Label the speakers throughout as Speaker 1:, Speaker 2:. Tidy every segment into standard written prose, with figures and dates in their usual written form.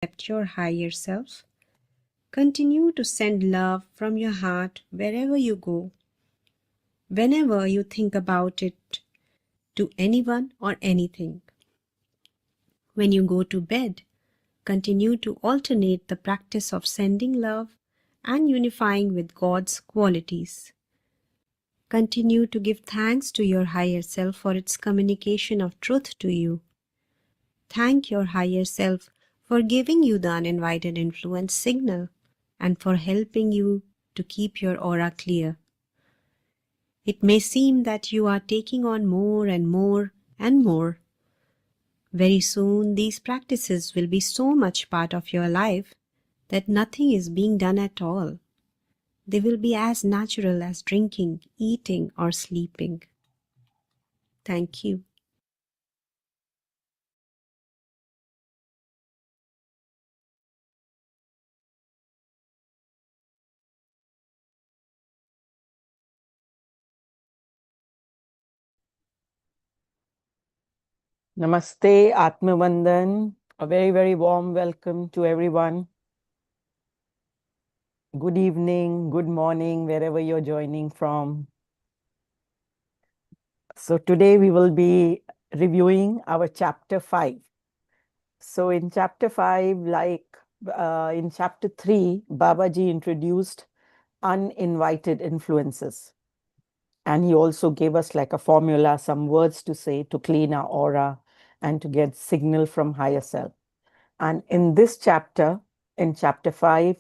Speaker 1: accept your higher self. Continue to send love from your heart wherever you go, whenever you think about it, to anyone or anything. When you go to bed, continue to alternate the practice of sending love and unifying with God's qualities. Continue to give thanks to your higher self for its communication of truth to you. Thank your higher self for giving you the uninvited influence signal and for helping you to keep your aura clear. It may seem that you are taking on more and more and more. Very soon these practices will be so much part of your life that nothing is being done at all. They will be as natural as drinking, eating, or sleeping. Thank you.
Speaker 2: Namaste, Atmavandan. A very, very warm welcome to everyone. Good evening, good morning, wherever you're joining from. So today we will be reviewing our Chapter 5. So in Chapter 5, like in Chapter 3, Babaji introduced uninvited influences. And he also gave us like a formula, some words to say to clean our aura and to get signal from higher self. And in this chapter, in Chapter 5,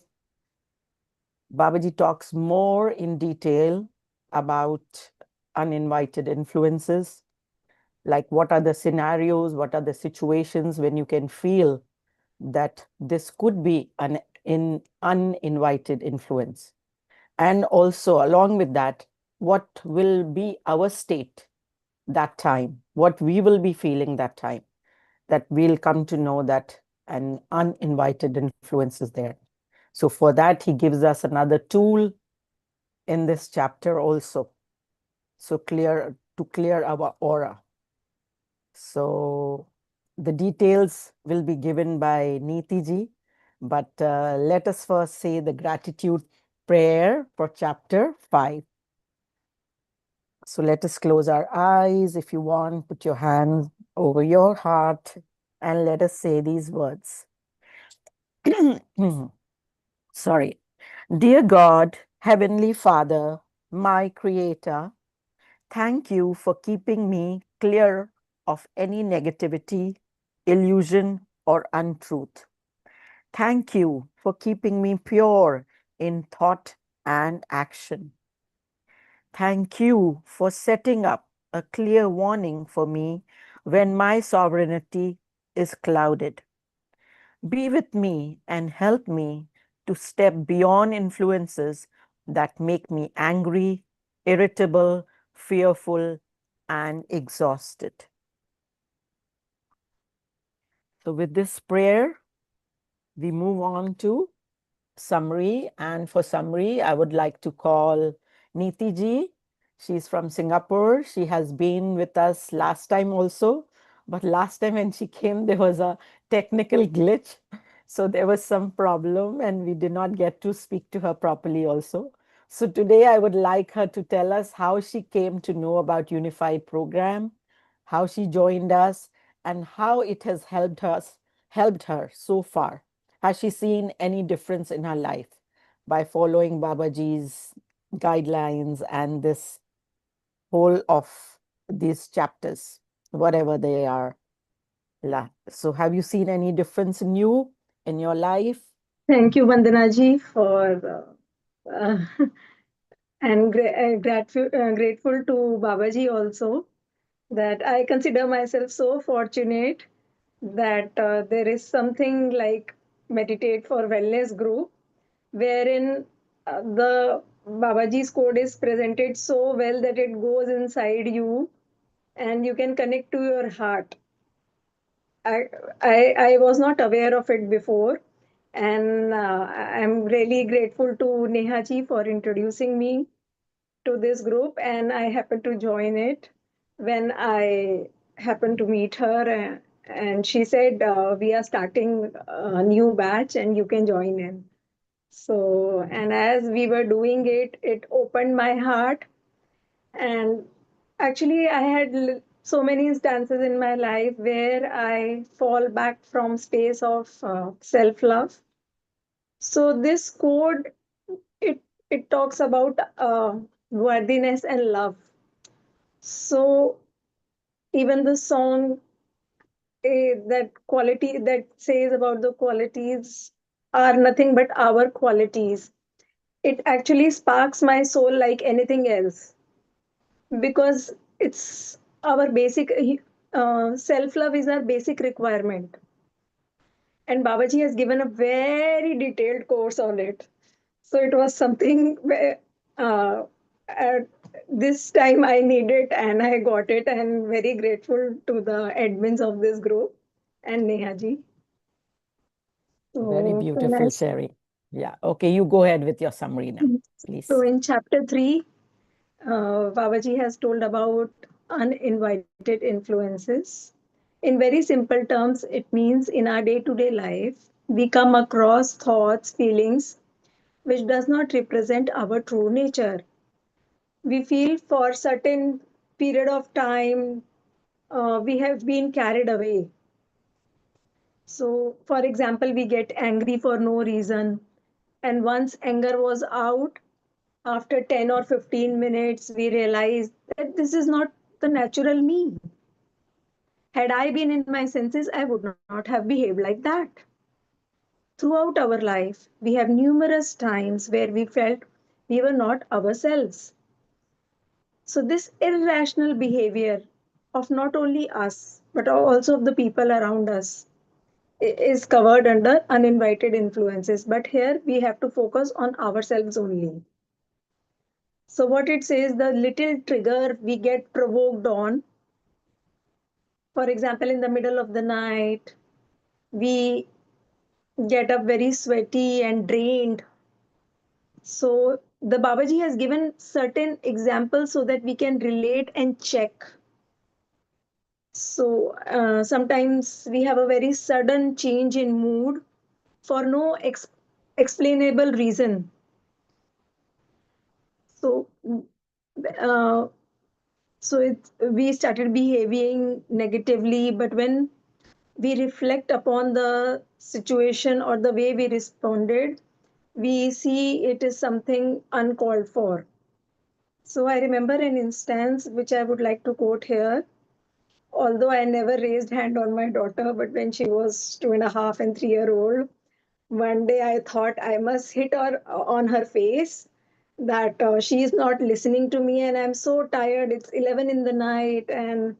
Speaker 2: Babaji talks more in detail about uninvited influences, like what are the scenarios, what are the situations when you can feel that this could be an uninvited influence. And also along with that, what will be our state that time, what we will be feeling that time, that we'll come to know that an uninvited influence is there. So for that, he gives us another tool in this chapter also. So to clear our aura. So the details will be given by Neeti ji, but let us first say the gratitude prayer for Chapter 5. So let us close our eyes. If you want, put your hand over your heart and let us say these words. Sorry. Dear God, Heavenly Father, my Creator, thank you for keeping me clear of any negativity, illusion, or untruth. Thank you for keeping me pure in thought and action. Thank you for setting up a clear warning for me when my sovereignty is clouded. Be with me and help me to step beyond influences that make me angry, irritable, fearful, and exhausted. So with this prayer, we move on to summary. And for summary, I would like to call Neeti ji. She's from Singapore. She has been with us last time also. But last time when she came, there was a technical glitch. So there was some problem and we did not get to speak to her properly also. So today I would like her to tell us how she came to know about Unified Program, how she joined us, and how it has helped her so far. Has she seen any difference in her life by following Babaji's guidelines and this whole of these chapters, whatever they are? So have you seen any difference in you, in your life?
Speaker 3: Thank you, Vandana ji, for and grateful to Babaji also, that I consider myself so fortunate that there is something like Meditate for Wellness group, wherein the Babaji's code is presented so well that it goes inside you and you can connect to your heart. I, I was not aware of it before, and I'm really grateful to Neha ji for introducing me to this group, and I happened to join it when I happened to meet her and she said, we are starting a new batch and you can join in. So, and as we were doing it, it opened my heart. And actually, I had so many instances in my life where I fall back from space of self-love. So this code, it it talks about worthiness and love. So even the song, that quality that says about the qualities are nothing but our qualities, it actually sparks my soul like anything else, because it's our basic, self love is our basic requirement. And Babaji has given a very detailed course on it. So it was something where, at this time I needed and I got it, and very grateful to the admins of this group and Nehaji.
Speaker 2: Very
Speaker 3: So, when I,
Speaker 2: beautiful sharing. Yeah. Okay, you go ahead with your summary now,
Speaker 3: so
Speaker 2: please.
Speaker 3: in chapter 3, Babaji has told about uninvited influences. In very simple terms, it means in our day to day life, we come across thoughts, feelings which does not represent our true nature. We feel for certain period of time, we have been carried away. So, for example, we get angry for no reason. And once anger was out, after 10 or 15 minutes, we realize that this is not the natural me. Had I been in my senses, I would not have behaved like that. Throughout our life, we have numerous times where we felt we were not ourselves. So, this irrational behavior of not only us, but also of the people around us is covered under uninvited influences. But here we have to focus on ourselves only. So, what it says, the little trigger we get provoked on, for example, in the middle of the night, we get up very sweaty and drained. So, the Babaji has given certain examples so that we can relate and check. So, sometimes we have a very sudden change in mood for no explainable reason. So, uh, we started behaving negatively, but when we reflect upon the situation or the way we responded, we see it is something uncalled for. So I remember an instance which I would like to quote here. Although I never raised hand on my daughter, but when she was 2.5 and 3 year old, one day I thought I must hit her on her face, that she is not listening to me and I'm so tired. It's 11 in the night, and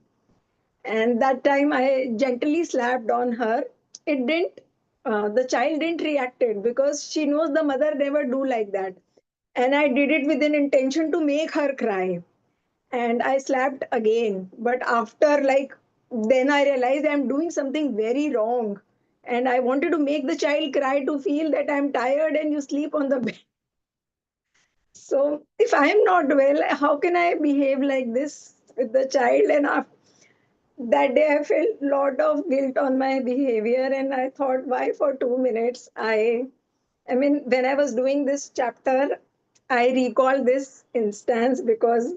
Speaker 3: that time I gently slapped on her. It didn't. The child didn't react it because she knows the mother never do like that. And I did it with an intention to make her cry. And I slapped again. But after, like, then I realized I'm doing something very wrong. And I wanted to make the child cry to feel that I'm tired and you sleep on the bed. So if I'm not well, how can I behave like this with the child? And after that day, I felt lot of guilt on my behavior, and I thought, why for 2 minutes? I mean, when I was doing this chapter, I recall this instance because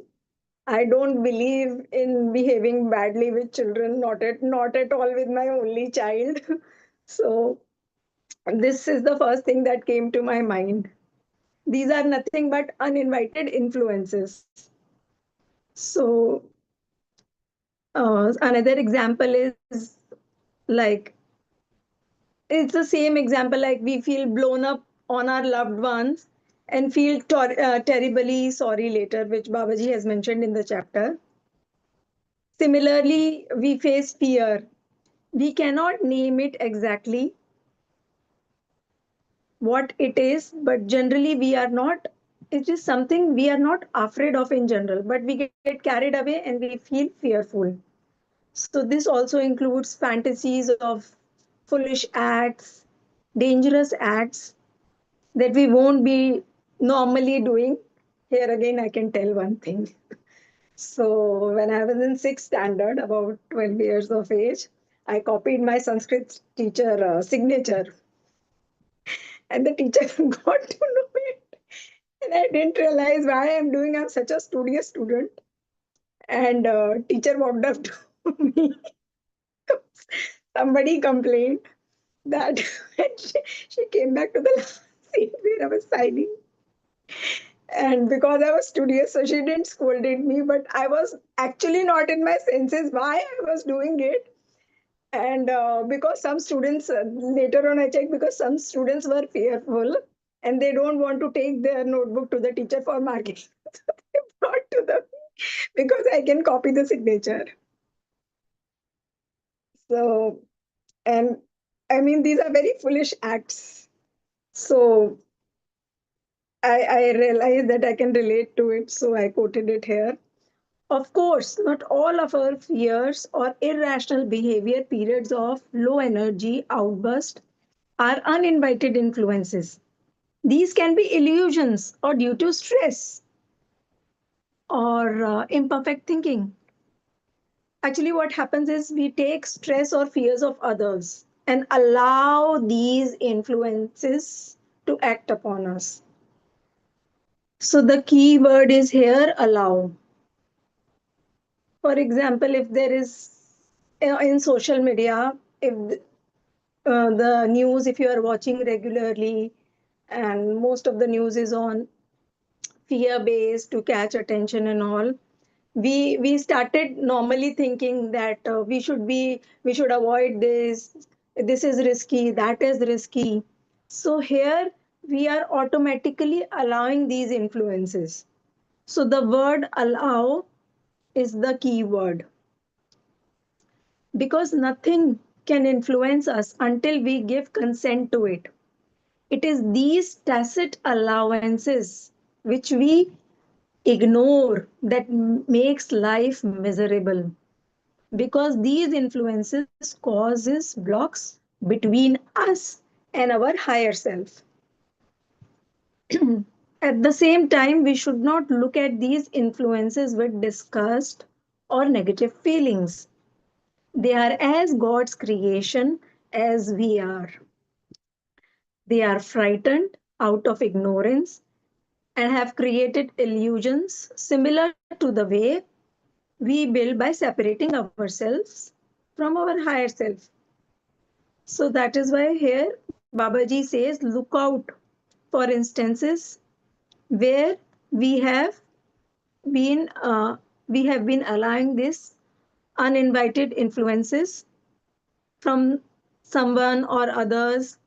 Speaker 3: I don't believe in behaving badly with children, not at all with my only child. So this is the first thing that came to my mind. These are nothing but uninvited influences. So another example is like, it's the same example, like we feel blown up on our loved ones and feel terribly sorry later, which Babaji has mentioned in the chapter. Similarly, we face fear. We cannot name it exactly what it is, but generally we are not, it is something we are not afraid of in general, but we get carried away and we feel fearful. So this also includes fantasies of foolish acts, dangerous acts that we won't be normally doing. Here again, I can tell one thing. So when I was in sixth standard, about 12 years of age, I copied my Sanskrit teacher signature, and the teacher got to know it. And I didn't realize why I'm doing. I'm such a studious student. And teacher walked up to me. Somebody complained that when she came back to the last seat where I was signing. And because I was studious, so she didn't scolded me, but I was actually not in my senses why I was doing it. And because some students, later on I checked, because some students were fearful and they don't want to take their notebook to the teacher for marking. So they brought to the because I can copy the signature. So, and I mean, these are very foolish acts. So I realized that I can relate to it, so I quoted it here. Of course, not all of our fears or irrational behavior periods of low energy outburst are uninvited influences. These can be illusions or due to stress or imperfect thinking. Actually, what happens is we take stress or fears of others and allow these influences to act upon us. So the key word is here allow. For example, if there is in social media, if the news, if you are watching regularly, and most of the news is on fear based to catch attention and all, we started normally thinking that we should avoid this is risky, that is risky. So here we are automatically allowing these influences. So the word allow is the key word, because nothing can influence us until we give consent to it. It is these tacit allowances which we ignore that makes life miserable, because these influences causes blocks between us and our higher self. At the same time, we should not look at these influences with disgust or negative feelings. They are as God's creation as we are. They are frightened out of ignorance and have created illusions similar to the way we build by separating ourselves from our higher self. So that is why here Babaji says, look out for instances where we have been allowing this uninvited influences from someone or others.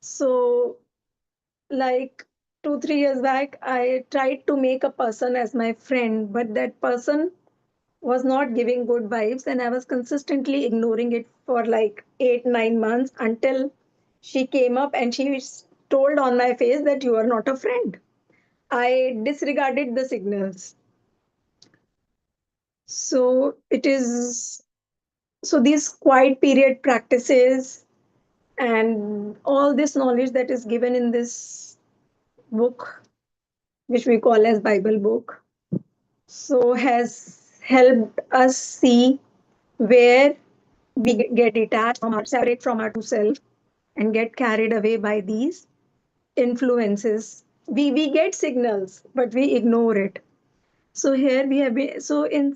Speaker 3: So, like 2 3 years back, I tried to make a person as my friend, but that person was not giving good vibes, and I was consistently ignoring it for like 8 9 months until she came up and she told on my face that you are not a friend. I disregarded the signals. So it is, so these quiet period practices and all this knowledge that is given in this book, which we call as Bible book, so has helped us see where we get detached from our, separate from our true self, and get carried away by these influences. We get signals, but we ignore it. So here we have been, so in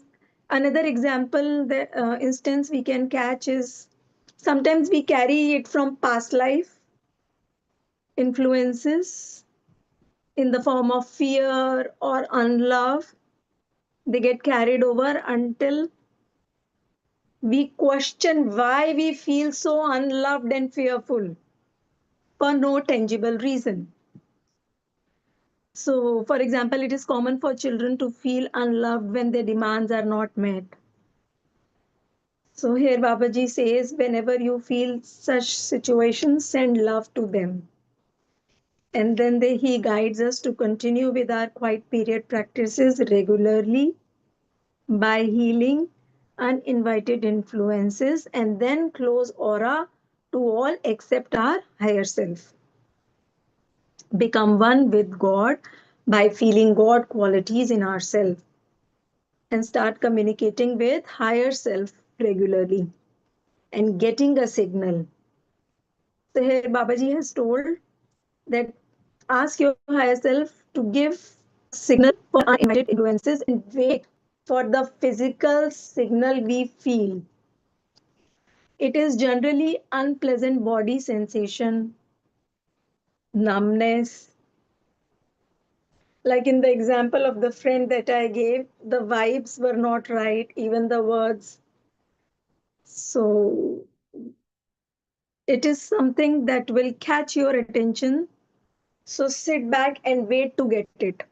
Speaker 3: another example, the instance we can catch is sometimes we carry it from past life influences in the form of fear or unlove. They get carried over until we question why we feel so unloved and fearful for no tangible reason. So, for example, it is common for children to feel unloved when their demands are not met. So, here Babaji says, whenever you feel such situations, send love to them. And then he guides us to continue with our quiet period practices regularly by healing uninvited influences and then close aura to all except our higher self. Become one with God by feeling God qualities in ourselves and start communicating with higher self regularly and getting a signal. So here Babaji has told that ask your higher self to give a signal for uninvited influences and wait for the physical signal we feel. It is generally unpleasant body sensation, numbness. Like in the example of the friend that I gave, the vibes were not right, even the words. So it is something that will catch your attention. So sit back and wait to get it.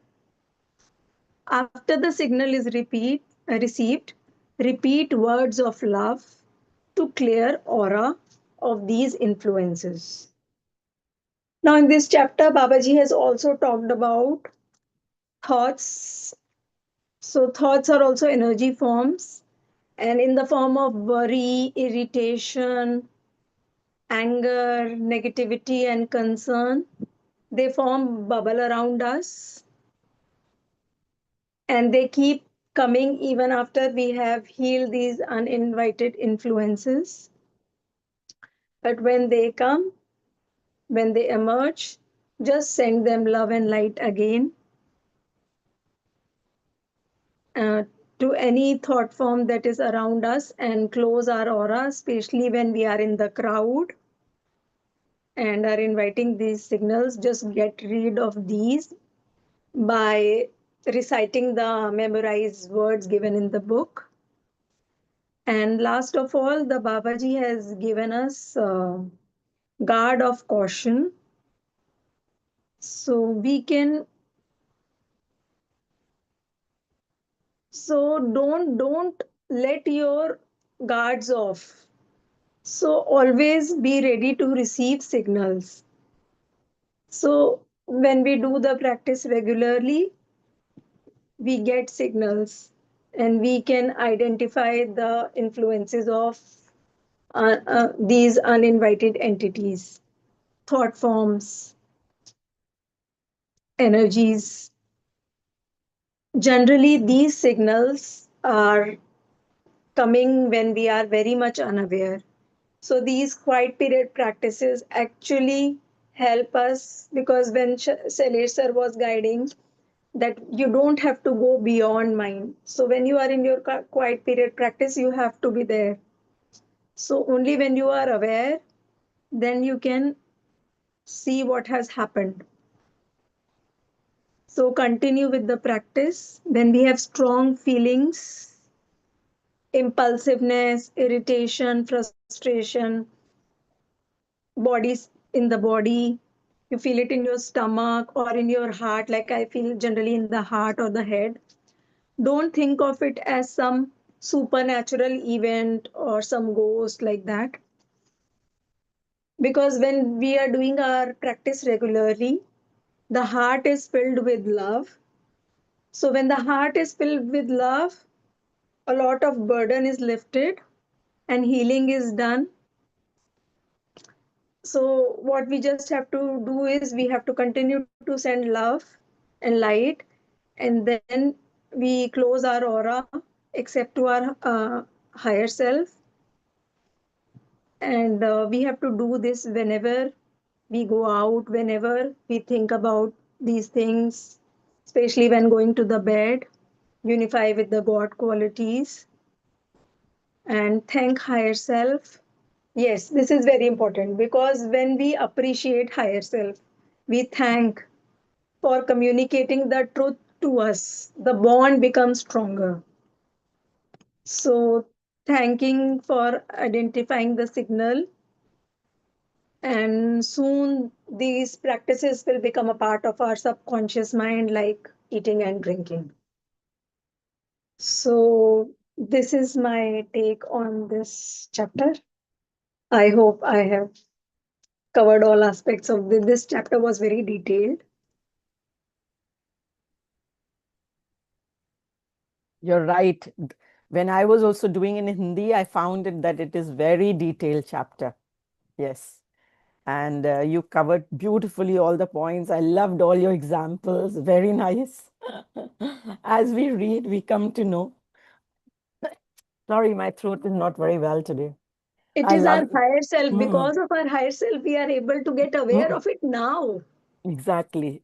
Speaker 3: After the signal is received, repeat words of love to clear aura of these influences. Now, in this chapter, Babaji has also talked about thoughts. So, thoughts are also energy forms, and in the form of worry, irritation, anger, negativity, and concern, they form bubble around us and they keep coming even after we have healed these uninvited influences. But when they come, when they emerge, just send them love and light again uh, to any thought form that is around us and close our aura, especially when we are in the crowd and are inviting these signals. Just get rid of these by reciting the memorized words given in the book. And last of all, the Babaji has given us guard of caution. So we can, so don't let your guards off. So always be ready to receive signals. So when we do the practice regularly, we get signals and we can identify the influences of these uninvited entities, thought forms, energies. Generally, these signals are coming when we are very much unaware. So, these quiet period practices actually help us because when Shailesh sir was guiding, that you don't have to go beyond mind. So, when you are in your quiet period practice, you have to be there. So, only when you are aware, then you can see what has happened. So continue with the practice. When we have strong feelings, impulsiveness, irritation, frustration, bodies in the body, you feel it in your stomach or in your heart, like I feel generally in the heart or the head. Don't think of it as some supernatural event or some ghost like that. Because when we are doing our practice regularly, the heart is filled with love. So when the heart is filled with love, a lot of burden is lifted and healing is done. So what we just have to do is we have to continue to send love and light, and then we close our aura except to our higher self. And we have to do this whenever we go out, whenever we think about these things, especially when going to the bed. Unify with the God qualities and thank higher self. Yes, this is very important because when we appreciate higher self, we thank for communicating the truth to us, the bond becomes stronger. So, thanking for identifying the signal, and soon these practices will become a part of our subconscious mind, like eating and drinking. So, this is my take on this chapter. I hope I have covered all aspects of this. This chapter was very detailed.
Speaker 2: You're right. When I was also doing in Hindi, I found that it is very detailed chapter. Yes. And you covered beautifully all the points. I loved all your examples. Very nice. As we read, we come to know Sorry, my throat is not very well today.
Speaker 3: It
Speaker 2: I
Speaker 3: is our
Speaker 2: love
Speaker 3: higher self.
Speaker 2: Mm,
Speaker 3: Because of our higher self, we are able to get aware
Speaker 2: mm,
Speaker 3: of it now.
Speaker 2: exactly.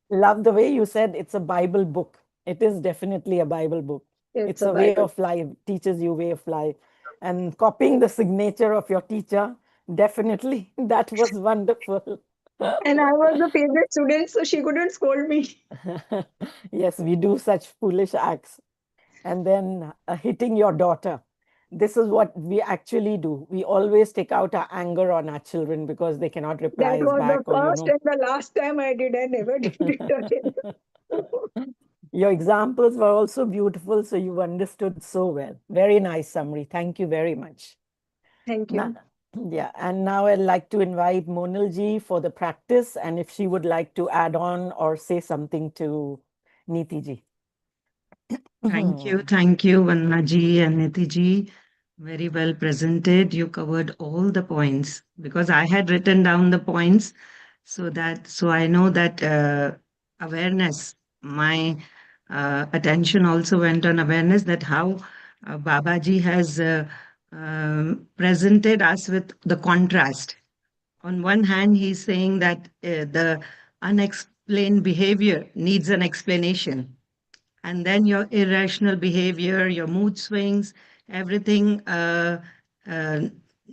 Speaker 2: Love the way you said it's a Bible book. It is definitely a Bible book.
Speaker 3: It's
Speaker 2: It's
Speaker 3: a
Speaker 2: a way
Speaker 3: Bible.
Speaker 2: of life, teaches you way of life. And copying the signature of your teacher, definitely, that was wonderful.
Speaker 3: And I was the favorite student, so she couldn't scold me.
Speaker 2: Yes, we do such foolish acts. And then hitting your daughter. This is what we actually do. We always take out our anger on our children because they cannot reply
Speaker 3: That
Speaker 2: us
Speaker 3: was the
Speaker 2: back, or
Speaker 3: first and the last time I did. I never did it again.
Speaker 2: Your examples were also beautiful, so you understood so well. Very nice summary. Thank you very much.
Speaker 3: Thank
Speaker 2: Now,
Speaker 3: you.
Speaker 2: yeah, and now I'd like to invite Monal ji for the practice, and if she would like to add on or say something to Neeti ji.
Speaker 4: Thank you, Vannaji and Nitiji. Very well presented. You covered all the points because I had written down the points so I know that awareness, my attention also went on awareness that how Babaji has presented us with the contrast. On one hand, he's saying that the unexplained behavior needs an explanation, and then your irrational behavior, your mood swings, everything uh,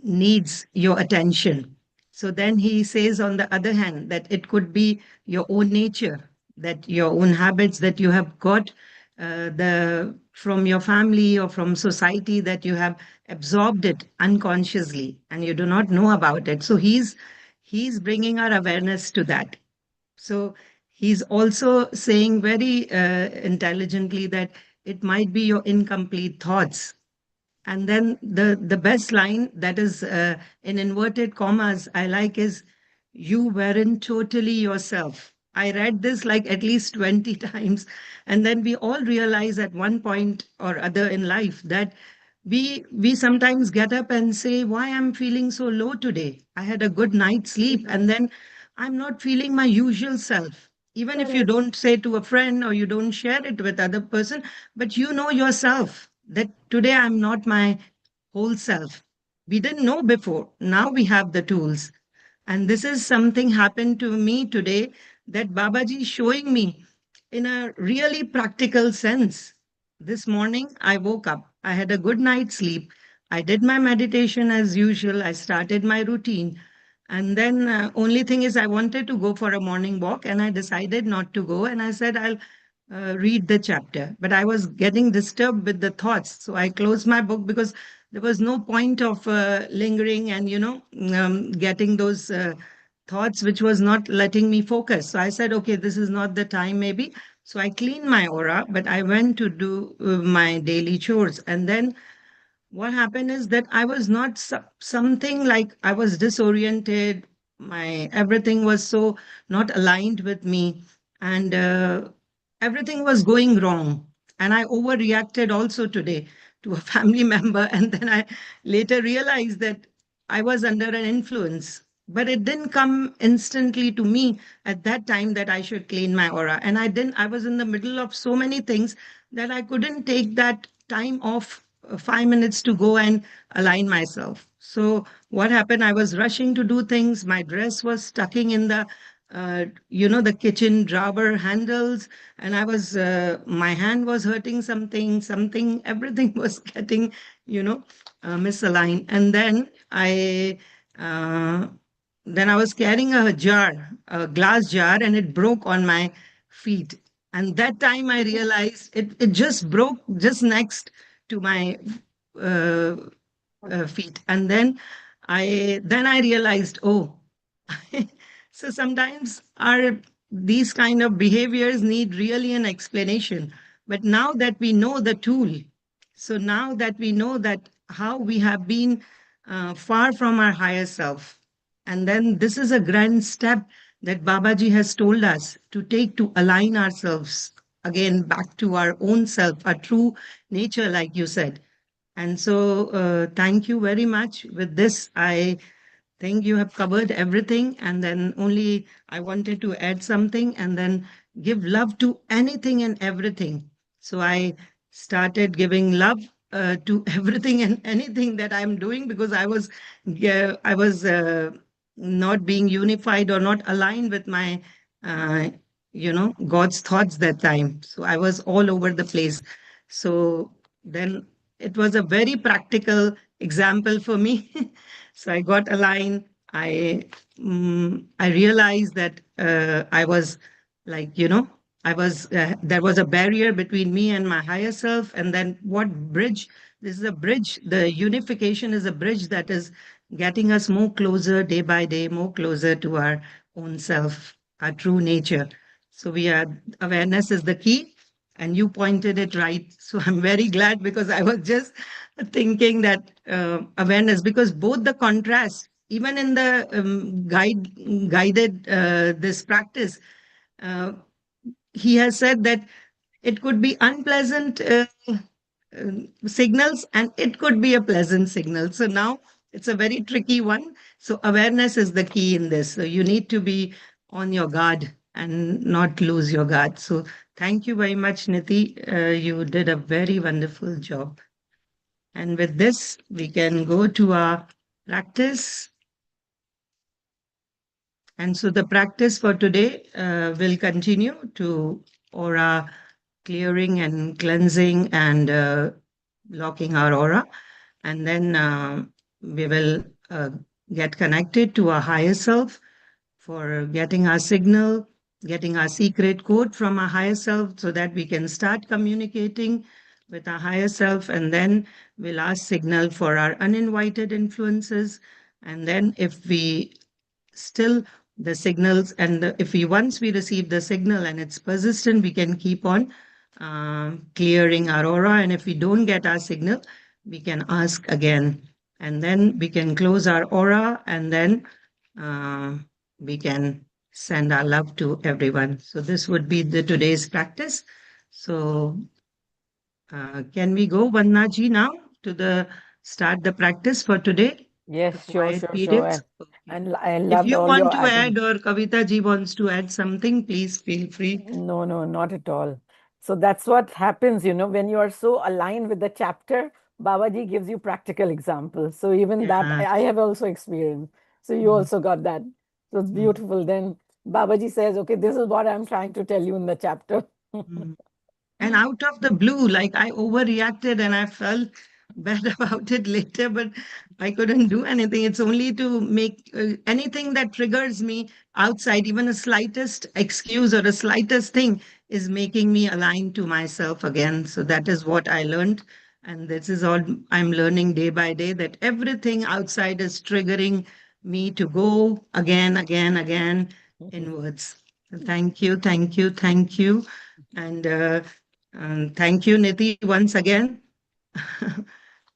Speaker 4: needs your attention. So then he says, on the other hand, that it could be your own nature, that your own habits that you have got the from your family or from society, that you have absorbed it unconsciously and you do not know about it. So he's bringing our awareness to that. So he's also saying very intelligently that it might be your incomplete thoughts. And then the best line, that is in inverted commas, I like, is you weren't totally yourself. I read this like at least 20 times. And then we all realize at one point or other in life that we sometimes get up and say, why I'm feeling so low today. I had a good night's sleep and then I'm not feeling my usual self. Even if you
Speaker 3: Correct.
Speaker 4: don't say to a friend or you don't share it with other person, but you know yourself that today I'm not my whole self. We didn't know before. Now we have the tools. And this is something happened to me today that Babaji is showing me in a really practical sense. This morning, I woke up. I had a good night's sleep. I did my meditation as usual. I started my routine. And then, only thing is, I wanted to go for a morning walk and I decided not to go. And I said, I'll read the chapter. But I was getting disturbed with the thoughts. So I closed my book because there was no point of lingering and, getting those thoughts which was not letting me focus. So I said, okay, this is not the time, maybe. So I cleaned my aura, but I went to do my daily chores. And then what happened is that I was not something like I was disoriented. My everything was so not aligned with me, and everything was going wrong. And I overreacted also today to a family member. And then I later realized that I was under an influence. But it didn't come instantly to me at that time that I should clean my aura. And I was in the middle of so many things that I couldn't take that time off 5 minutes to go and align myself. So what happened? I was rushing to do things. My dress was stucking in the kitchen drawer handles, and my hand was hurting something, everything was getting, misaligned. And uh, then I was carrying a glass jar, and it broke on my feet. And that time I realized it just broke just next to my uh, feet. And then I realized, oh, so sometimes our these kind of behaviors need really an explanation. But now that we know the tool, so now that we know that how we have been far from our higher self, and then this is a grand step that Babaji has told us to take to align ourselves again back to our own self, our true nature, like you said. And so, thank you very much. With this, I think you have covered everything. And then only I wanted to add something and then give love to anything and everything. So I started giving love to everything and anything that I'm doing, because I was not being unified or not aligned with my uh, God's thoughts that time. So I was all over the place. So then it was a very practical example for me. So I got aligned. I realized that I was like, there was a barrier between me and my higher self. And then what bridge? This is a bridge. The unification is a bridge that is getting us more closer day by day, more closer to our own self, our true nature. So awareness is the key, and you pointed it right. So I'm very glad, because I was just thinking that awareness, because both the contrast, even in the guided this practice, uh, he has said that it could be unpleasant signals, and it could be a pleasant signal. So now it's a very tricky one. So awareness is the key in this. So you need to be on your guard and not lose your guard. So thank you very much, Niti. You did a very wonderful job. And with this, we can go to our practice. And so the practice for today will continue to aura clearing and cleansing and locking our aura. And then we will get connected to our higher self for getting our signal, getting our secret code from our higher self, so that we can start communicating with our higher self. And then we'll ask signal for our uninvited influences. And then if we still the signals, and if we once we receive the signal and it's persistent, we can keep on clearing our aura. And if we don't get our signal, we can ask again, and then we can close our aura, and then we can send our love to everyone. So this would be the today's practice. So can we go, Vannaji, now to the start the practice for today?
Speaker 2: Yes,
Speaker 4: The
Speaker 2: sure,
Speaker 4: quiet
Speaker 2: sure, sure.
Speaker 4: periods. Okay.
Speaker 2: And I
Speaker 4: If
Speaker 2: loved
Speaker 4: you
Speaker 2: all
Speaker 4: want
Speaker 2: your
Speaker 4: to
Speaker 2: adding.
Speaker 4: add, or Kavita ji wants to add something, please feel free.
Speaker 2: No, no, not at all. So that's what happens, when you are so aligned with the chapter, Babaji gives you practical examples. So even that
Speaker 4: Yeah.
Speaker 2: I have also experienced. So you
Speaker 4: Mm,
Speaker 2: also got that. So it's
Speaker 4: mm,
Speaker 2: beautiful. Then Babaji says, okay, this is what I'm trying to tell you in the chapter.
Speaker 4: mm. And out of the blue, like I overreacted and I felt bad about it later, but I couldn't do anything. It's only to make anything that triggers me outside, even a slightest excuse or a slightest thing is making me align to myself again. So that is what I learned. And this is all I'm learning day by day, that everything outside is triggering me to go again, again, again inwards. So thank you, thank you, thank you. And thank you, Niti, once again.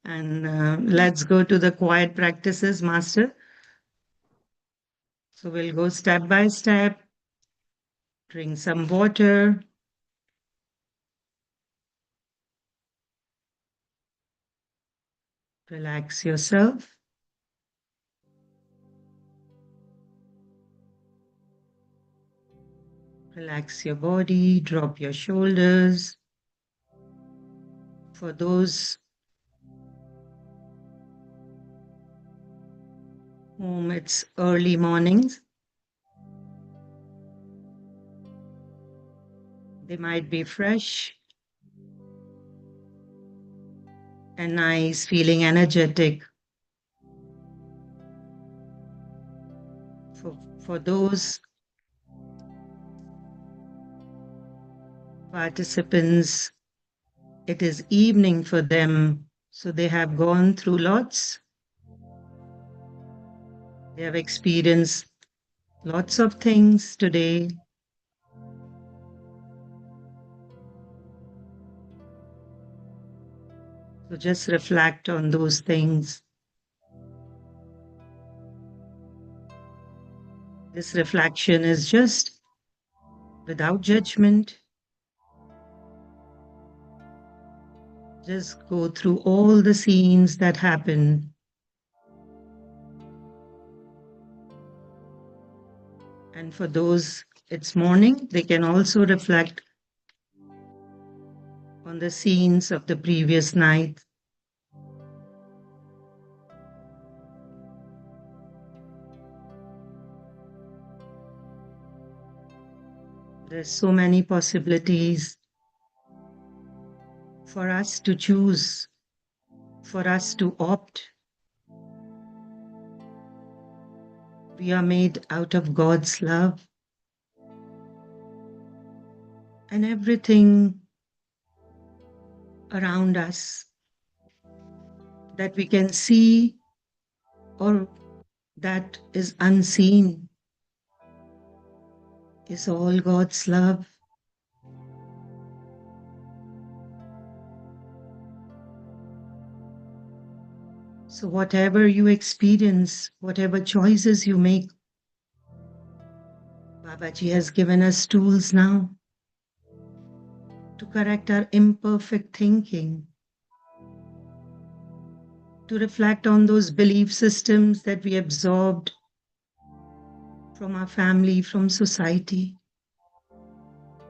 Speaker 4: And let's go to the quiet practices, Master. So we'll go step by step. Drink some water. Relax yourself. Relax your body. Drop your shoulders. For those whom it's early mornings, they might be fresh and nice, feeling energetic. For those participants, it is evening for them, so they have gone through lots. They have experienced lots of things today. So just reflect on those things. This reflection is just without judgment. Just go through all the scenes that happen. And for those it's morning, they can also reflect on the scenes of the previous night. There's so many possibilities for us to choose, for us to opt. We are made out of God's love, and everything around us that we can see or that is unseen is all God's love. So whatever you experience, whatever choices you make, Babaji has given us tools now to correct our imperfect thinking, to reflect on those belief systems that we absorbed from our family, from society,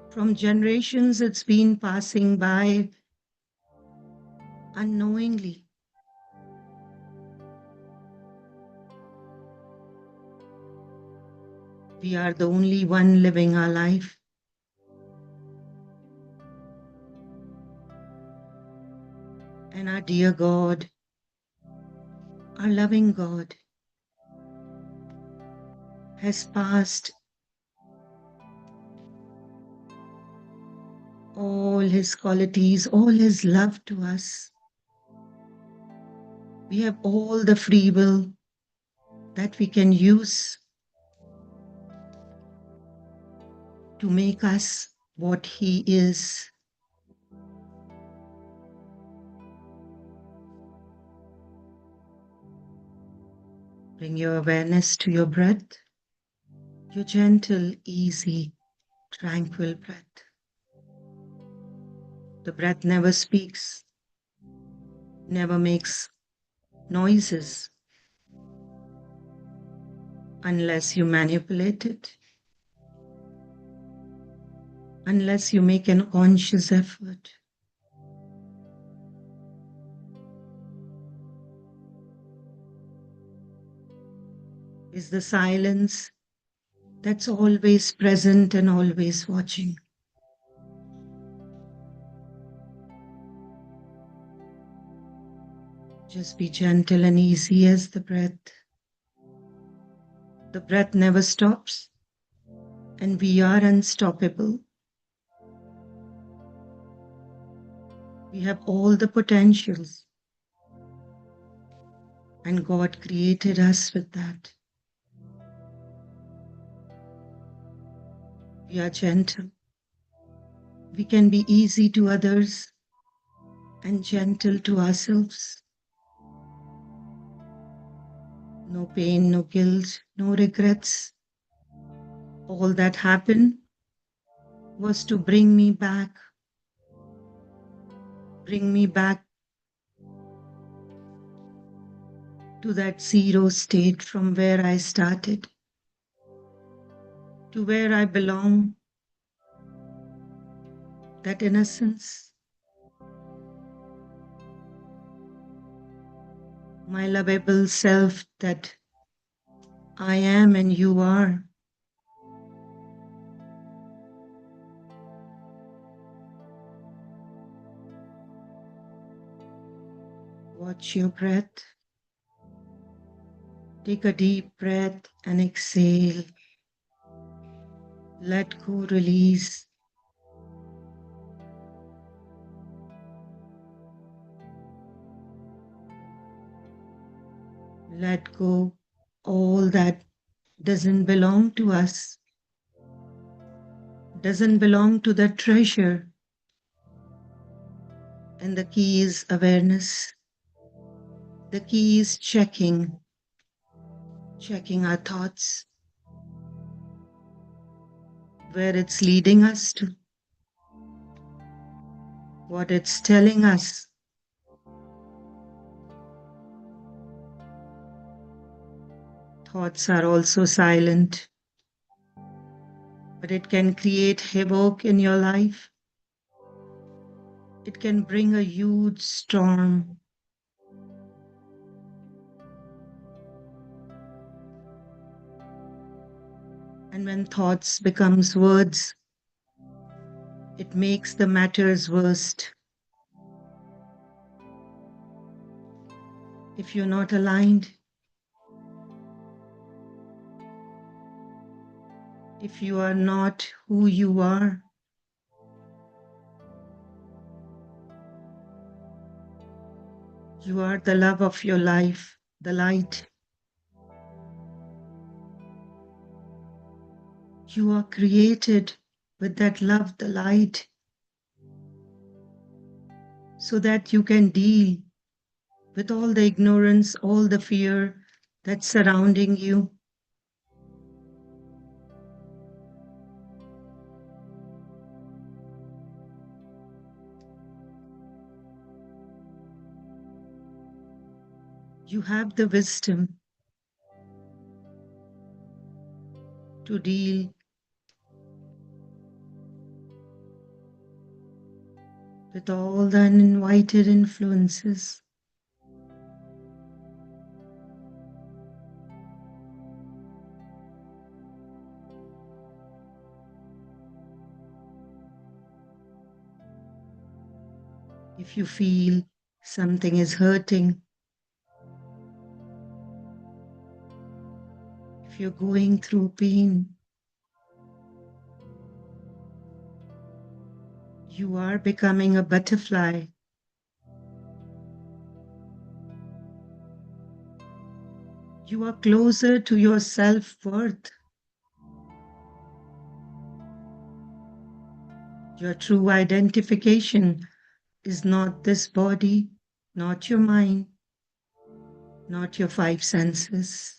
Speaker 4: from generations it's been passing by unknowingly. We are the only one living our life. And our dear God, our loving God, has passed all his qualities, all his love to us. We have all the free will that we can use to make us what he is. Bring your awareness to your breath, your gentle, easy, tranquil breath. The breath never speaks, never makes noises unless you manipulate it, unless you make an conscious effort. Is the silence that's always present and always watching. Just be gentle and easy as the breath. The breath never stops, and we are unstoppable. We have all the potentials, and God created us with that. We are gentle. We can be easy to others and gentle to ourselves. No pain, no guilt, no regrets. All that happened was to bring me back to that zero state from where I started, to where I belong, that innocence, my lovable self that I am and you are. Watch your breath. Take a deep breath and exhale. Let go, release. Let go all that doesn't belong to us, doesn't belong to the treasure. And the key is awareness. The key is checking our thoughts, where it's leading us to, what it's telling us. Thoughts are also silent, but it can create havoc in your life. It can bring a huge storm. And when thoughts becomes words, It makes the matters worst. If you're not aligned, if you are not who you are, you are the love of your life, the light. You are created with that love, the light, so that you can deal with all the ignorance, all the fear that's surrounding you. You have the wisdom to deal with all the uninvited influences. If you feel something is hurting, if you're going through pain, you are becoming a butterfly. You are closer to your self-worth. Your true identification is not this body, not your mind, not your five senses.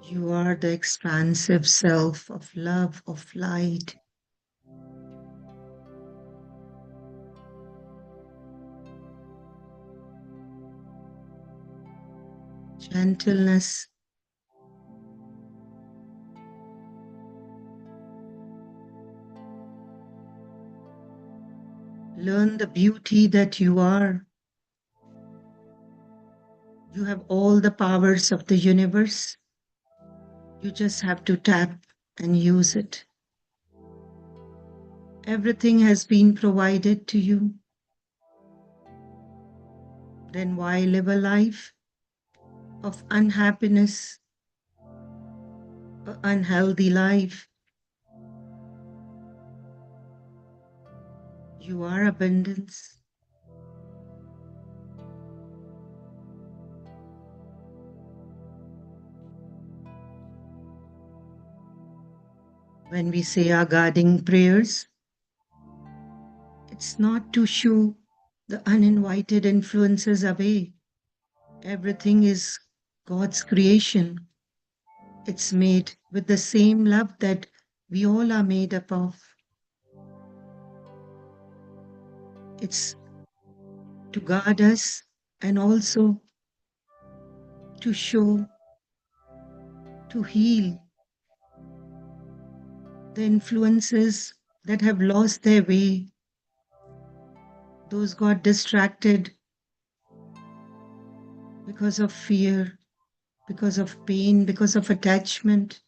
Speaker 4: You are the expansive self of love, of light. Gentleness. Learn the beauty that you are. You have all the powers of the universe. You just have to tap and use it. Everything has been provided to you. Then why live a life of unhappiness, an unhealthy life? You are abundance. When we say our guarding prayers, it's not to shoo the uninvited influences away. Everything is God's creation. It's made with the same love that we all are made up of. It's to guard us and also to show, to heal the influences that have lost their way. Those got distracted because of fear, because of pain, because of attachment.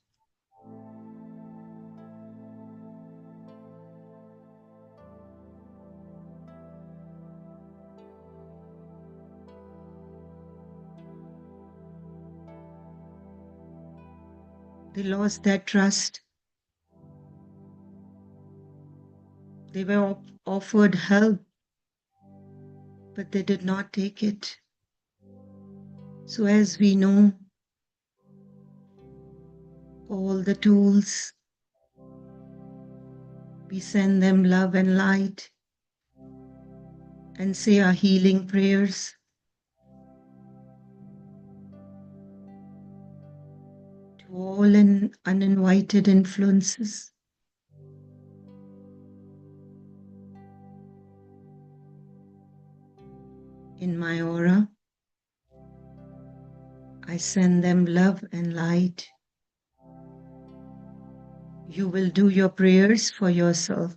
Speaker 4: They lost their trust. They were offered help, but they did not take it. So as we know, all the tools, we send them love and light and say our healing prayers. To all uninvited influences. In my aura, I send them love and light. You will do your prayers for yourself.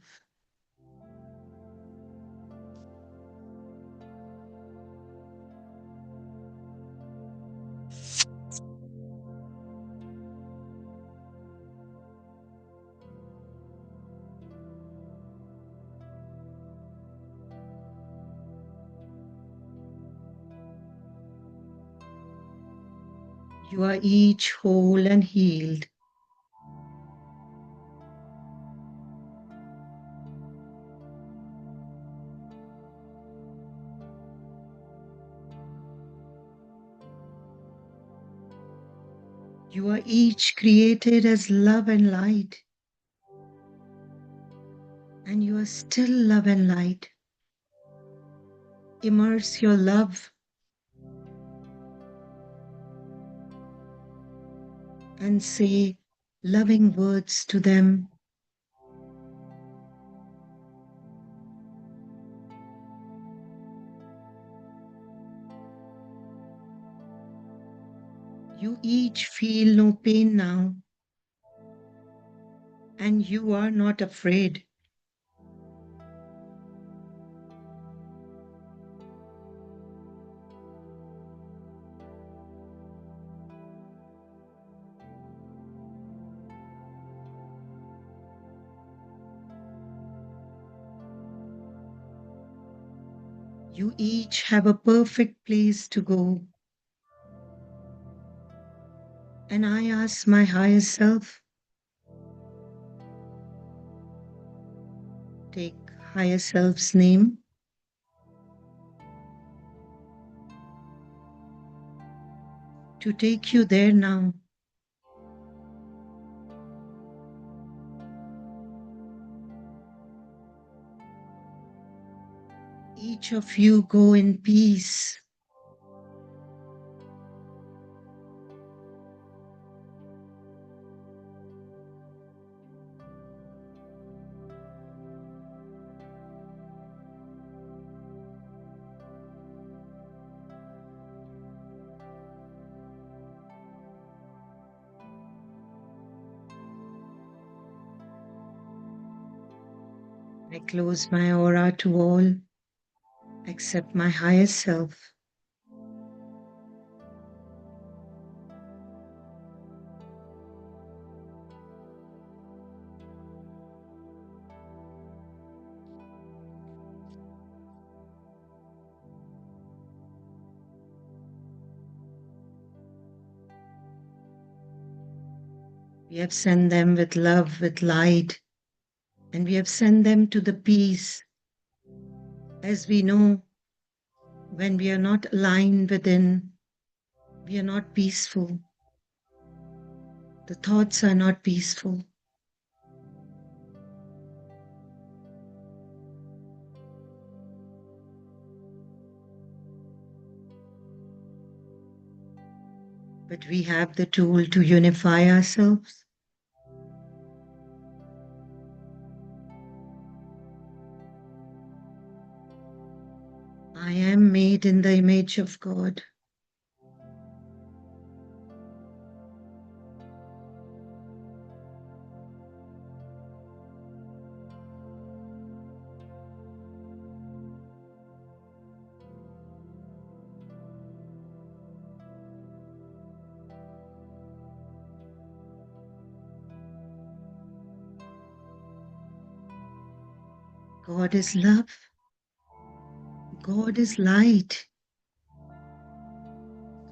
Speaker 4: You are each whole and healed. You are each created as love and light. And you are still love and light. Immerse your love and say loving words to them. You each feel no pain now, and you are not afraid. You each have a perfect place to go. And I ask my higher self, take higher self's name, to take you there now. Each of you go in peace. I close my aura to all except my higher self. We have sent them with love, with light, and we have sent them to the peace. As we know, when we are not aligned within, we are not peaceful. The thoughts are not peaceful. But we have the tool to unify ourselves. I am made in the image of God. God is love. God is light.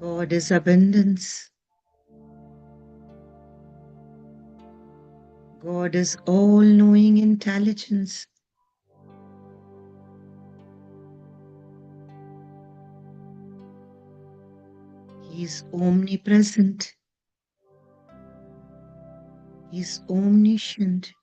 Speaker 4: God is abundance. God is all-knowing intelligence. He is omnipresent. He is omniscient.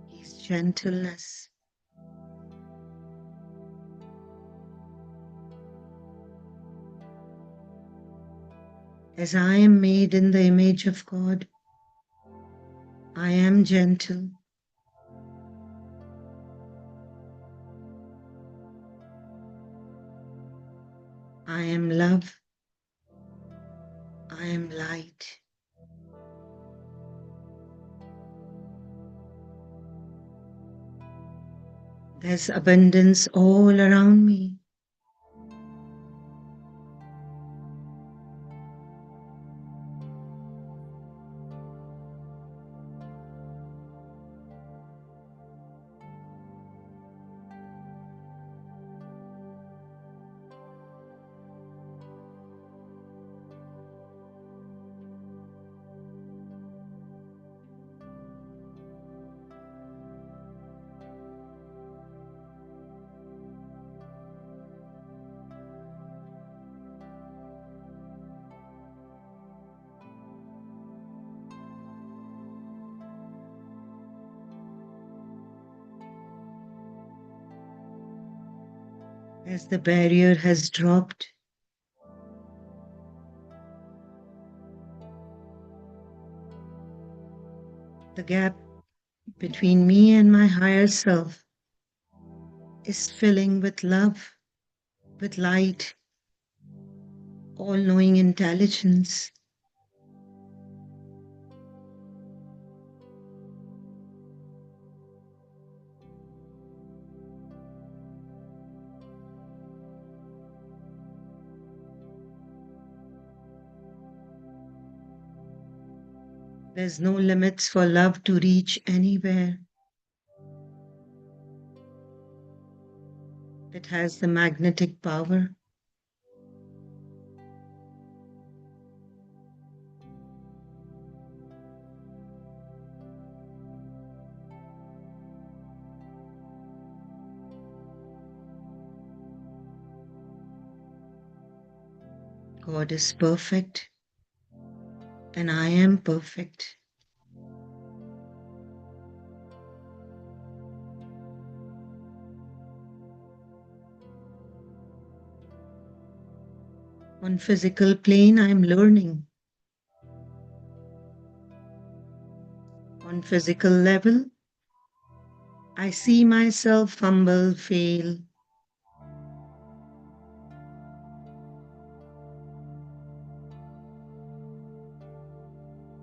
Speaker 4: He is gentleness. As I am made in the image of God, I am gentle. I am love. I am light. There's abundance all around me. As the barrier has dropped, the gap between me and my higher self is filling with love, with light, all-knowing intelligence. There's no limits for love to reach anywhere. It has the magnetic power. God is perfect, and I am perfect. On physical plane, I'm learning. On physical level, I see myself fumble, fail.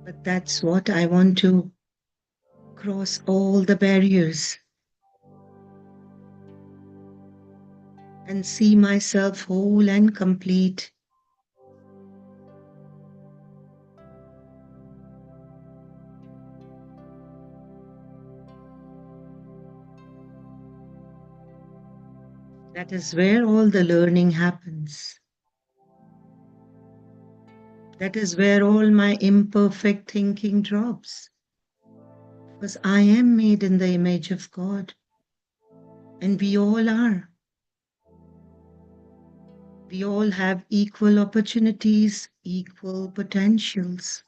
Speaker 4: But that's what I want to cross all the barriers and see myself whole and complete. That is where all the learning happens. That is where all my imperfect thinking drops. Because I am made in the image of God, and we all are. We all have equal opportunities, equal potentials.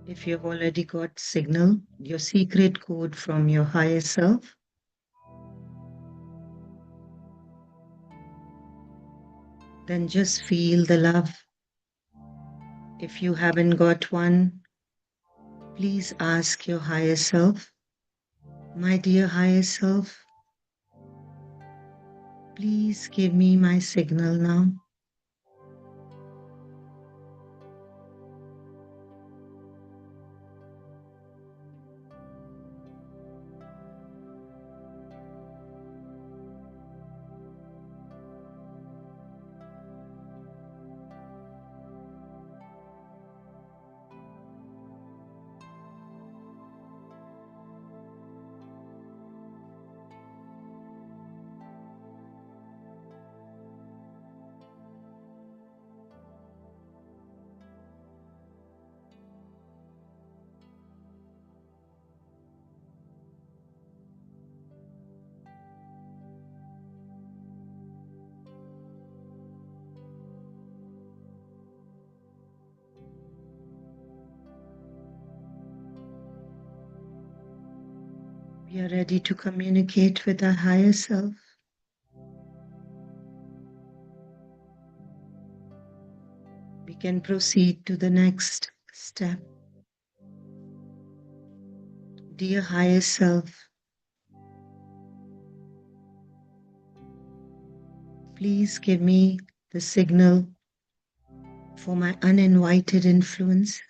Speaker 4: If you've already got signal, your secret code from your higher self, then just feel the love. If you haven't got one, please ask your higher self, my dear higher self, please give me my signal now. We are ready to communicate with our higher self. We can proceed to the next step. dear higher self, please give me the signal for my uninvited influences.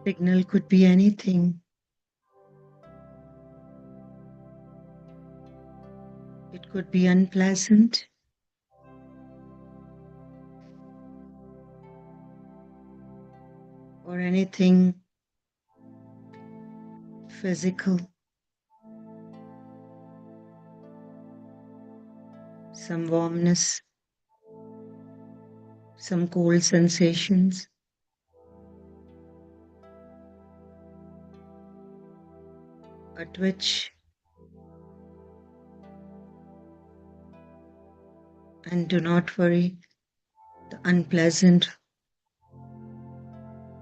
Speaker 4: Signal could be anything. It could be unpleasant. Or anything physical. Some warmness, some cold sensations. A twitch. And do not worry, the unpleasant,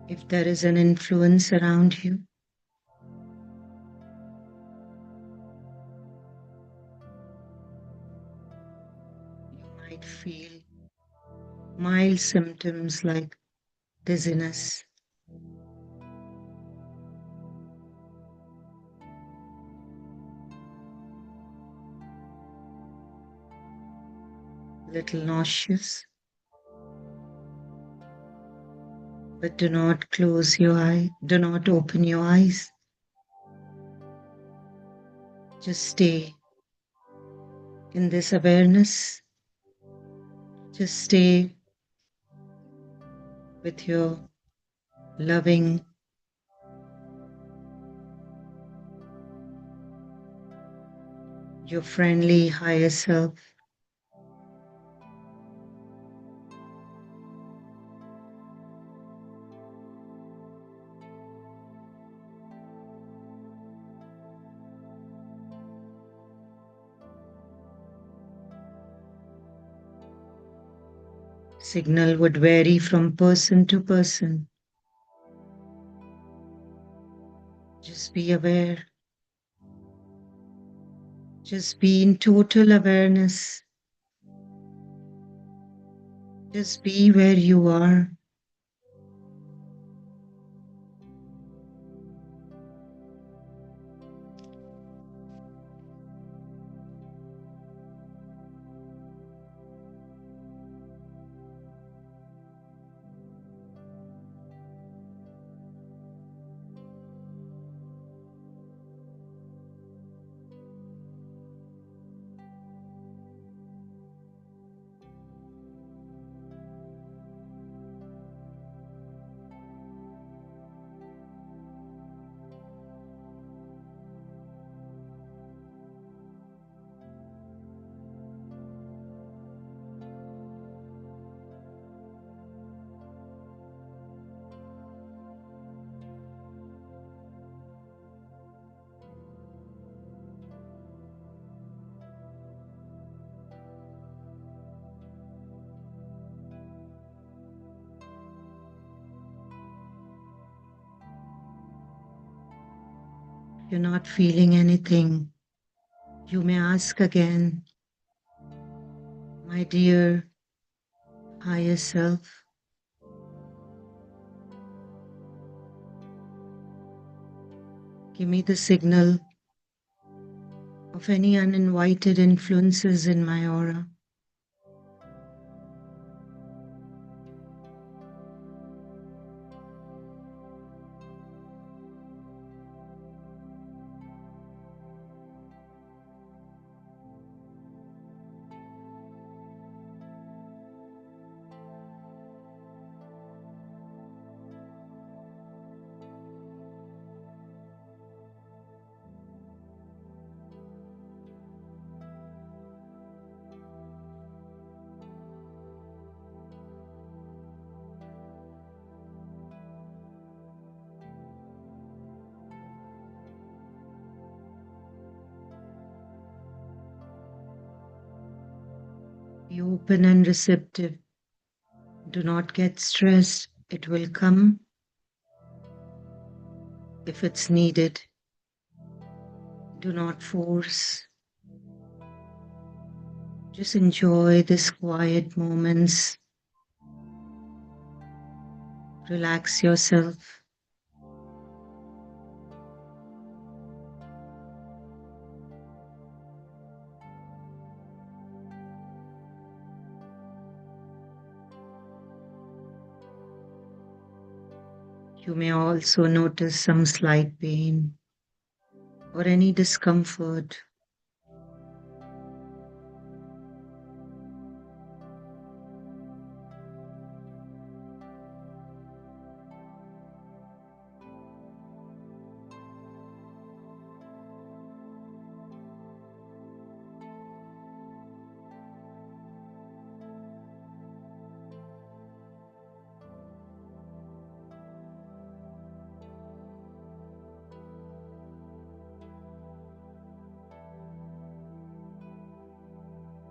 Speaker 4: if there is an influence around you, you might feel mild symptoms like dizziness, little nauseous. But do not close your eye, do not open your eyes. Just stay in this awareness. Just stay with your loving, your friendly higher self. Signal would vary from person to person. Just be aware. Just be in total awareness. Just be where you are. If you're not feeling anything, you may ask again, my dear higher self, give me the signal of any uninvited influences in my aura. Be open and receptive. Do not get stressed. It will come if it's needed. Do not force. Just enjoy these quiet moments. Relax yourself. You may also notice some slight pain or any discomfort.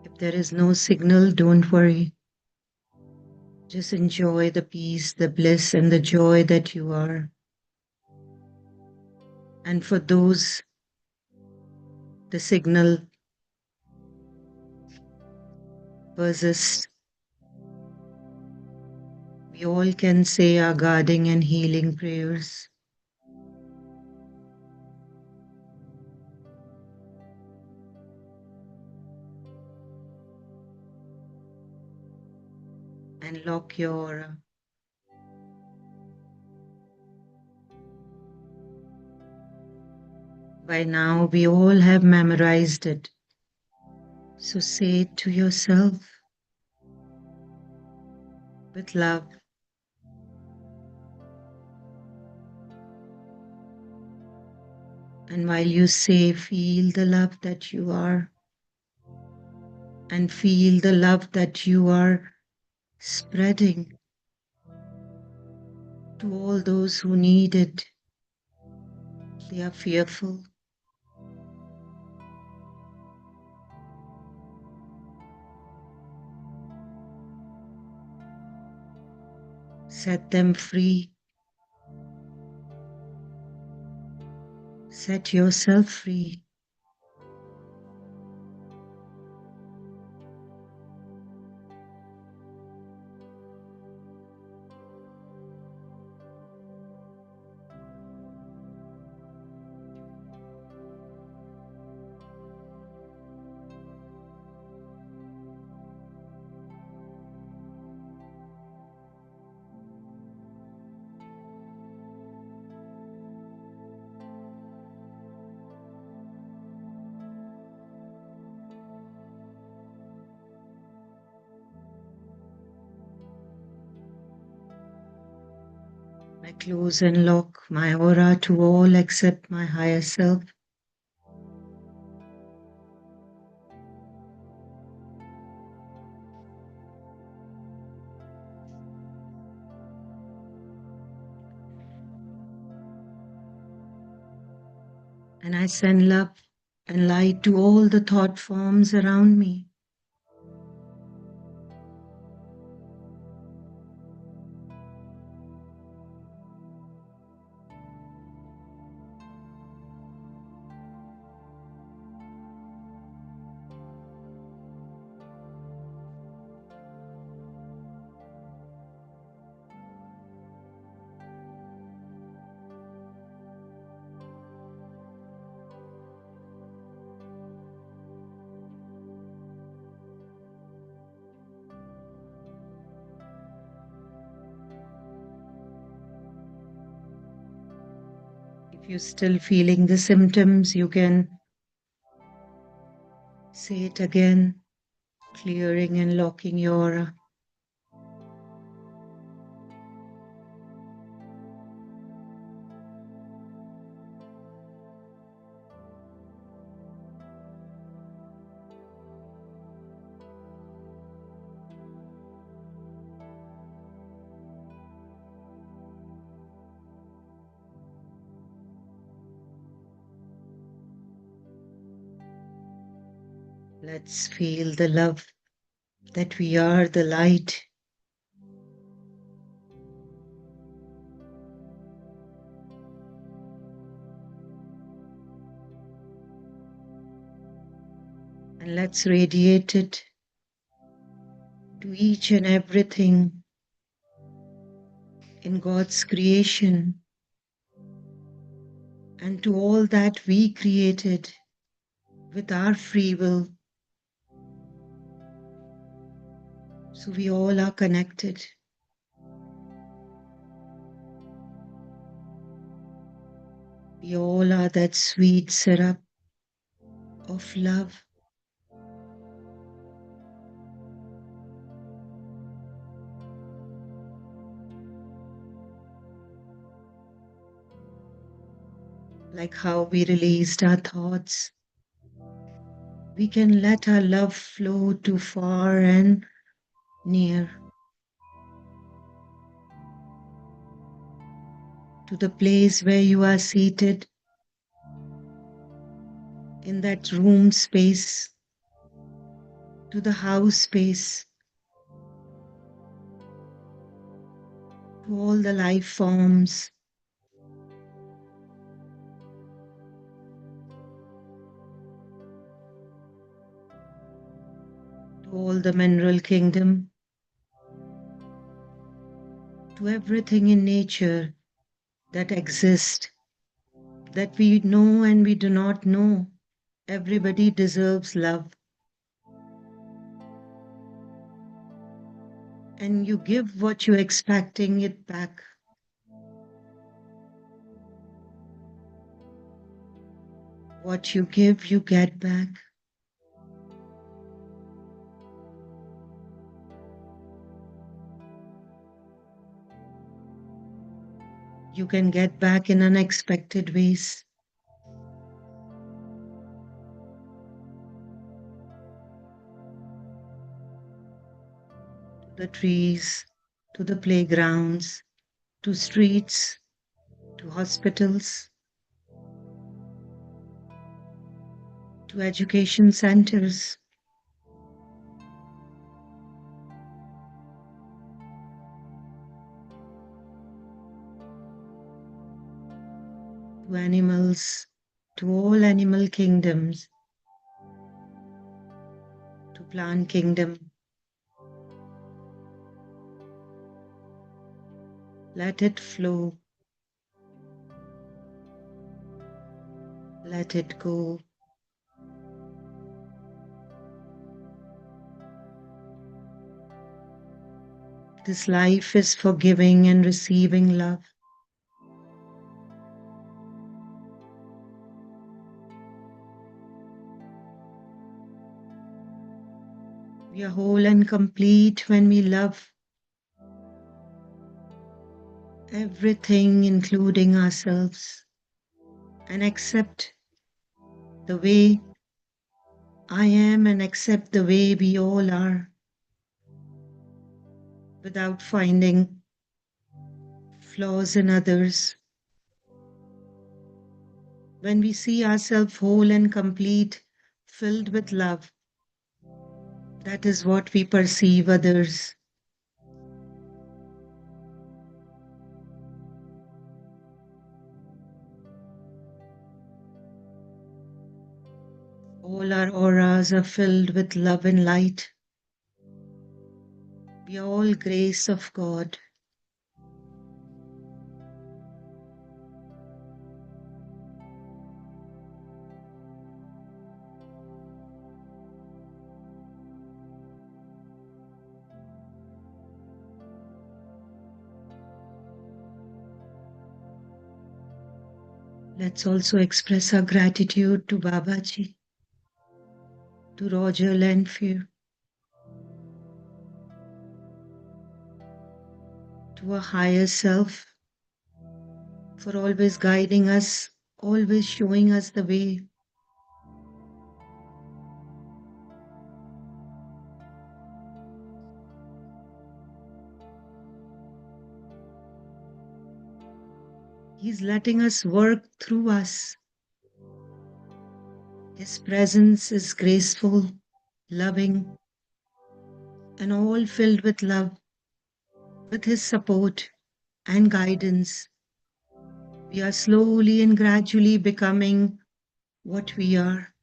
Speaker 4: If there is no signal, don't worry. Just enjoy the peace, the bliss, and the joy that you are. And for those, the signal persists. We all can say our guarding and healing prayers. And lock your aura. By now, we all have memorized it. So say it to yourself with love. And while you say, feel the love that you are, and feel the love that you are spreading to all those who need it. They are fearful. Set them free. Set yourself free. I close and lock my aura to all except my higher self. And I send love and light to all the thought forms around me. If you're still feeling the symptoms, you can say it again, clearing and locking your aura. Let's feel the love that we are the light. And let's radiate it to each and everything in God's creation and to all that we created with our free will. So we all are connected. We all are that sweet syrup of love. Like how we released our thoughts, we can let our love flow to far and near, to the place where you are seated, in that room space, to the house space, to all the life forms, to all the mineral kingdom, to everything in nature that exists, that we know and we do not know. Everybody deserves love. And you give what you're expecting it back. What you give, you get back. You can get back in unexpected ways. To the trees, to the playgrounds, to streets, to hospitals, to education centers. To animals, to all animal kingdoms, to plant kingdom. Let it flow. Let it go. This life is for giving and receiving love. We are whole and complete when we love everything, including ourselves, and accept the way I am and accept the way we all are, without finding flaws in others. When we see ourselves whole and complete, filled with love, that is what we perceive others. All our auras are filled with love and light. We are all grace of God. Let's also express our gratitude to Babaji, to Roger Lanphier, to our higher self, for always guiding us, always showing us the way. He's letting us work through us. His presence is graceful, loving, and all filled with love, with His support and guidance. We are slowly and gradually becoming what we are.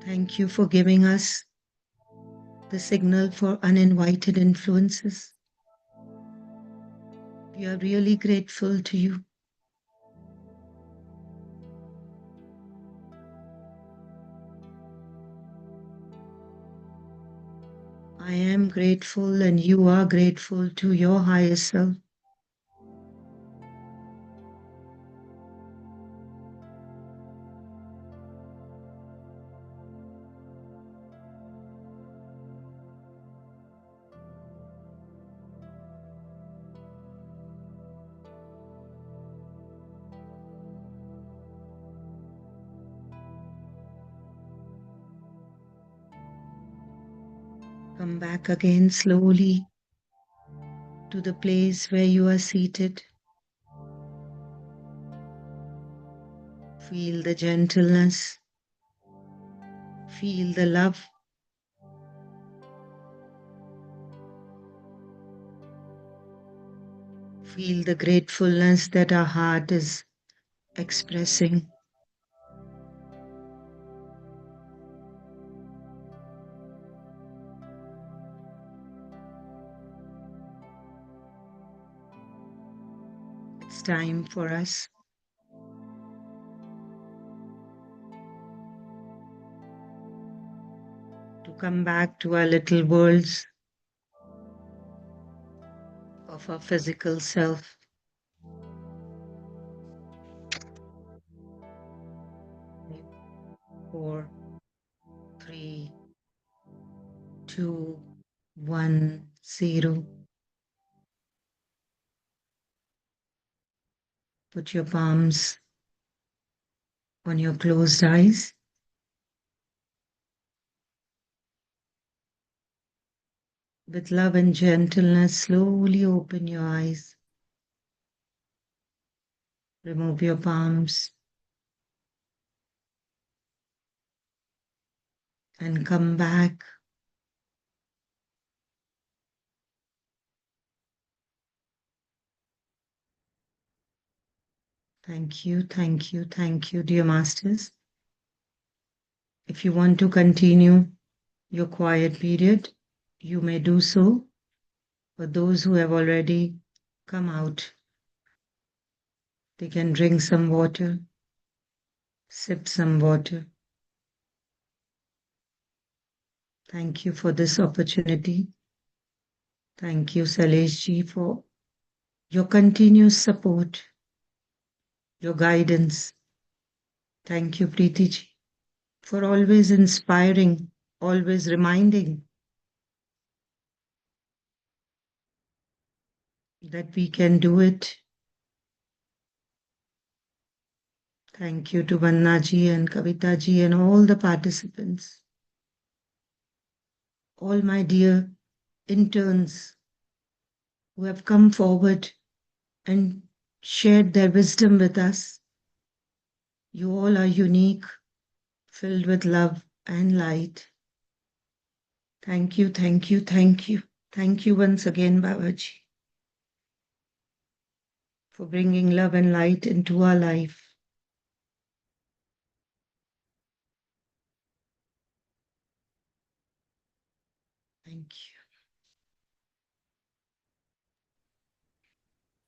Speaker 4: Thank you for giving us the signal for uninvited influences. We are really grateful to you. I am grateful and you are grateful to your higher self. Come back again slowly to the place where you are seated. Feel the gentleness, feel the love. Feel the gratefulness that our heart is expressing. It's time for us to come back to our little worlds of our physical self. 4, 3, 2, 1, 0. Put your palms on your closed eyes. With love and gentleness, slowly open your eyes. Remove your palms and come back. Thank you, thank you, thank you, dear masters. If you want to continue your quiet period, you may do so. For those who have already come out, they can drink some water, sip some water. Thank you for this opportunity. Thank you, Salesh ji, for your continuous support, your guidance. Thank you, Preeti ji, for always inspiring, always reminding that we can do it. Thank you to Vanna ji and Kavita ji and all the participants, all my dear interns who have come forward and shared their wisdom with us. You all are unique, filled with love and light. Thank you, thank you, thank you. Thank you once again, Babaji, for bringing love and light into our life. Thank you.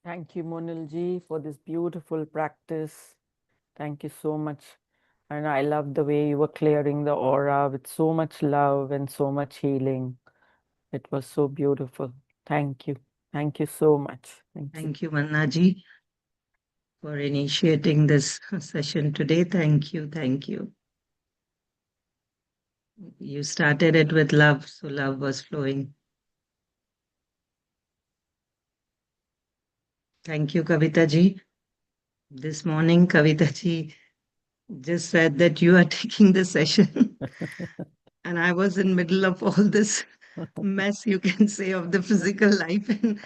Speaker 2: Thank you, Monal ji, for this beautiful practice. Thank you so much. And I love the way you were clearing the aura with so much love and so much healing. It was so beautiful. Thank you. Thank you so much.
Speaker 4: Thank you, Vanna ji, for initiating this session today. Thank you, thank you. You started it with love, so love was flowing. Thank you, Kavita ji. This morning, Kavita ji just said that you are taking the session. And I was in middle of all this mess, you can say, of the physical life. And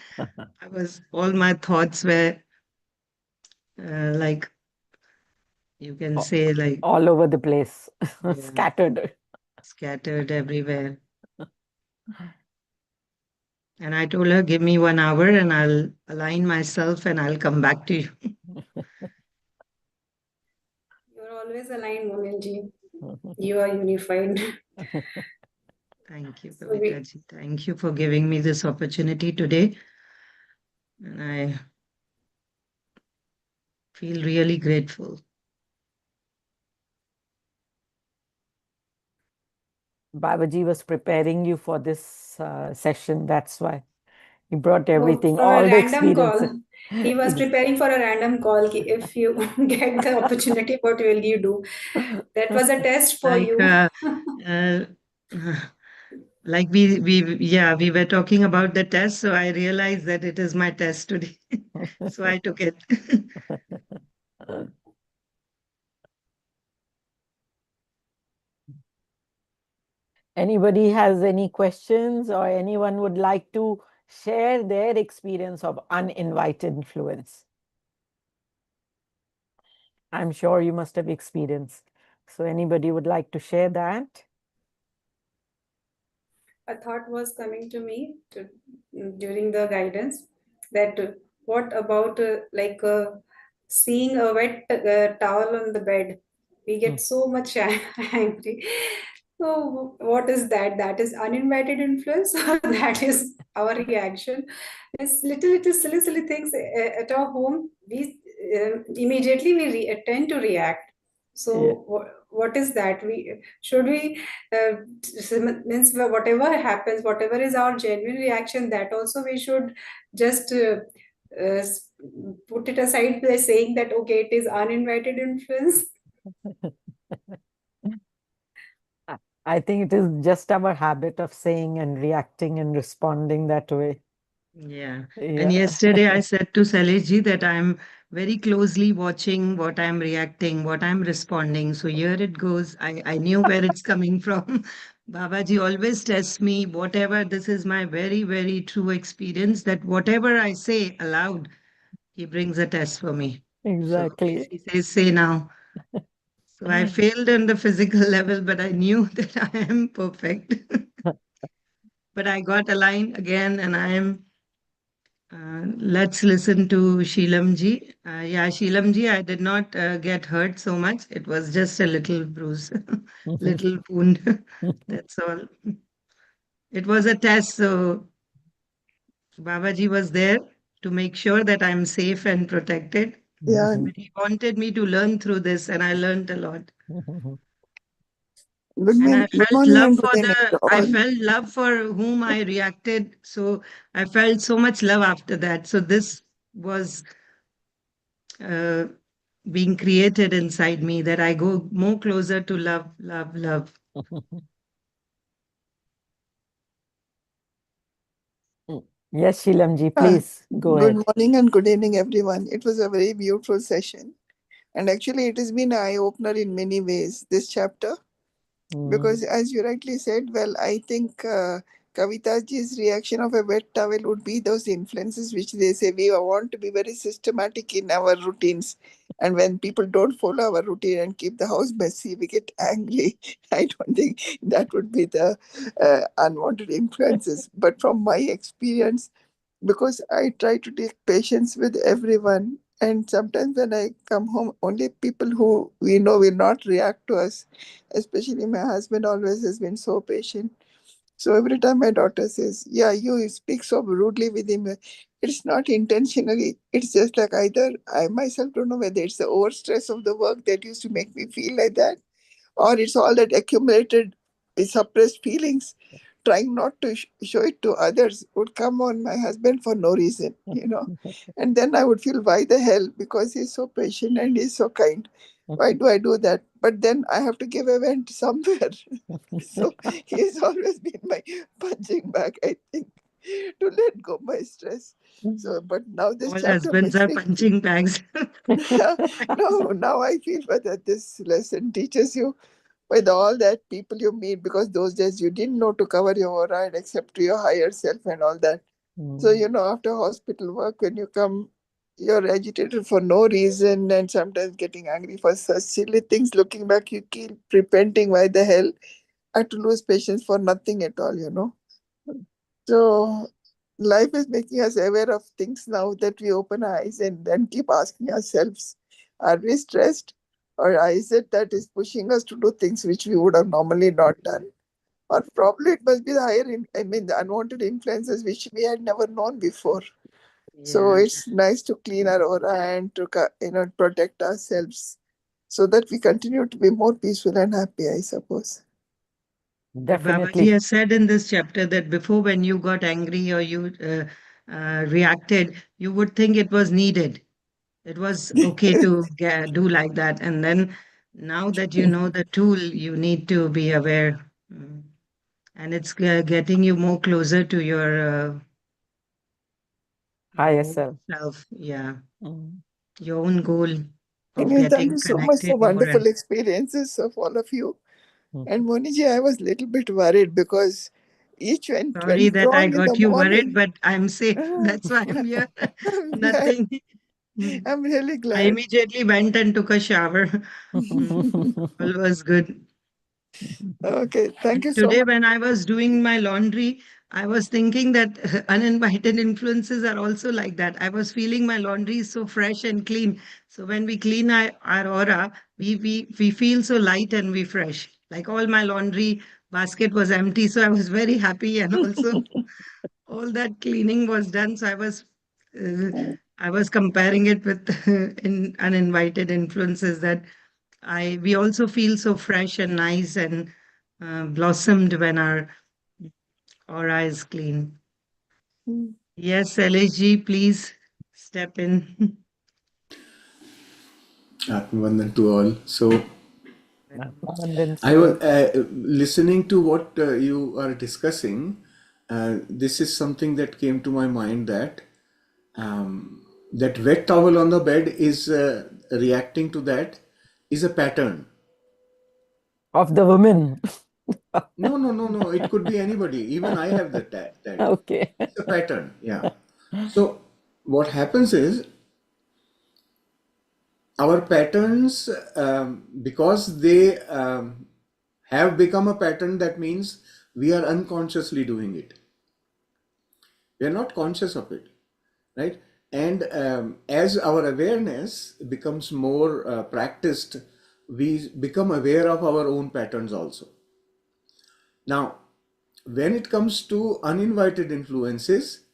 Speaker 4: all my thoughts were like You can say like
Speaker 2: all over the place,
Speaker 4: yeah,
Speaker 2: scattered.
Speaker 4: scattered everywhere. And I told her, give me 1 hour and I'll align myself and I'll come back to you.
Speaker 5: You're always aligned, Monilji. You are unified.
Speaker 4: Thank you,
Speaker 5: So we,
Speaker 4: Kavita ji. Thank you for giving me this opportunity today. And I feel really grateful.
Speaker 2: Babaji was preparing you for this session. That's why he brought
Speaker 5: oh,
Speaker 2: everything,
Speaker 5: from a
Speaker 2: all the
Speaker 5: random
Speaker 2: experiences.
Speaker 5: call. He was preparing for a random call. If you get the opportunity, what will you do? That was a test for
Speaker 4: Like,
Speaker 5: you.
Speaker 4: uh, like we were talking about the test, so I realized that it is my test today. So I took it.
Speaker 2: Anybody has any questions, or anyone would like to share their experience of uninvited influence? I'm sure you must have experienced. So anybody would like to share that?
Speaker 5: A thought was coming to me during the guidance that what about seeing a wet towel on the bed? We get so much angry. So what is that? That is uninvited influence, or that is our reaction? It's little silly things at our home. We immediately tend to react.
Speaker 2: Yeah.
Speaker 5: So what is that? We means whatever happens, whatever is our genuine reaction, that also we should just uh, s- put it aside by saying that okay, it is uninvited influence.
Speaker 2: I think it is just our habit of saying and reacting and responding that way.
Speaker 4: Yeah. And
Speaker 2: Yeah.
Speaker 4: yesterday I said to Salejji that I'm very closely watching what I'm reacting, what I'm responding. So here it goes. I knew where it's coming from. Babaji always tests me, whatever. This is my very, very true experience that whatever I say aloud, he brings a test for me. So
Speaker 2: Exactly.
Speaker 4: he says, say now. So I failed on the physical level, but I knew that I am perfect. But I got aligned again and I am. Let's listen to Sheelamji. Yeah, Sheelamji, I did not get hurt so much. It was just a little bruise, little wound. That's all. It was a test, so Babaji was there to make sure that I'm safe and protected.
Speaker 6: Yeah,
Speaker 4: But he wanted me to learn through this, and I learned a lot. And
Speaker 6: good morning and good evening to
Speaker 4: I
Speaker 6: all.
Speaker 4: felt love for whom I reacted. So I felt so much love after that. So this was uh, being created inside me that I go more closer to love, love, love.
Speaker 2: Yes, Sheelamji,
Speaker 6: Ah,
Speaker 2: please go
Speaker 6: good
Speaker 2: ahead.
Speaker 6: morning and good evening, everyone. It was a very beautiful session. And actually, it has been an eye opener in many ways, this chapter. Because as you rightly said, well, I think Kavitaji's reaction of a wet towel would be those influences which they say we want to be very systematic in our routines. And when people don't follow our routine and keep the house messy, we get angry. I don't think that would be the unwanted influences. But from my experience, because I try to take patience with everyone, and sometimes when I come home, only people who we know will not react to us, especially my husband always has been so patient. So every time my daughter says, yeah, you speak so rudely with him, it's not intentionally. It's just like either I myself don't know whether it's the overstress of the work that used to make me feel like that, or it's all that accumulated suppressed feelings trying not to show it to others would come on my husband for no reason. And then I would feel, why the hell, because he's so patient and he's so kind, why do I do that? But then I have to give a vent somewhere. So he's always been my punching bag, I think, to let go my stress. So but now this
Speaker 4: All
Speaker 6: chapter
Speaker 4: husbands
Speaker 6: makes
Speaker 4: are
Speaker 6: me
Speaker 4: punching bags.
Speaker 6: no, now I feel that this lesson teaches you with all that people you meet, because those days you didn't know to cover your aura and accept to your higher self and all that. So after hospital work, when you come, you're agitated for no reason and sometimes getting angry for such silly things. Looking back, you keep repenting, why the hell I had to lose patience for nothing at all. So life is making us aware of things now that we open our eyes and then keep asking ourselves, are we stressed? Or is it that is pushing us to do things which we would have normally not done? Or probably it must be the the unwanted influences which we had never known before. So
Speaker 4: Yeah.
Speaker 6: it's nice to clean our aura and to protect ourselves so that we continue to be more peaceful and happy, I suppose.
Speaker 4: But Babaji
Speaker 2: Definitely.
Speaker 4: has said in this chapter that before, when you got angry or you reacted, you would think it was needed. It was okay to do like that. And then now that you know the tool, you need to be aware. And it's getting you more closer to your
Speaker 2: Higher
Speaker 4: own
Speaker 2: self.
Speaker 4: self. Yeah.
Speaker 2: Mm.
Speaker 4: Your own goal of
Speaker 6: Anyway, thank
Speaker 4: getting
Speaker 6: you so much for
Speaker 4: connected more.
Speaker 6: wonderful
Speaker 4: And
Speaker 6: experiences of all of you.
Speaker 2: Mm.
Speaker 6: And Moniji, I was a little bit worried because each
Speaker 4: sorry
Speaker 6: went
Speaker 4: that I
Speaker 6: wrong in the
Speaker 4: got you worried,
Speaker 6: morning.
Speaker 4: but I'm safe. That's why I'm here.
Speaker 6: I'm glad.
Speaker 4: Nothing. Mm.
Speaker 6: I'm really
Speaker 4: I
Speaker 6: glad.
Speaker 4: immediately went and took a shower. All was good.
Speaker 6: Okay, thank
Speaker 4: And
Speaker 6: you so
Speaker 4: today,
Speaker 6: much.
Speaker 4: when I was doing my laundry, I was thinking that uninvited influences are also like that. I was feeling my laundry is so fresh and clean. So when we clean our aura, we feel so light and we fresh. Like all my laundry basket was empty, so I was very happy, and also all that cleaning was done. So uh, I was comparing it with in uninvited influences that I we also feel so fresh and nice and blossomed when our aura is clean. Yes, LHG, please step in.
Speaker 7: Atmavandan to all. So
Speaker 2: Abundance,
Speaker 7: I
Speaker 2: sir.
Speaker 7: was listening to what you are discussing. This is something that came to my mind that wet towel on the bed is reacting to that is a pattern.
Speaker 2: Of the women.
Speaker 7: No, no, no, no. It could be anybody. Even I have that.
Speaker 2: Okay.
Speaker 7: It's a pattern. Yeah. So what happens is our patterns, because they have become a pattern, that means we are unconsciously doing it. We are not conscious of it, right? And as our awareness becomes more practiced, we become aware of our own patterns also. Now, when it comes to uninvited influences,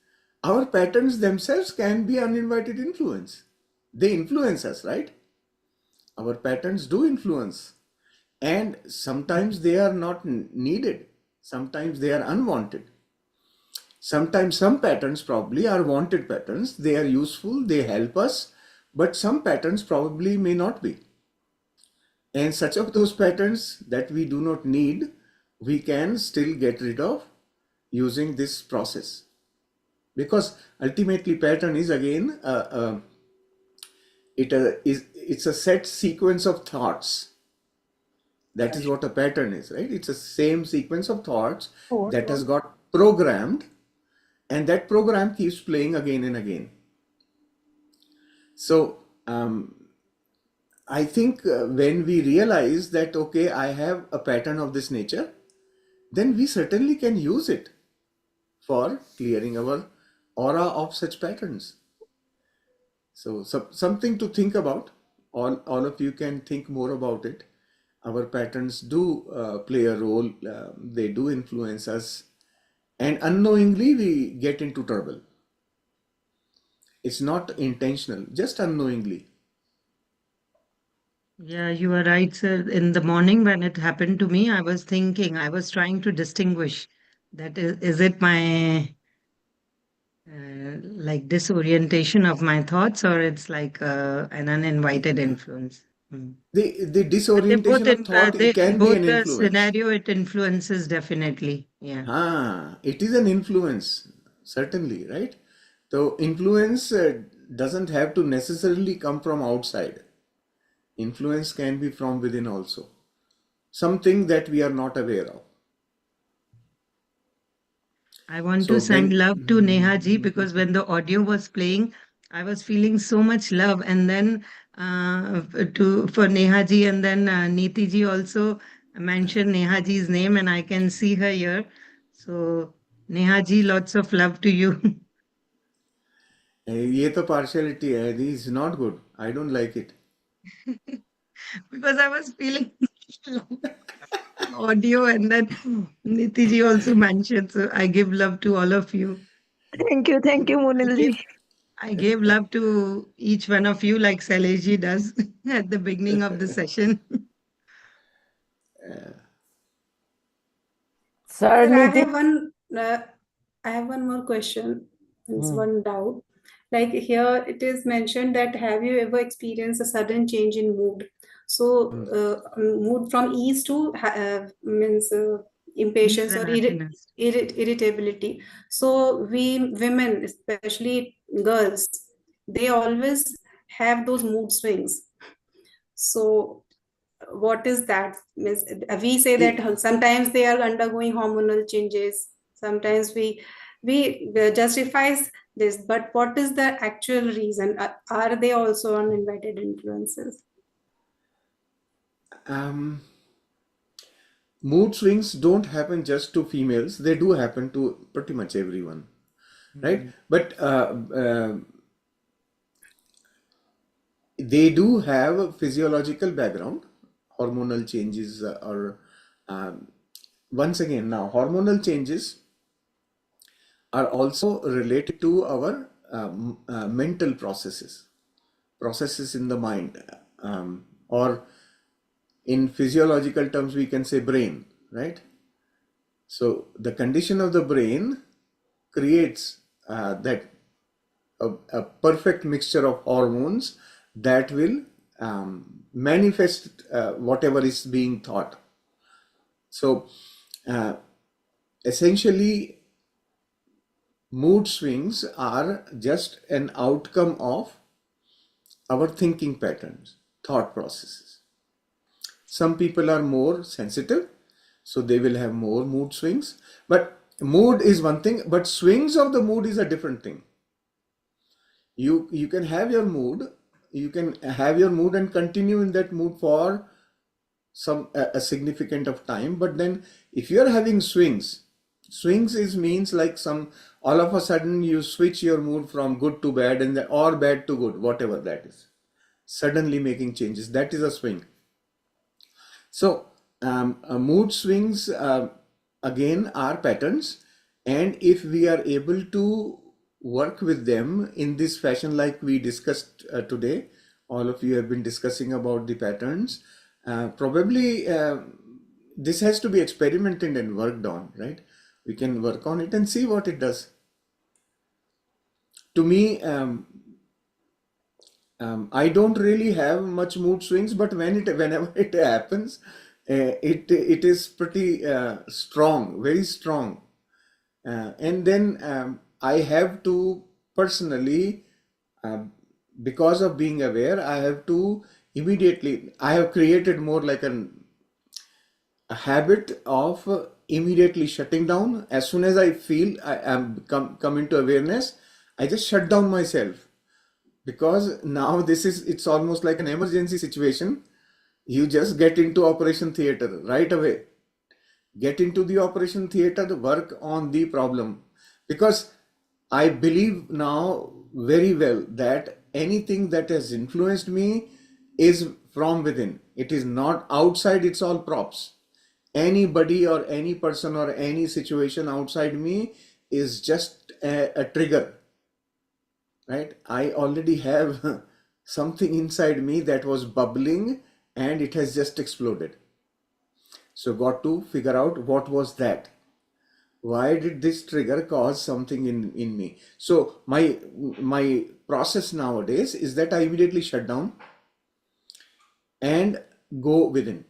Speaker 7: our patterns themselves can be uninvited influence. They influence us, right? Our patterns do influence, and sometimes they are not needed, sometimes they are unwanted. Sometimes some patterns probably are wanted patterns, they are useful, they help us, but some patterns probably may not be. And such of those patterns that we do not need, we can still get rid of using this process. Because ultimately pattern is again it's a set sequence of thoughts. That is what a pattern is, right? It's a same sequence of thoughts that has got programmed, and that program keeps playing again and again. So I think when we realize that, okay, I have a pattern of this nature, then we certainly can use it for clearing our aura of such patterns. So, something to think about. All of you can think more about it. Our patterns do play a role, they do influence us, and unknowingly we get into trouble. It's not intentional, just unknowingly.
Speaker 4: Yeah, you are right, sir. In the morning when it happened to me, I was thinking, I was trying to distinguish that is it my like disorientation of my thoughts, or it's like an uninvited influence.
Speaker 7: The
Speaker 4: But they both
Speaker 7: disorientation of
Speaker 4: in
Speaker 7: thought, it
Speaker 4: they
Speaker 7: can be
Speaker 4: both
Speaker 7: an
Speaker 4: the
Speaker 7: influence.
Speaker 4: scenario it influences definitely. Yeah.
Speaker 7: It is an influence, certainly, right? So influence doesn't have to necessarily come from outside. Influence can be from within also. Something that we are not aware of.
Speaker 4: I want to
Speaker 7: So
Speaker 4: send
Speaker 7: when
Speaker 4: love to Neha ji because when the audio was playing, I was feeling so much love, and then to for Neha ji, and then Neeti ji also mentioned Neha ji's name, and I can see her here. So Neha ji, lots of love to you.
Speaker 7: ये तो partiality है. This is not good. I don't like it.
Speaker 4: Because I was feeling audio, and then Neeti ji also mentioned. So I give love to all of you.
Speaker 3: Thank you,
Speaker 4: I
Speaker 3: Munil
Speaker 4: gave
Speaker 3: ji.
Speaker 4: I gave love to each one of you, like Sailesh ji does at the beginning of the session.
Speaker 2: Sir,
Speaker 5: Sir,
Speaker 2: Niti.
Speaker 5: I have one more question. It's
Speaker 2: Hmm.
Speaker 5: one doubt. Like here, it is mentioned that have you ever experienced a sudden change in mood? So, mood from ease to means
Speaker 4: Ease
Speaker 5: impatience or
Speaker 4: and happiness.
Speaker 5: irritability. So, we women, especially girls, they always have those mood swings. So, what is that? Means we say that sometimes they are undergoing hormonal changes. Sometimes we justifies this, but what is the actual reason? Are they also uninvited influences?
Speaker 7: Mood swings don't happen just to females. They do happen to pretty much everyone, right? But they do have a physiological background, hormonal changes, or once again, now hormonal changes are also related to our mental processes in the mind, or in physiological terms, we can say brain, right? So the condition of the brain creates that a perfect mixture of hormones that will manifest whatever is being thought. So essentially, mood swings are just an outcome of our thinking patterns, thought processes. Some people are more sensitive, so they will have more mood swings. But mood is one thing, but swings of the mood is a different thing. You can have your mood, and continue in that mood for a significant of time. But then if you're having swings is means like some all of a sudden you switch your mood from good to bad or bad to good, whatever that is, suddenly making changes, that is a swing. So mood swings again are patterns, and if we are able to work with them in this fashion like we discussed today, all of you have been discussing about the patterns, probably this has to be experimented and worked on, right? We can work on it and see what it does. To me, I don't really have much mood swings, but whenever it happens, it is pretty strong, very strong. And then I have to personally, because of being aware, I have to immediately. I have created more like a habit of immediately shutting down as soon as I feel I am come into awareness. I just shut down myself, because now it's almost like an emergency situation. You just get into operation theater right away. Get into the operation theater to work on the problem, because I believe now very well that anything that has influenced me is from within. It is not outside, it's all props. Anybody or any person or any situation outside me is just a trigger, right? I already have something inside me that was bubbling and it has just exploded. So got to figure out what was that. Why did this trigger cause something in me? So my process nowadays is that I immediately shut down and go within,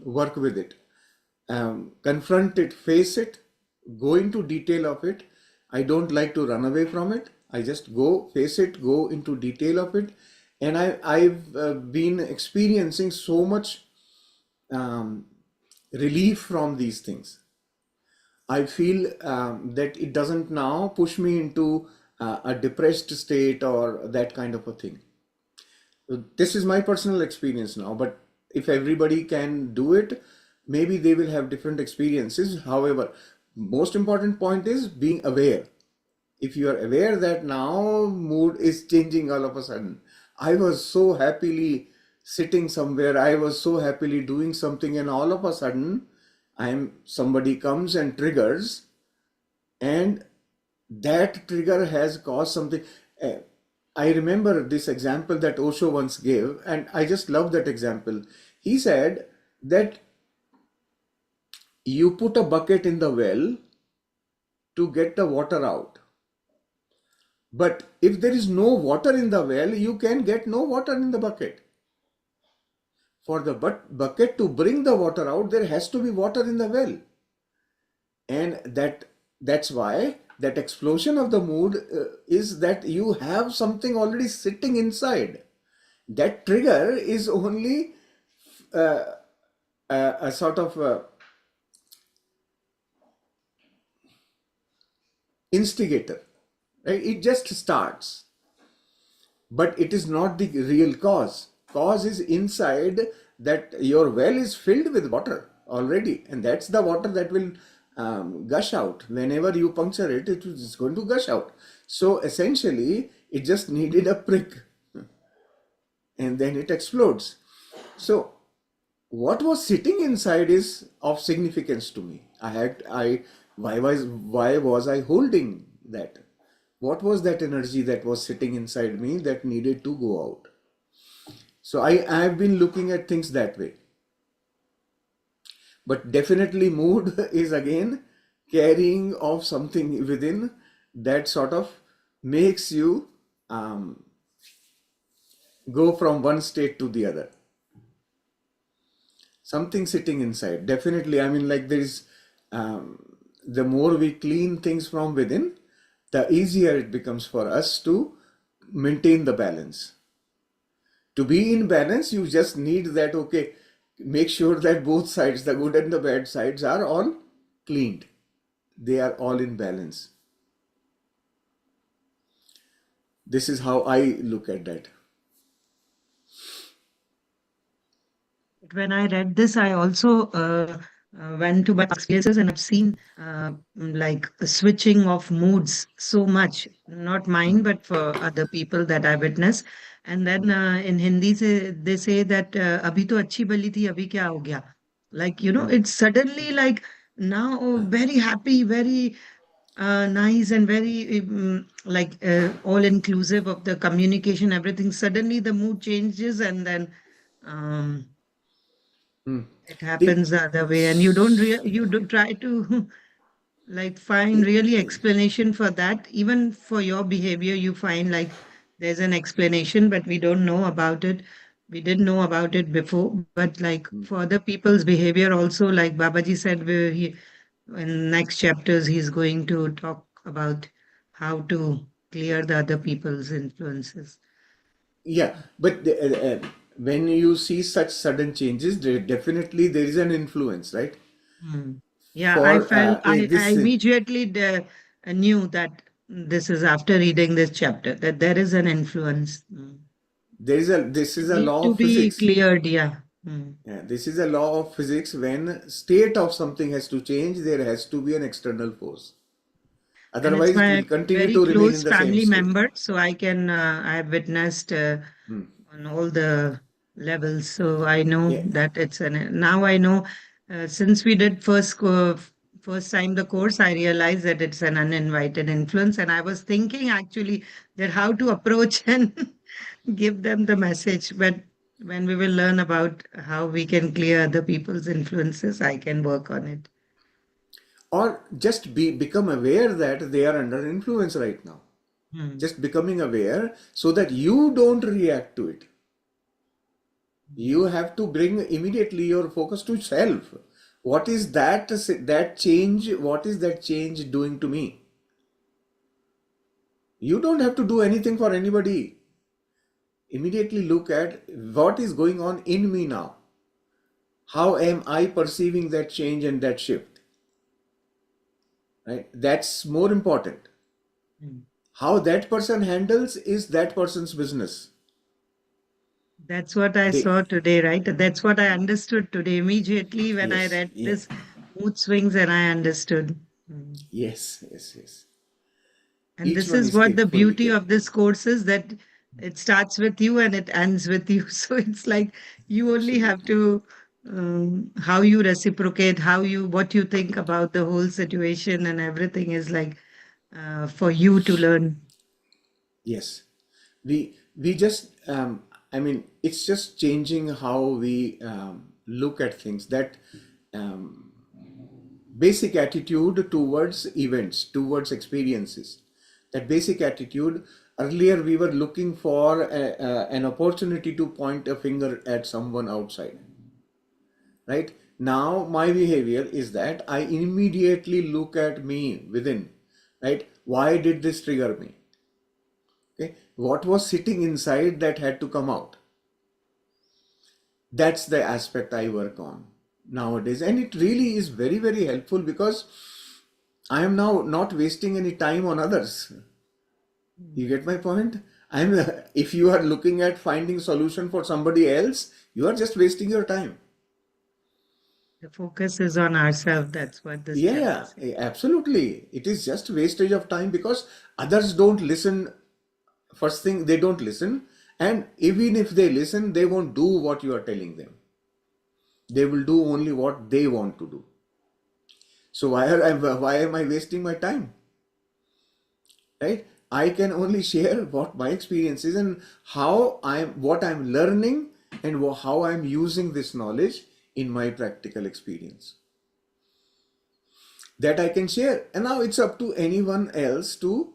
Speaker 7: work with it, confront it, face it, go into detail of it. I don't like to run away from it. I just go face it, go into detail of it. And I've been experiencing so much relief from these things. I feel that it doesn't now push me into a depressed state or that kind of a thing. So this is my personal experience now, but if everybody can do it, maybe they will have different experiences. However, most important point is being aware. If you are aware that now mood is changing all of a sudden, I was so happily sitting somewhere, I was so happily doing something, and all of a sudden, somebody comes and triggers, and that trigger has caused something. Uh, I remember this example that Osho once gave, and I just love that example. He said that you put a bucket in the well to get the water out. But if there is no water in the well, you can get no water in the bucket. For the bucket to bring the water out, there has to be water in the well. And that's why that explosion of the mood is that you have something already sitting inside. That trigger is only a sort of instigator, right? It just starts, but it is not the real cause. Cause is inside, that your well is filled with water already, and that's the water that will gush out. Whenever you puncture it, it is going to gush out. So essentially, it just needed a prick, and then it explodes. So what was sitting inside is of significance to me. Why was I holding that? What was that energy that was sitting inside me that needed to go out? So I have been looking at things that way. But definitely mood is again carrying of something within that sort of makes you go from one state to the other. Something sitting inside. Definitely, I mean, like there is, the more we clean things from within, the easier it becomes for us to maintain the balance. To be in balance, you just need that, okay, make sure that both sides, the good and the bad sides, are all cleaned. They are all in balance. This is how I look at that.
Speaker 4: When I read this, I also went to my experiences, and I've seen like a switching of moods so much, not mine, but for other people that I witness. And then in Hindi, they say that abhi to achhi bali thi, abhi kya ho gaya? Like, it's suddenly like now very happy, very nice, and very like all inclusive of the communication, everything. Suddenly the mood changes, and then um, it
Speaker 7: The,
Speaker 4: happens the other way, and you do try to like find really explanation for that. Even for your behavior, you find like there's an explanation, but we don't know about it. We didn't know about it before, but like for other people's behavior also, like Babaji said, where in next chapters he's going to talk about how to clear the other people's influences.
Speaker 7: yeah, but when you see such sudden changes, definitely there is an influence, right?
Speaker 4: Hmm. Yeah, I
Speaker 7: For
Speaker 4: felt I
Speaker 7: this,
Speaker 4: immediately knew that this is after reading this chapter that there is an influence.
Speaker 7: this is a
Speaker 4: Need
Speaker 7: law
Speaker 4: to
Speaker 7: of
Speaker 4: be
Speaker 7: physics.
Speaker 4: cleared. Yeah.
Speaker 7: Yeah, this is a law of physics. When state of something has to change, there has to be an external force.
Speaker 4: And it's
Speaker 7: Otherwise, it
Speaker 4: my
Speaker 7: will continue
Speaker 4: very
Speaker 7: to remain in
Speaker 4: close
Speaker 7: the same
Speaker 4: family
Speaker 7: state.
Speaker 4: member, so I can I've witnessed on all the levels, so I know
Speaker 7: Yeah.
Speaker 4: that it's an. Now I know, since we did first time the course, I realized that it's an uninvited influence, and I was thinking actually that how to approach and give them the message, but when we will learn about how we can clear other people's influences, I can work on it.
Speaker 7: Or just become aware that they are under influence right now.
Speaker 4: Hmm.
Speaker 7: Just becoming aware so that you don't react to it. You have to bring immediately your focus to self. What is that change? What is that change doing to me? You don't have to do anything for anybody. Immediately look at what is going on in me now. How am I perceiving that change and that shift? Right? That's more important.
Speaker 4: Hmm.
Speaker 7: How that person handles is that person's business.
Speaker 4: That's what I
Speaker 7: They,
Speaker 4: saw today, right? That's what I understood today immediately when I
Speaker 7: yes,
Speaker 4: read
Speaker 7: yeah,
Speaker 4: this mood swings, and I understood.
Speaker 7: yes, yes, yes.
Speaker 4: And
Speaker 7: Each
Speaker 4: this
Speaker 7: one
Speaker 4: is
Speaker 7: is
Speaker 4: what the
Speaker 7: fully
Speaker 4: beauty
Speaker 7: capable.
Speaker 4: of this course is, that it starts with you and it ends with you. So it's like you only have
Speaker 7: Absolutely.
Speaker 4: to, how you reciprocate, what you think about the whole situation, and everything is like for you to learn.
Speaker 7: Yes. We just I mean, it's just changing how we look at things. That um, basic attitude towards events, towards experiences, that basic attitude. Earlier we were looking for an opportunity to point a finger at someone outside, right? Now my behavior is that I immediately look at me within, right? Why did this trigger me? Okay, what was sitting inside that had to come out? That's the aspect I work on nowadays, and it really is very, very helpful, because I am now not wasting any time on others. You get my point? I'm If you are looking at finding solution for somebody else, you are just wasting your time.
Speaker 4: The focus is on ourselves. That's what this chapter
Speaker 7: Yeah,
Speaker 4: says.
Speaker 7: absolutely. It is just wastage of time, because others don't listen. First thing, they don't listen, and even if they listen, they won't do what you are telling them. They will do only what they want to do. So why am I wasting my time? Right? I can only share what my experience is, and what I'm learning, and how I'm using this knowledge in my practical experience. That I can share. And now it's up to anyone else to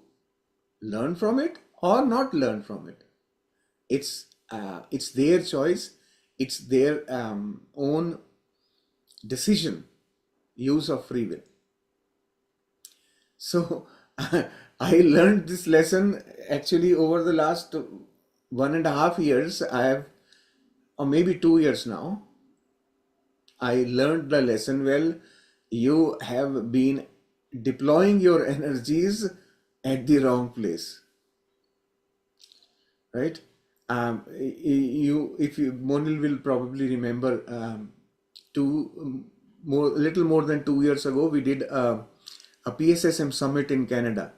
Speaker 7: learn from it or not learn from it. It's their choice. It's their own decision, use of free will. So I learned this lesson actually over the last 1.5 years. Or maybe 2 years now. I learned the lesson. Well, you have been deploying your energies at the wrong place, right? If you, Monil will probably remember, little more than 2 years ago, we did a PSSM summit in Canada.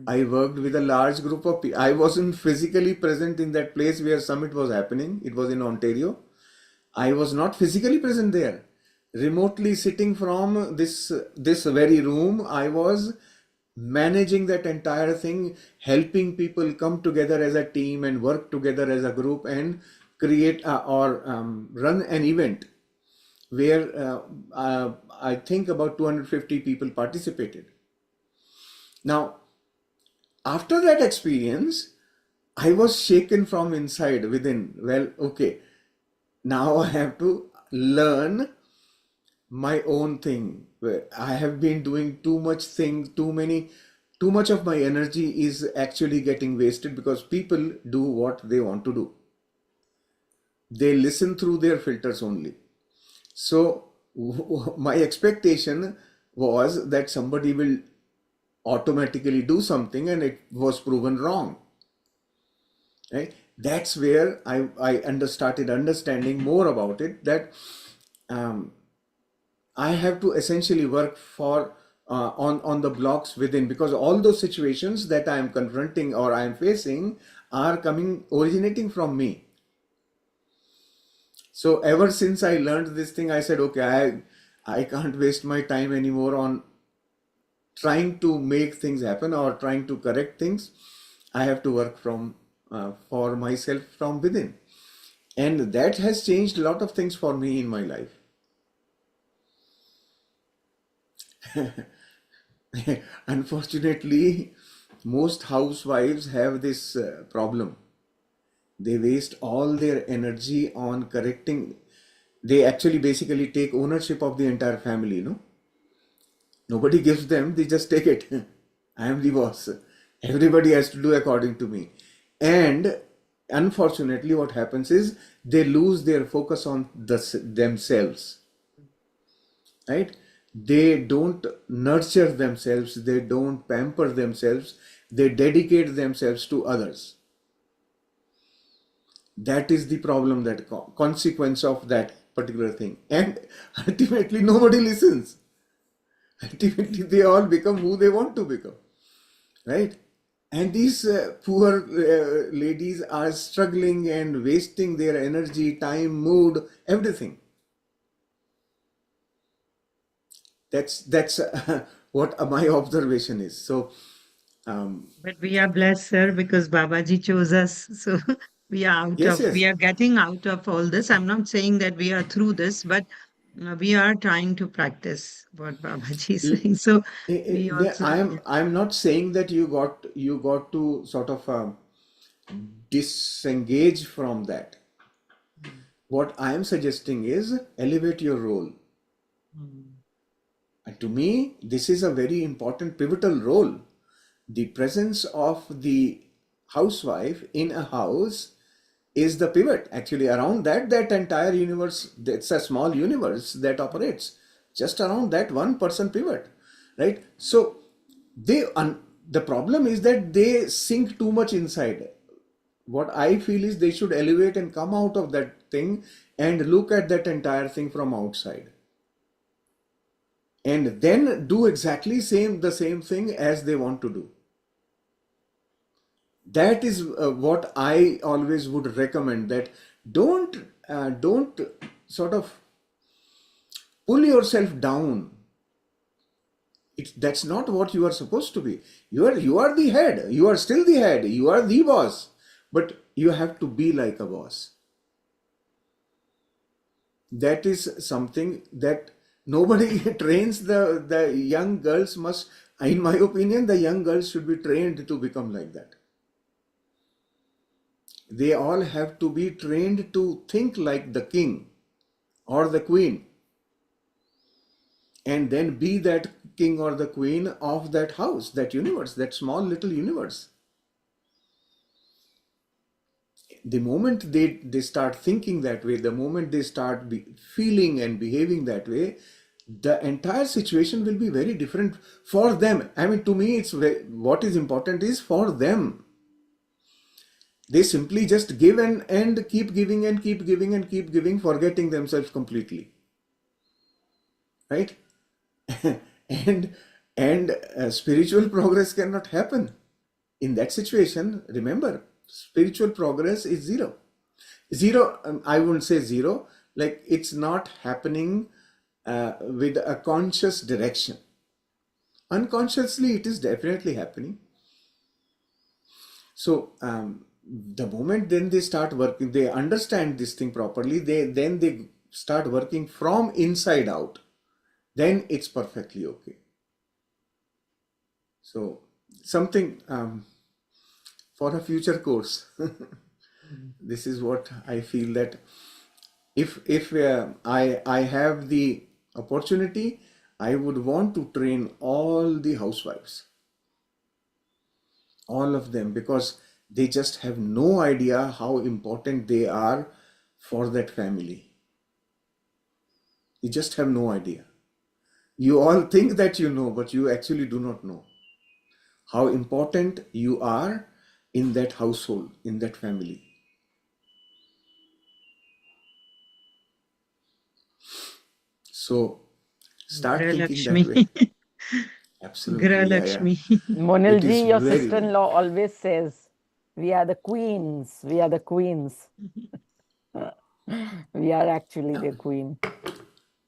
Speaker 7: I worked with a large group of people. I wasn't physically present in that place where summit was happening. It was in Ontario. I was not physically present there. Remotely sitting from this very room, I was managing that entire thing, helping people come together as a team and work together as a group and create or run an event where I think about 250 people participated. Now, after that experience, I was shaken from inside within. Well, okay, now I have to learn my own thing. I have been doing too much things, too much of my energy is actually getting wasted, because people do what they want to do. They listen through their filters only. So my expectation was that somebody will automatically do something, and it was proven wrong. Right? That's where I started understanding more about it, that um, I have to essentially work for on the blocks within, because all those situations that I am confronting or I am facing are originating from me. So ever since I learned this thing, I said, okay, I can't waste my time anymore on trying to make things happen or trying to correct things. I have to work for myself from within, and that has changed a lot of things for me in my life. Unfortunately, most housewives have this problem. They waste all their energy on correcting. They actually basically take ownership of the entire family, Nobody gives them, they just take it. I am the boss. Everybody has to do according to me. And unfortunately, what happens is they lose their focus on themselves, right? They don't nurture themselves, they don't pamper themselves, They dedicate themselves to others. That is the problem, that consequence of that particular thing. And ultimately, nobody listens. Ultimately, they all become who they want to become, right? And these poor ladies are struggling and wasting their energy, time, mood, everything. That's what my observation is. So,
Speaker 4: But we are blessed, sir, because Babaji chose us. So
Speaker 7: yes,
Speaker 4: we
Speaker 7: yes.
Speaker 4: are getting out of all this. I'm not saying that we are through this, but we are trying to practice what Babaji is saying. So we also, yeah.
Speaker 7: I'm not saying that you got to sort of disengage from that. What I am suggesting is elevate your role. And to me, this is a very important pivotal role. The presence of the housewife in a house is the pivot. Actually, around that entire universe, it's a small universe that operates just around that one person pivot, right? So the problem is that they sink too much inside. What I feel is they should elevate and come out of that thing and look at that entire thing from outside, and then do exactly the same thing as they want to do. That is what I always would recommend, that don't sort of pull yourself down. That's not what you are supposed to be. You are the head. You are still the head. You are the boss, but you have to be like a boss. That is something that nobody trains the young girls. Must, in my opinion, the young girls should be trained to become like that. They all have to be trained to think like the king or the queen, and then be that king or the queen of that house, that universe, that small little universe. The moment they start thinking that way, the moment they start feeling and behaving that way, the entire situation will be very different for them. I mean, to me, what is important is for them. They simply just give and keep giving and keep giving and keep giving, forgetting themselves completely, right? and spiritual progress cannot happen in that situation. Remember, spiritual progress is zero. I wouldn't say zero, like it's not happening with a conscious direction. Unconsciously it is definitely happening. So the moment then they start working, they understand this thing properly, they start working from inside out, then it's perfectly okay. So something for a future course. This is what I feel, that if I have the opportunity, I would want to train all the housewives, all of them, because they just have no idea how important they are for that family. You just have no idea. You all think that you know, but you actually do not know how important you are in that household, in that family. So start
Speaker 4: Gra
Speaker 7: thinking that
Speaker 4: Lakshmi.
Speaker 7: way.
Speaker 4: Gra
Speaker 7: Absolutely, yeah.
Speaker 4: Lakshmi.
Speaker 7: It is
Speaker 2: Monilji, your
Speaker 7: very,
Speaker 2: sister-in-law always says, we are the queens. We are the queens. We are actually the queen.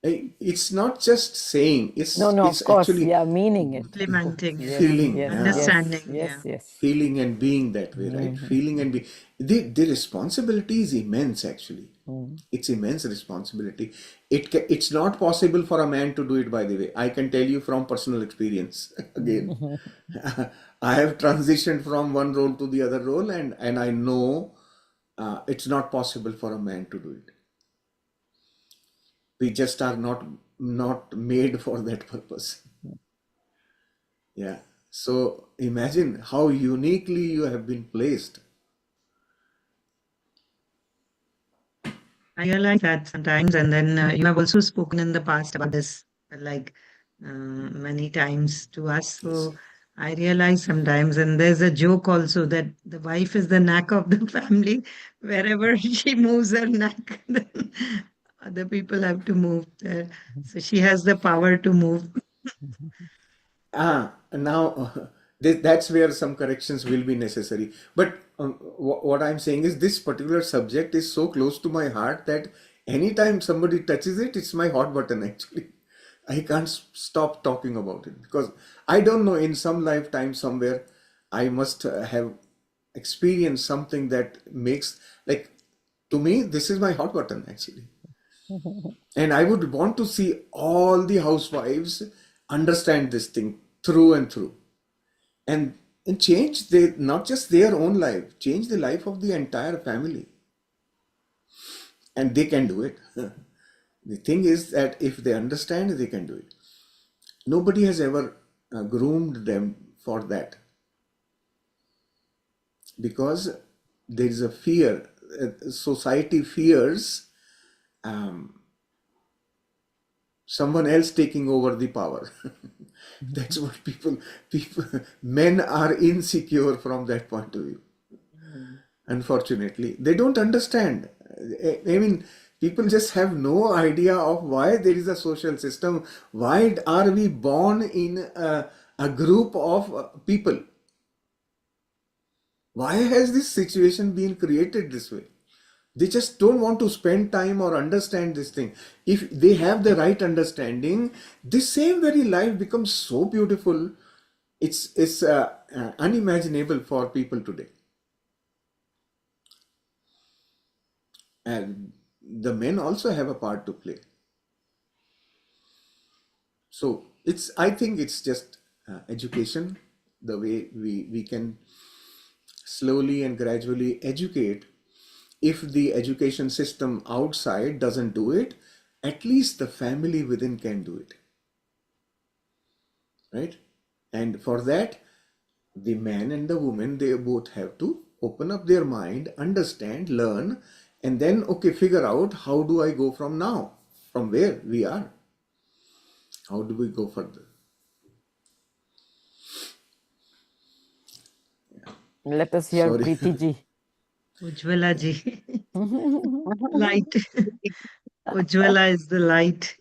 Speaker 7: it's not just saying,
Speaker 2: No, of
Speaker 7: it's
Speaker 2: course,
Speaker 7: actually
Speaker 2: yeah, meaning it.
Speaker 4: Implementing,
Speaker 2: Yes,
Speaker 7: feeling,
Speaker 2: yes,
Speaker 4: understanding,
Speaker 2: yes, yes.
Speaker 7: feeling and being that way, right? Feeling and be the responsibility is immense, actually. It's immense responsibility. It's not possible for a man to do it, by the way. I can tell you from personal experience. Again, I have transitioned from one role to the other role, and I know it's not possible for a man to do it. We just are not made for that purpose. Yeah. So imagine how uniquely you have been placed.
Speaker 4: I realize that sometimes, and then you have also spoken in the past about this, like many times to us.
Speaker 7: Yes.
Speaker 4: So I realize sometimes, and there's a joke also that the wife is the knack of the family. Wherever she moves her knack, then other people have to move there. So she has the power to move.
Speaker 7: Now that's where some corrections will be necessary. But what I'm saying is this particular subject is so close to my heart that anytime somebody touches it, it's my hot button actually. I can't stop talking about it because I don't know, in some lifetime somewhere I must have experienced something that makes, like, to me this is my hot button actually. And I would want to see all the housewives understand this thing through and through, and change not just their own life, change the life of the entire family. And they can do it. The thing is that if they understand, they can do it. Nobody has ever groomed them for that, because there is a fear. Society fears someone else taking over the power. That's what people, men are insecure from that point of view. Unfortunately, they don't understand. I mean, people just have no idea of why there is a social system. Why are we born in a group of people? Why has this situation been created this way? They just don't want to spend time or understand this thing. If they have the right understanding, this same very life becomes so beautiful. It's unimaginable for people today. And the men also have a part to play. So I think it's just education, the way we can slowly and gradually educate. If the education system outside doesn't do it, at least the family within can do it, right? And for that, the man and the woman, they both have to open up their mind, understand, learn, and then, okay, figure out, how do I go from now, from where we are? How do we go further?
Speaker 2: Let us hear
Speaker 7: Sorry.
Speaker 2: Preeti ji.
Speaker 4: Ujjwala ji. Light. Ujjwala is the light.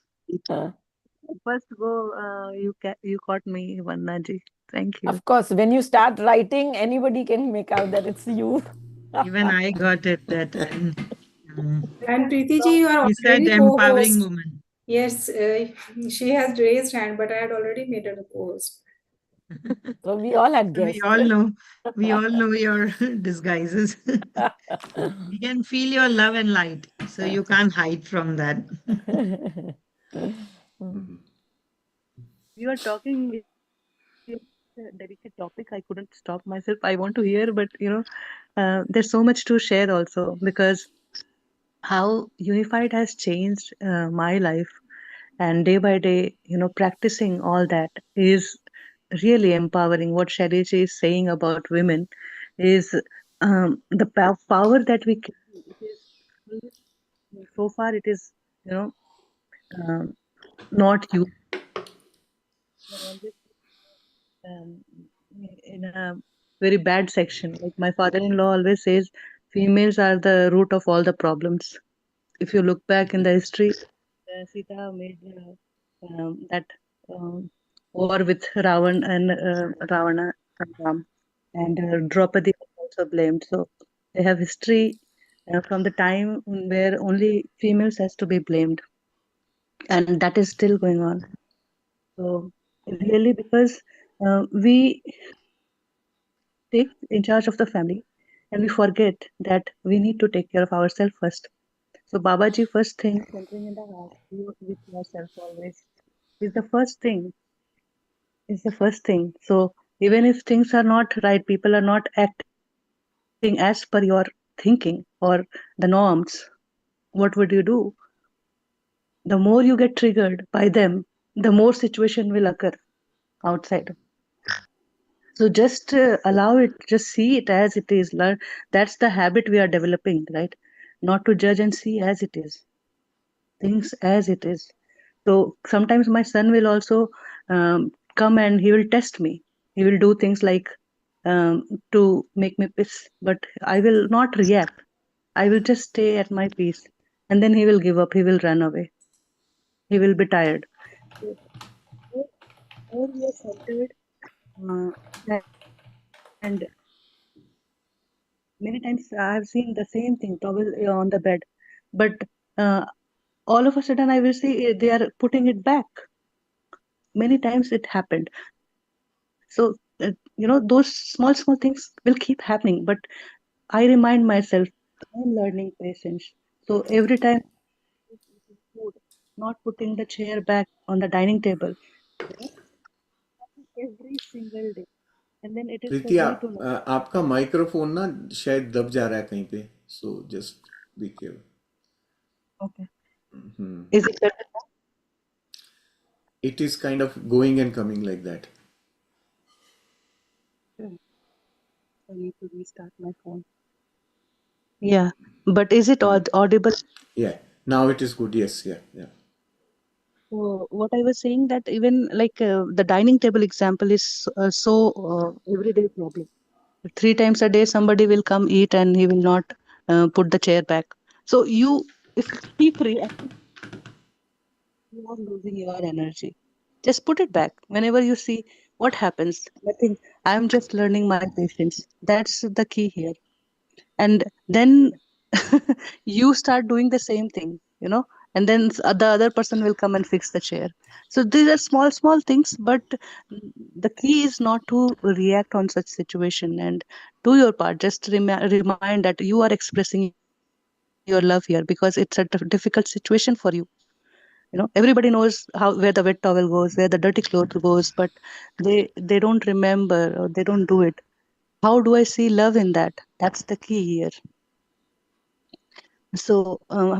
Speaker 8: First go, you caught me, Vanna ji. Thank you.
Speaker 2: Of course, when you start writing, anybody can make out that it's you.
Speaker 4: Even I got it that.
Speaker 5: And Preeti ji, you are
Speaker 4: He said
Speaker 5: already
Speaker 4: empowering
Speaker 5: co-host.
Speaker 4: woman.
Speaker 5: Yes, she has raised hand, but I had already made her a co-host.
Speaker 2: So we all had
Speaker 4: We
Speaker 2: guessed.
Speaker 4: we all know your disguises. We can feel your love and light, so you can't hide from that.
Speaker 8: You are talking a delicate topic. I couldn't stop myself. I want to hear, but there's so much to share also, because how unified has changed my life, and day by day, practicing all that is really empowering. What Shailesh is saying about women is the power that we carry. It is so far it is you know um, not used. They're always um, in a very bad section. Like my father-in-law always says, females are the root of all the problems. If you look back in the history, Sita made that um, war with Ravana and Ram, and Draupadi was also blamed. So they have history from the time where only females has to be blamed, and that is still going on. So really, because we take in charge of the family and we forget that we need to take care of ourselves first. So Babaji, first thing, centering in the heart, you with yourself always is the first thing. Is the first thing. So even if things are not right, people are not acting as per your thinking or the norms, what would you do? The more you get triggered by them, the more situation will occur outside. So just allow it, just see it as it is. Learn, that's the habit we are developing, right? Not to judge and see as it is, things as it is. So sometimes my son will also come and he will test me. He will do things like to make me piss, but I will not react. I will just stay at my peace, and then he will give up. He will run away. He will be tired. So, more we are centered, and many times I have seen the same thing, towel on the bed, but uh, all of a sudden I will see they are putting it back. Many times it happened. So those small things will keep happening, but I remind myself I'm learning patience. So every time eating food, not putting the chair back on the dining table, you know, every single day. And then it is for
Speaker 7: Preeti
Speaker 8: me
Speaker 7: आप
Speaker 8: to know.
Speaker 7: आपका microphone ना शायद दब जा रहा है कहीं पे, so just be careful.
Speaker 8: Okay. Is it better now?
Speaker 7: It is kind of going and coming like that.
Speaker 8: Yeah. I need to restart my phone. Yeah, but is it audible?
Speaker 7: Yeah, now it is good. Yes, yeah, yeah.
Speaker 8: So what I was saying that even like the dining table example is so everyday problem. 3 times a day, somebody will come eat and he will not put the chair back. So if you keep reacting, you are losing your energy. Just put it back. Whenever you see what happens, nothing. I am just learning my patience. That's the key here. And then you start doing the same thing, and then the other person will come and fix the chair. So these are small things, but the key is not to react on such situation and do your part. Just remind that you are expressing your love here because it's a difficult situation for you. Everybody knows where the wet towel goes, where the dirty cloth goes, but they don't remember or they don't do it. How do I see love in that? That's the key here. So,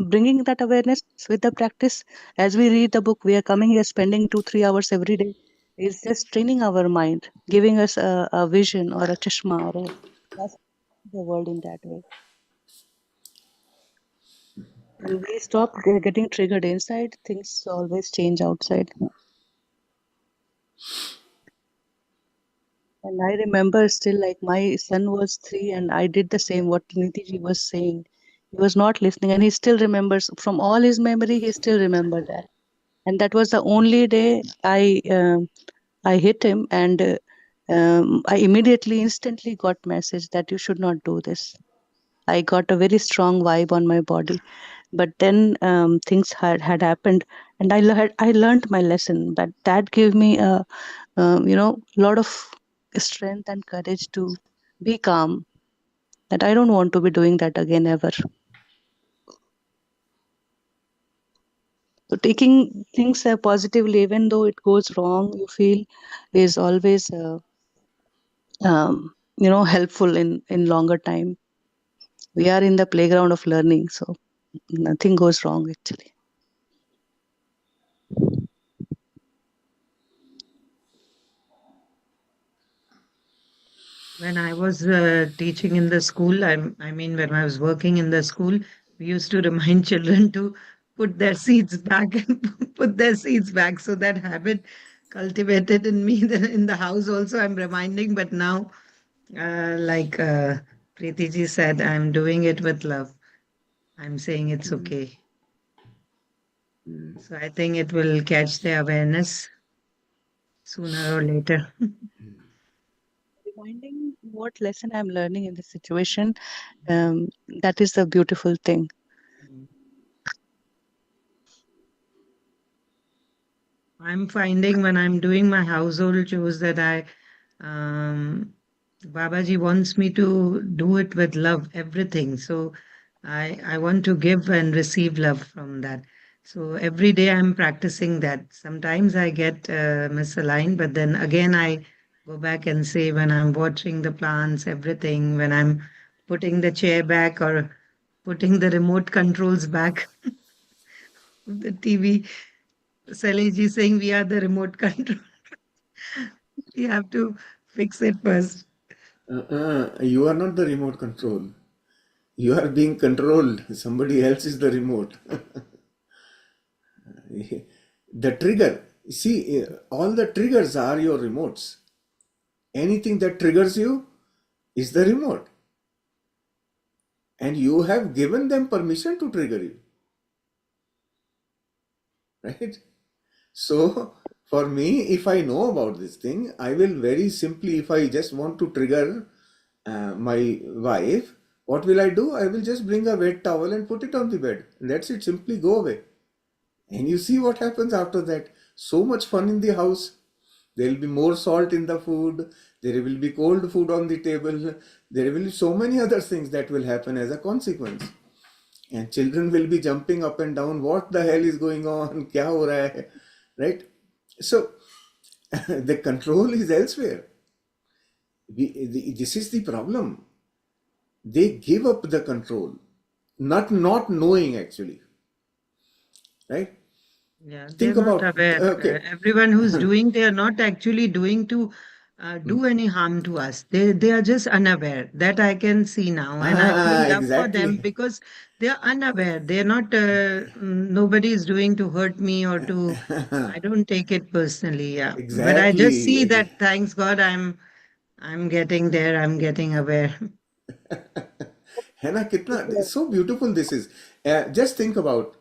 Speaker 8: bringing that awareness with the practice, as we read the book, we are coming here spending 2-3 hours every day, is just training our mind, giving us a vision or a chashma or a grasp of the world in that way. And we stop getting triggered inside, things always change outside. And I remember still, like my son was 3, and I did the same what Nitiji was saying. He was not listening, and he still remembers from all his memory. He still remembered that, and that was the only day I hit him, and I immediately, instantly got message that you should not do this. I got a very strong vibe on my body, but then things had happened, and I learned my lesson. But that gave me a lot of strength and courage to be calm. That I don't want to be doing that again ever. So taking things positively, even though it goes wrong, you feel is always helpful in longer time. We are in the playground of learning, so nothing goes wrong actually.
Speaker 4: When I was teaching in the school, I mean, when I was working in the school, we used to remind children to put their seats back and put their seats back. So that habit cultivated in me. Then in the house also, I'm reminding, but now, like Preeti ji said, I'm doing it with love. I'm saying it's okay. So I think it will catch their awareness sooner or later.
Speaker 8: Reminding what lesson I'm learning in this situation, that is the beautiful thing.
Speaker 4: I'm finding when I'm doing my household chores that Babaji wants me to do it with love, everything. So I want to give and receive love from that. So every day I'm practicing that. Sometimes I get misaligned, but then again I go back and say when I'm watering the plants, everything, when I'm putting the chair back or putting the remote controls back of the TV, Saleji saying we are the remote control. We have to fix it first.
Speaker 7: You are not the remote control. You are being controlled. Somebody else is the remote. The trigger. See, all the triggers are your remotes. Anything that triggers you is the remote. And you have given them permission to trigger you. Right? So, for me, if I know about this thing, I will very simply, if I just want to trigger my wife, what will I do? I will just bring a wet towel and put it on the bed. That's it, simply go away. And you see what happens after that. So much fun in the house. There will be more salt in the food. There will be cold food on the table. There will be so many other things that will happen as a consequence. And children will be jumping up and down. What the hell is going on? Kya ho raha hai? Right? So, the control is elsewhere. This is the problem. They give up the control. Not knowing actually. Right?
Speaker 4: Yeah, they're
Speaker 7: Think
Speaker 4: not
Speaker 7: about,
Speaker 4: aware.
Speaker 7: okay.
Speaker 4: Everyone who's doing, they are not actually doing to do any harm to us. They are just unaware. That I can see now, and I feel love for them
Speaker 7: Exactly.
Speaker 4: because they are unaware. They're not. Nobody is doing to hurt me or to. I don't take it personally. Yeah, but I just see
Speaker 7: Exactly.
Speaker 4: that. Thanks God, I'm getting there. I'm getting aware.
Speaker 7: है ना कितना so beautiful this is. Just think about,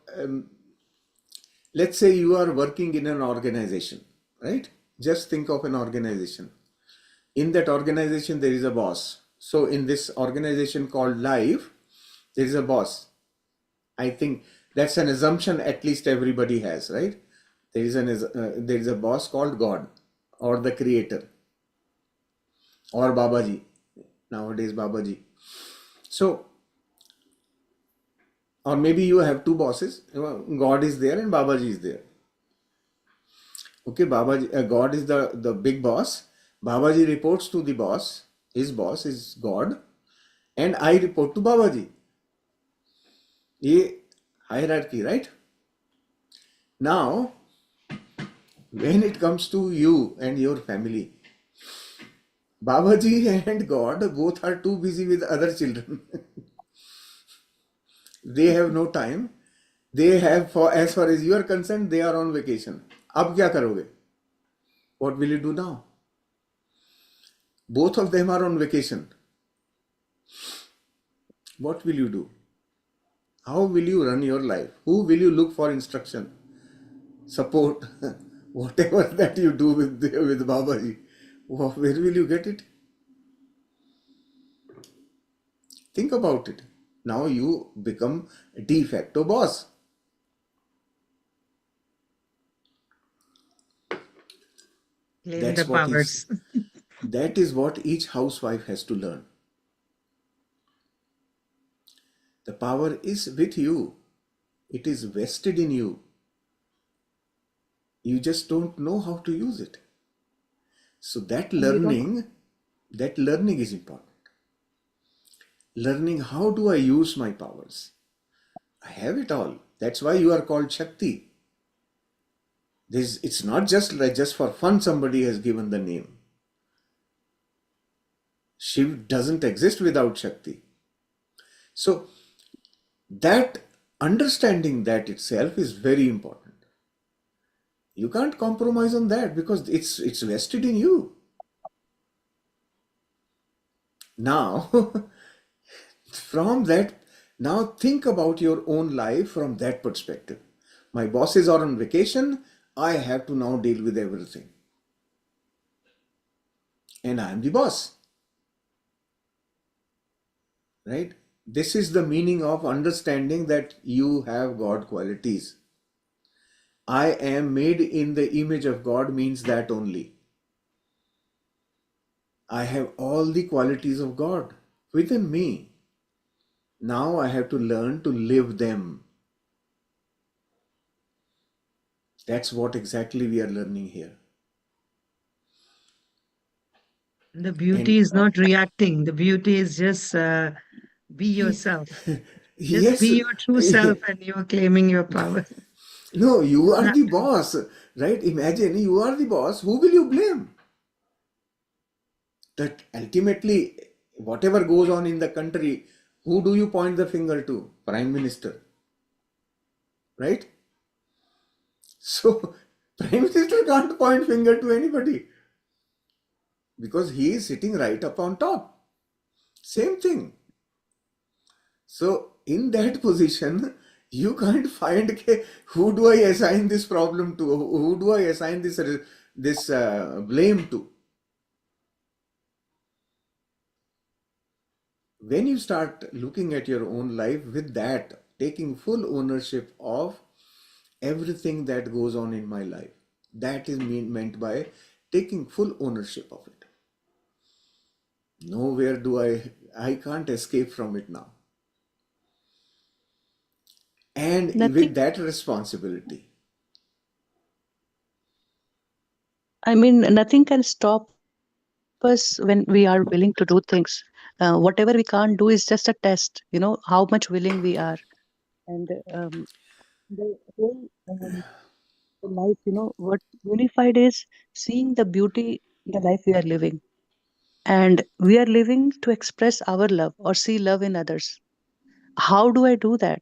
Speaker 7: let's say you are working in an organization, right? Just think of an organization. In that organization, there is a boss. So in this organization called life, there is a boss. I think that's an assumption at least everybody has, right? There is a boss called God or the creator or Babaji. Nowadays, Babaji. So, or maybe you have two bosses. God is there and Babaji is there. Okay, Babaji, God is the big boss. Babaji reports to the boss. His boss is God, and I report to Babaji. ये hierarchy, right? Now, when it comes to you and your family, Babaji and God both are too busy with other children. They have no time. They have, for as far as you are concerned, they are on vacation. अब क्या करोगे? What will you do now? Both of them are on vacation. What will you do? How will you run your life? Who will you look for instruction, support, whatever that you do with Babaji? Where will you get it? Think about it. Now you become a de facto boss.
Speaker 4: Claim the
Speaker 7: That's what
Speaker 4: powers.
Speaker 7: that is what each housewife has to learn. The power is with you. It is vested in you. You just don't know how to use it. So that learning is important. Learning how do I use my powers. I have it all. That's why you are called Shakti. It's not just for fun somebody has given the name. Shiv doesn't exist without Shakti. So that understanding that itself is very important. You can't compromise on that because it's vested in you. Now, from that, now think about your own life from that perspective. My bosses are on vacation. I have to now deal with everything. And I am the boss. Right? This is the meaning of understanding that you have God qualities. I am made in the image of God means that only. I have all the qualities of God within me. Now I have to learn to live them. That's what exactly we are learning here.
Speaker 4: The beauty
Speaker 7: And
Speaker 4: is not reacting. The beauty is just be yourself. Just be
Speaker 7: yes,
Speaker 4: your true self and you're claiming your power.
Speaker 7: no, you are
Speaker 4: Not-
Speaker 7: the boss, right? Imagine you are the boss. Who will you blame? That ultimately, whatever goes on in the country, who do you point the finger to? Prime Minister, right? So, Prime Minister can't point finger to anybody. because he is sitting right up on top. Same thing. So in that position, you can't find who do I assign this problem to, who do I assign this blame to. When you start looking at your own life with that, taking full ownership of everything that goes on in my life, that is meant by taking full ownership of it. Nowhere do I can't escape from it now. And with
Speaker 8: Nothing.
Speaker 7: that responsibility,
Speaker 8: I mean, nothing can stop us when we are willing to do things. Whatever we can't do is just a test, how much willing we are. And the whole life, what unified is seeing the beauty in the life we are living. And we are living to express our love or see love in others. How do I do that?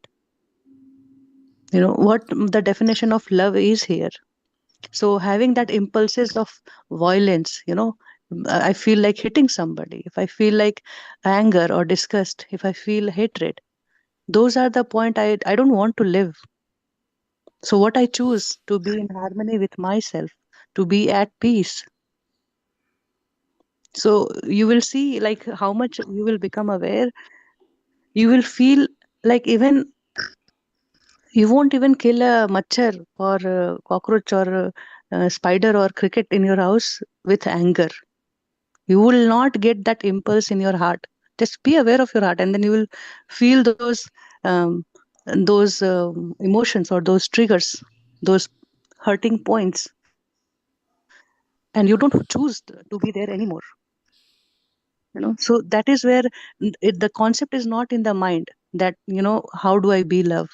Speaker 8: What the definition of love is here. So having that impulses of violence, I feel like hitting somebody, if I feel like anger or disgust, if I feel hatred, those are the point I don't want to live. So what I choose to be in harmony with myself, to be at peace. So you will see like how much you will become aware. You will feel like even you won't even kill a machar or a cockroach or a spider or cricket in your house with anger. You will not get that impulse in your heart. Just be aware of your heart, and then you will feel um, those emotions or those triggers, those hurting points, and you don't choose to be there anymore. So that is where the concept is not in the mind, that how do I be love.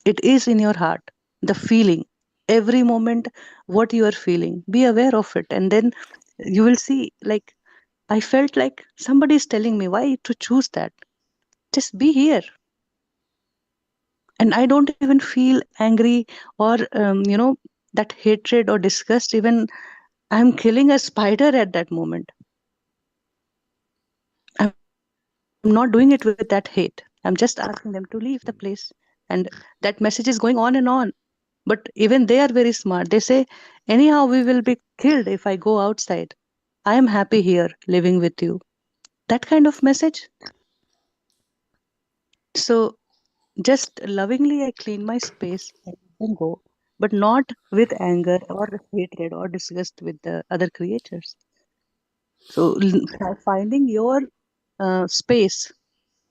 Speaker 8: It is in your heart, the feeling. Every moment, what you are feeling, be aware of it, and then you will see like I felt like somebody is telling me why to choose that. Just be here. And I don't even feel angry or, that hatred or disgust. Even I'm killing a spider at that moment. I'm not doing it with that hate. I'm just asking them to leave the place. And that message is going on and on. But even they are very smart. They say, anyhow, we will be killed if I go outside. I am happy here living with you. That kind of message. So just lovingly, I clean my space and then go, but not with anger or hatred or disgust with the other creatures. So, finding your space,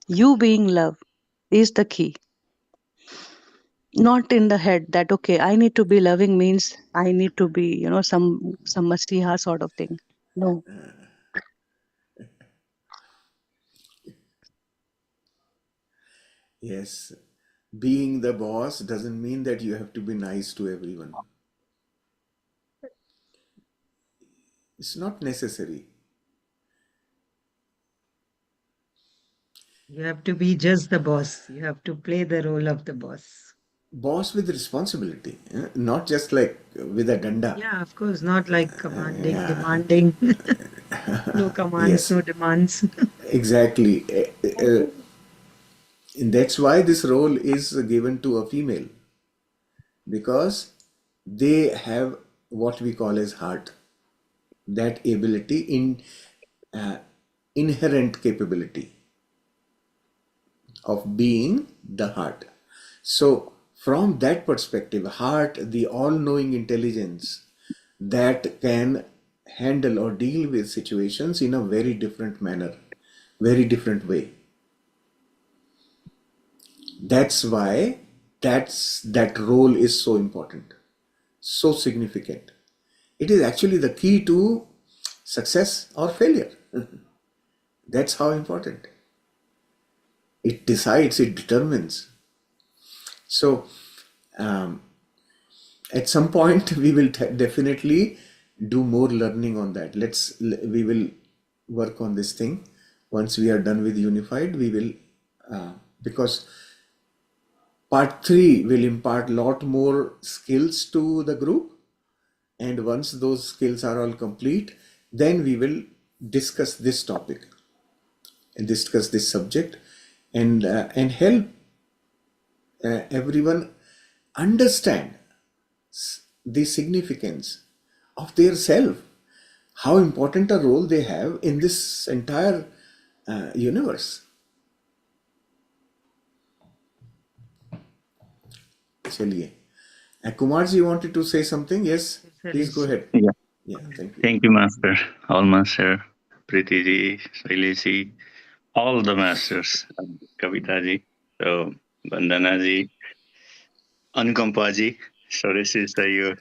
Speaker 8: you being love, is the key. Not in the head that okay, I need to be loving means I need to be, some masiha sort of thing. No,
Speaker 7: yes, being the boss doesn't mean that you have to be nice to everyone. It's not necessary.
Speaker 4: You have to be just the boss. You have to play the role of the boss.
Speaker 7: Boss with responsibility, not just like with a danda.
Speaker 4: Yeah, of course, not like commanding,
Speaker 7: Yeah,
Speaker 4: demanding. No commands,
Speaker 7: yes,
Speaker 4: no demands.
Speaker 7: exactly. And that's why this role is given to a female, because they have what we call as heart, that ability in uh, inherent capability of being the heart. So from that perspective, heart, the all-knowing intelligence that can handle or deal with situations in a very different manner, very different way. That's why that role is so important, so significant. It is actually the key to success or failure. That's how important. It decides, it determines. So, um, at some point, we will definitely do more learning on that. We will work on this thing. Once we are done with Unified, we will, because part 3 will impart lot more skills to the group. And once those skills are all complete, then we will discuss this topic and discuss this subject, and help everyone understand the significance of their self, how important a role they have in this entire universe. Chaliye. Kumar ji wanted to say something. Yes, please go ahead.
Speaker 9: Yeah.
Speaker 7: Yeah, thank you.
Speaker 9: Thank you, Master. All Master, Preeti ji, Shailesh ji, all the masters, Kavita ji, so Vandana ji, Anukampa ji. So this is your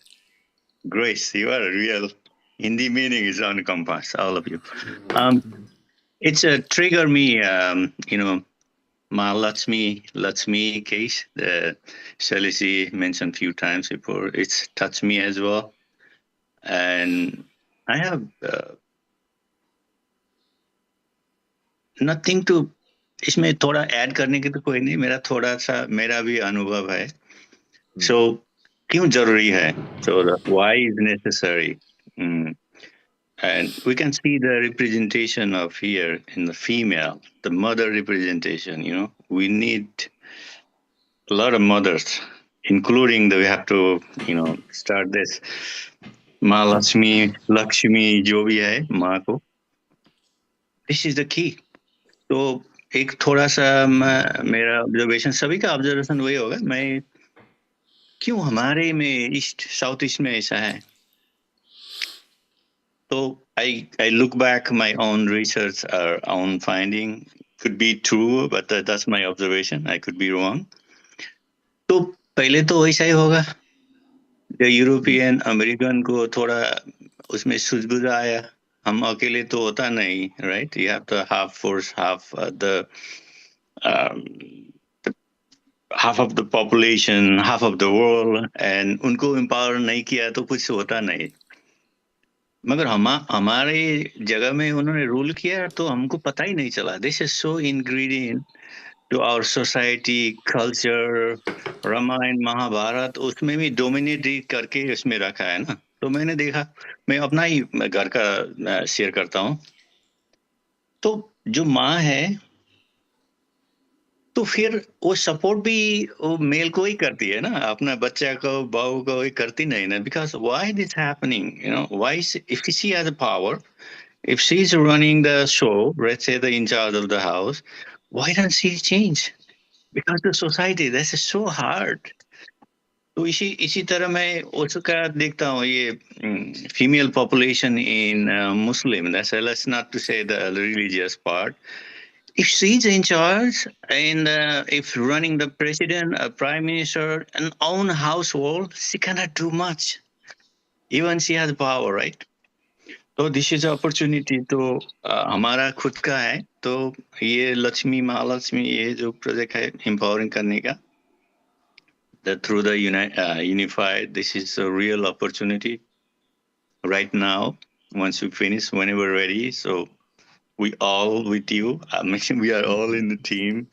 Speaker 9: grace. You are real. Hindi meaning is Anukampa, all of you. It's a trigger me, Lakshmi case. The Shailesh ji mentioned a few times before. It's touched me as well. And I have nothing to इसमें थोड़ा add करने की तो कोई नहीं, मेरा भी अनुभव है. So क्यों जरूरी है? So the why is necessary? And we can see the representation of here in the female, the mother representation. We need a lot of mothers, including we have to start this माँ लक्ष्मी जो भी है माँ को. This is the key. तो एक थोड़ा सा मेरा ऑब्जर्वेशन, सभी का ऑब्जर्वेशन वही होगा. मैं क्यों हमारे में साउथ ईस्ट में ऐसा है? तो I look back my own research or own finding, could be true, but that's my observation. I could be wrong. तो पहले तो वैसा ही होगा. यूरोपियन अमेरिकन को थोड़ा उसमें सूझबूझ आया. हम अकेले तो होता नहीं, right? You have to half force, half half of the population, half of the world, and उनको empower नहीं किया तो कुछ होता नहीं. मगर हमारे जगह में उन्होंने रूल किया तो हमको पता ही नहीं चला. This is so ingredient to our society, culture. Ramayan Mahabharat उसमें भी डोमिनेट करके उसमें रखा है ना. तो मैंने देखा, मैं अपना ही घर का शेयर करता हूँ. तो जो माँ है तो फिर वो सपोर्ट भी वो मेल को ही करती है ना, अपना बच्चा को बहू को ही करती नहीं ना. Because why this happening, why if she has a power, if she's running the show, let's say the in charge of the house, why doesn't she change? Because the society, this is so hard. तो इसी तरह मैं उसका देखता हूँ ये female population in Muslim. Let's not to say the religious part. If she's in charge and if running the president, prime minister, and own household, she cannot do much. Even she has power, right? So this is an opportunity. तो हमारा खुद का है. तो ये लक्ष्मी महालक्ष्मी ये जो project है empowering करने का, that through the unified, this is a real opportunity right now. Once we finish, whenever ready. So we all with you. I mean, we are all in the team.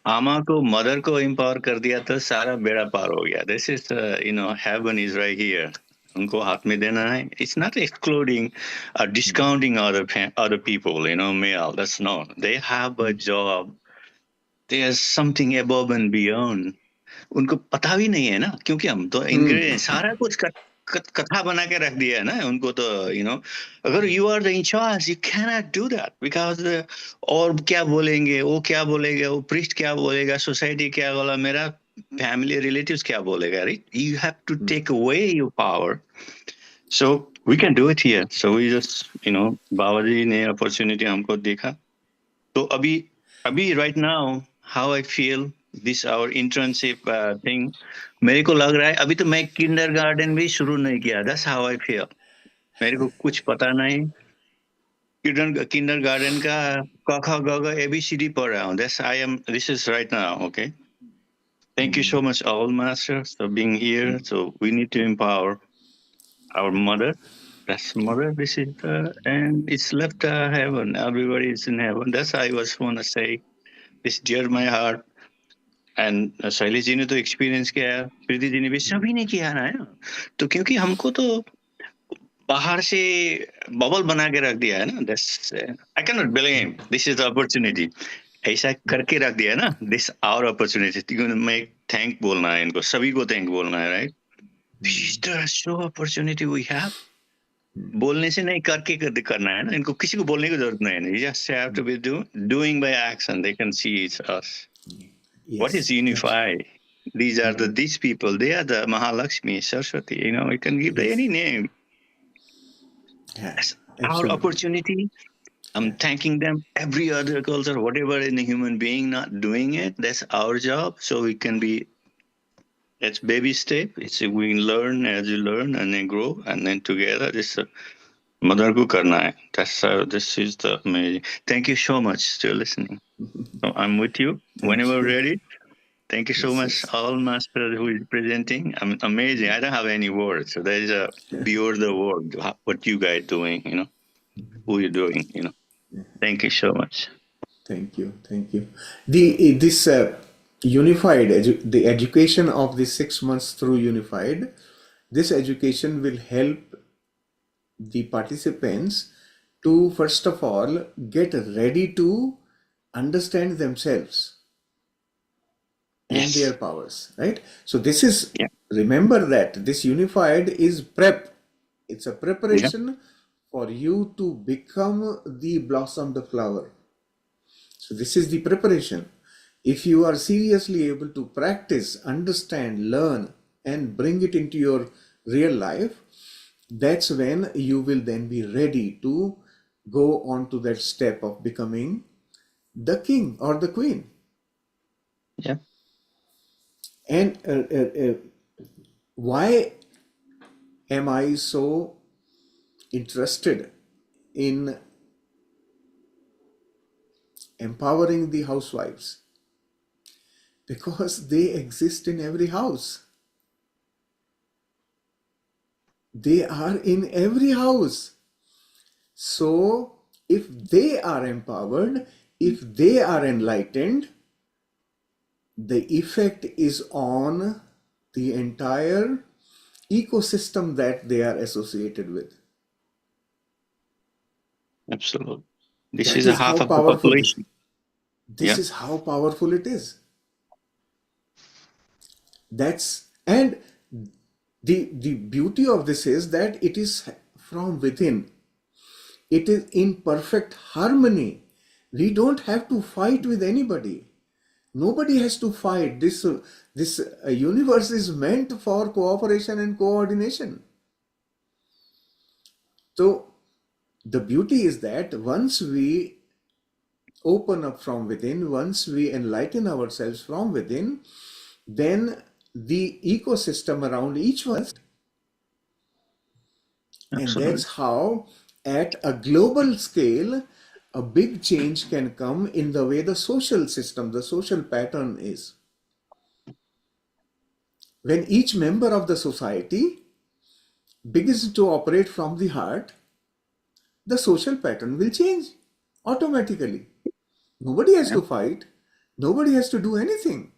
Speaker 9: आमा को mother को empower कर दिया तो सारा बेड़ा पार हो गया. This is heaven is right here. उनको हाथ में देना है. It's not excluding or discounting other people, male. That's not. They have a job. There's something above and beyond. उनको पता भी नहीं है ना, क्योंकि हम तो इंग्रेडिएंट सारा कुछ कथा बना के रख दिया है ना उनको. तो अगर you are the in charge, you can not do that because और क्या बोलेंगे, वो क्या बोलेगा, वो प्रीस्ट क्या बोलेगा, सोसाइटी क्या बोला, मेरा फैमिली रिलेटिव्स क्या बोलेगा, right? You have to take away your power. So we can do it here. So we just Baba ji ने अपॉर्चुनिटी हमको देखा. तो अभी right now how I feel this our internship thing, मेरे को लग रहा है अभी तो मैं किंडरगार्टन भी शुरू नहीं किया. That's how I feel. मेरे को कुछ पता नहीं. किंडरगार्टन का क ख ग घ ABCD पढ़ रहा हूँ. This is right now. Okay. Thank you so much, all masters, for being here. So we need to empower our mother. That's mother. This is and it's left heaven. Everybody is in heaven. That's I was want to say. It's dear to my heart. And Shailesh ji ने तो experience किया है, प्रीति जी ने भी, सभी ने किया ना. तो क्योंकि हमको तो बाहर से बबल बना के रख दिया है ना, that's I can not believe this is the opportunity, ऐसा करके रख दिया है ना, दिस आवर अपॉर्चुनिटी, मैं थैंक बोलना है इनको, सभी को थैंक बोलना है, right? This is the so opportunity we have, बोलने से नहीं करके करना है ना, इनको किसी को बोलने की जरूरत नहीं है, just have to be doing by action, they can see it's us, what is
Speaker 7: Yes,
Speaker 9: unify, these are these people, they are the Mahalakshmi, Saraswati, you can give
Speaker 7: yes,
Speaker 9: any name.
Speaker 7: yeah,
Speaker 9: That's our
Speaker 7: absolutely.
Speaker 9: opportunity. I'm thanking them. Every other culture, whatever in a human being not doing it, that's our job. So we can be, it's baby step. It's we learn as you learn and then grow, and then together this mother ko karna hai. That's this is the amazing. Thank you so much for listening. So I'm with you
Speaker 7: Thank
Speaker 9: whenever
Speaker 7: you.
Speaker 9: ready. Thank you so
Speaker 7: Yes,
Speaker 9: much,
Speaker 7: yes.
Speaker 9: all master who is presenting. I'm amazing. I don't have any words. So there is a beyond the word. What you guys doing? Who you doing? Thank you so much.
Speaker 7: Thank you. Thank you. This unified the education of the 6 months through unified. This education will help the participants to first of all get ready to understand themselves and their
Speaker 9: Yes.
Speaker 7: powers, right? So this is,
Speaker 9: Yeah.
Speaker 7: remember that this unified is prep. It's a
Speaker 9: Yeah.
Speaker 7: preparation for you to become the blossomed flower. So this is the preparation. If you are seriously able to practice, understand, learn, and bring it into your real life, that's when you will then be ready to go on to that step of becoming the king or the queen.
Speaker 9: Yeah.
Speaker 7: And why am I so interested in empowering the housewives? Because they exist in every house. They are in every house. So, if they are empowered, if they are enlightened, the effect is on the entire ecosystem that they are associated with.
Speaker 9: Absolutely. This
Speaker 7: That
Speaker 9: is a
Speaker 7: is
Speaker 9: half
Speaker 7: how
Speaker 9: of the
Speaker 7: powerful this.
Speaker 9: population.
Speaker 7: This
Speaker 9: Yeah.
Speaker 7: is how powerful it is. And the beauty of this is that it is from within. It is in perfect harmony. We don't have to fight with anybody. Nobody has to fight. This universe is meant for cooperation and coordination. So the beauty is that once we open up from within, once we enlighten ourselves from within, then the ecosystem around each one, and
Speaker 9: Absolutely.
Speaker 7: that's how at a global scale a big change can come in the way the social system, the social pattern is. When each member of the society begins to operate from the heart, the social pattern will change automatically. Nobody has
Speaker 9: Yeah.
Speaker 7: to fight, nobody has to do anything,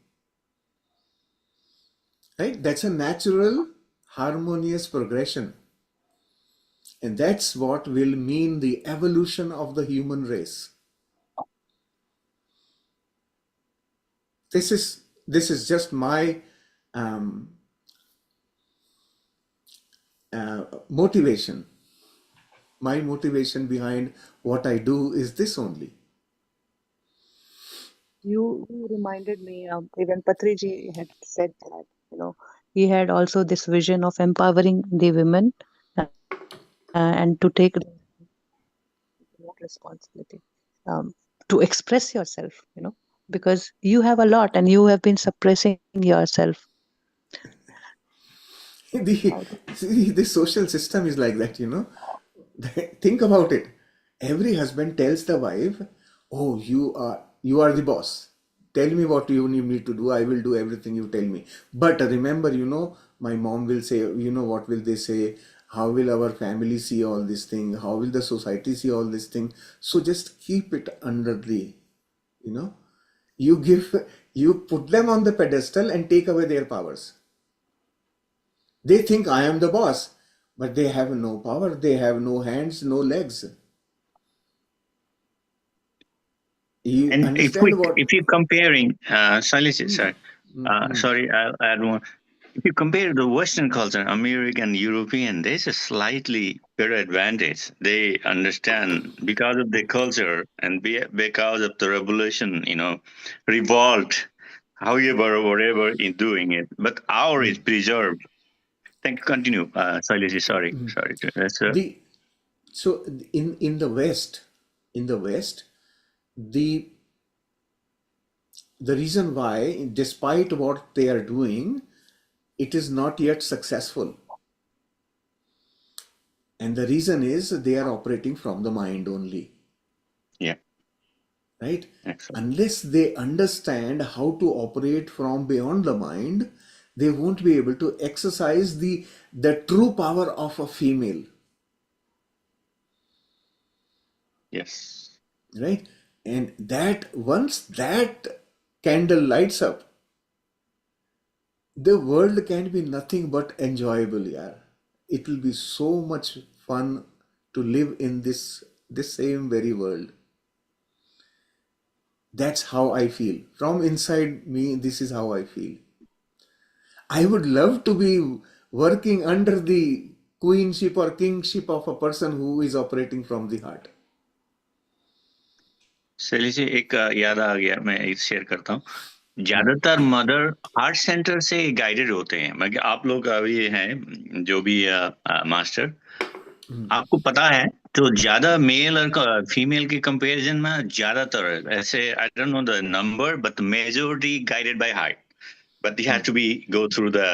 Speaker 7: right? That's a natural, harmonious progression. And that's what will mean the evolution of the human race. This is just my um, motivation. My motivation behind what I do is this only.
Speaker 8: You reminded me, even Patriji had said that, he had also this vision of empowering the women and to take that responsibility, um, to express yourself, because you have a lot and you have been suppressing yourself.
Speaker 7: The social system is like that, Think about it. Every husband tells the wife, "Oh, you are the boss. Tell me what you need me to do. I will do everything you tell me." But remember, my mom will say, what will they say? How will our family see all this thing? How will the society see all this thing? So just keep it under you know, you put them on the pedestal and take away their powers. They think I am the boss, but they have no power, they have no hands, no legs. You
Speaker 9: And
Speaker 7: understand what?
Speaker 9: if you comparing, sorry, I'll add one. If you compare the Western culture, American, European, there's a slightly better advantage. They understand because of the culture and because of the revolution, revolt, however, whatever in doing it. But our is preserved. Thank you. Continue, Shailesh. Sorry. That's
Speaker 7: The so in the West, the the reason why, despite what they are doing, it is not yet successful. And the reason is they are operating from the mind only,
Speaker 9: yeah,
Speaker 7: right?
Speaker 9: excellent.
Speaker 7: Unless they understand how to operate from beyond the mind, they won't be able to exercise the true power of a female,
Speaker 9: Yes.
Speaker 7: right? And that once that candle lights up, the world can be nothing but enjoyable, yeah. It will be so much fun to live in this same very world. That's how I feel. From inside me, this is how I feel. I would love to be working under the queenship or kingship of a person who is operating from the heart.
Speaker 9: शैली जी एक याद आ गया, मैं share करता हूँ। ज्यादातर mother heart centre से guided होते हैं। मैं आप लोग अभी हैं जो भी मास्टर, आपको पता है तो ज्यादा मेल और फीमेल के कंपैरिजन में ज्यादातर ऐसे, I don't know the number, but majority guided by heart. But they have to go through the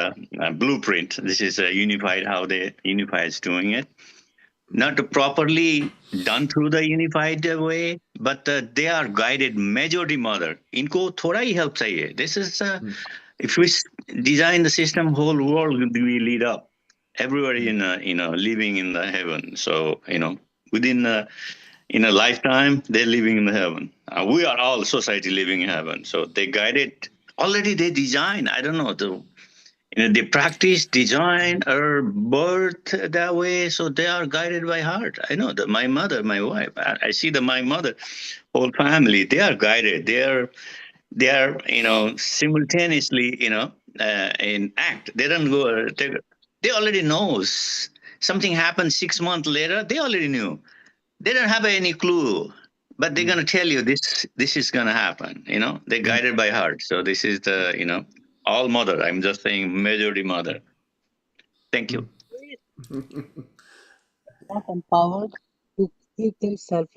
Speaker 9: blueprint. This is unified, how the unified is doing it. Not properly done through the unified way, but they are guided majority mother. इनको थोड़ा ही help चाहिए. This is if we design the system, whole world will be lead up. Everybody living in the heaven. So within in a lifetime, they're living in the heaven. We are all society living in heaven. So they guided already. They design. I don't know they practice design or birth that way, so they are guided by heart. I know that my mother, my wife, I see that my mother, whole family, they are guided. They are simultaneously in act. They don't go. They already knows something happened 6 months later. They already knew. They don't have any clue, but they're gonna tell you this is gonna happen. They're guided by heart. So this is the all mother. I'm just saying majority mother. Thank you.
Speaker 8: Not empowered to keep themselves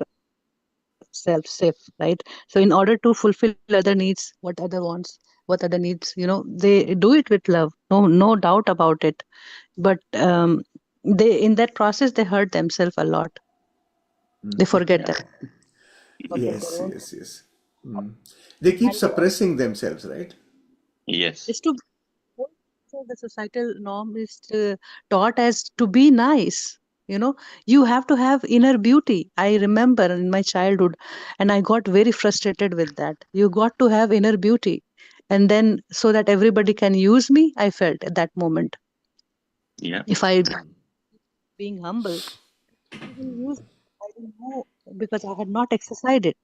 Speaker 8: self safe, right? So in order to fulfill other needs, what other wants, what other needs, they do it with love, no doubt about it. But they, in that process, they hurt themselves a lot. They forget that, forget their
Speaker 7: Yes,
Speaker 8: own.
Speaker 7: yes, yes. They keep
Speaker 8: And
Speaker 7: suppressing themselves, right?
Speaker 9: Yes.
Speaker 8: it's to, so the societal norm is taught as to be nice. You have to have inner beauty. I remember in my childhood, and I got very frustrated with that. You got to have inner beauty, and then so that everybody can use me. I felt at that moment,
Speaker 9: Yeah.
Speaker 8: if I being humble, people will use. I don't know, because I had not exercised it.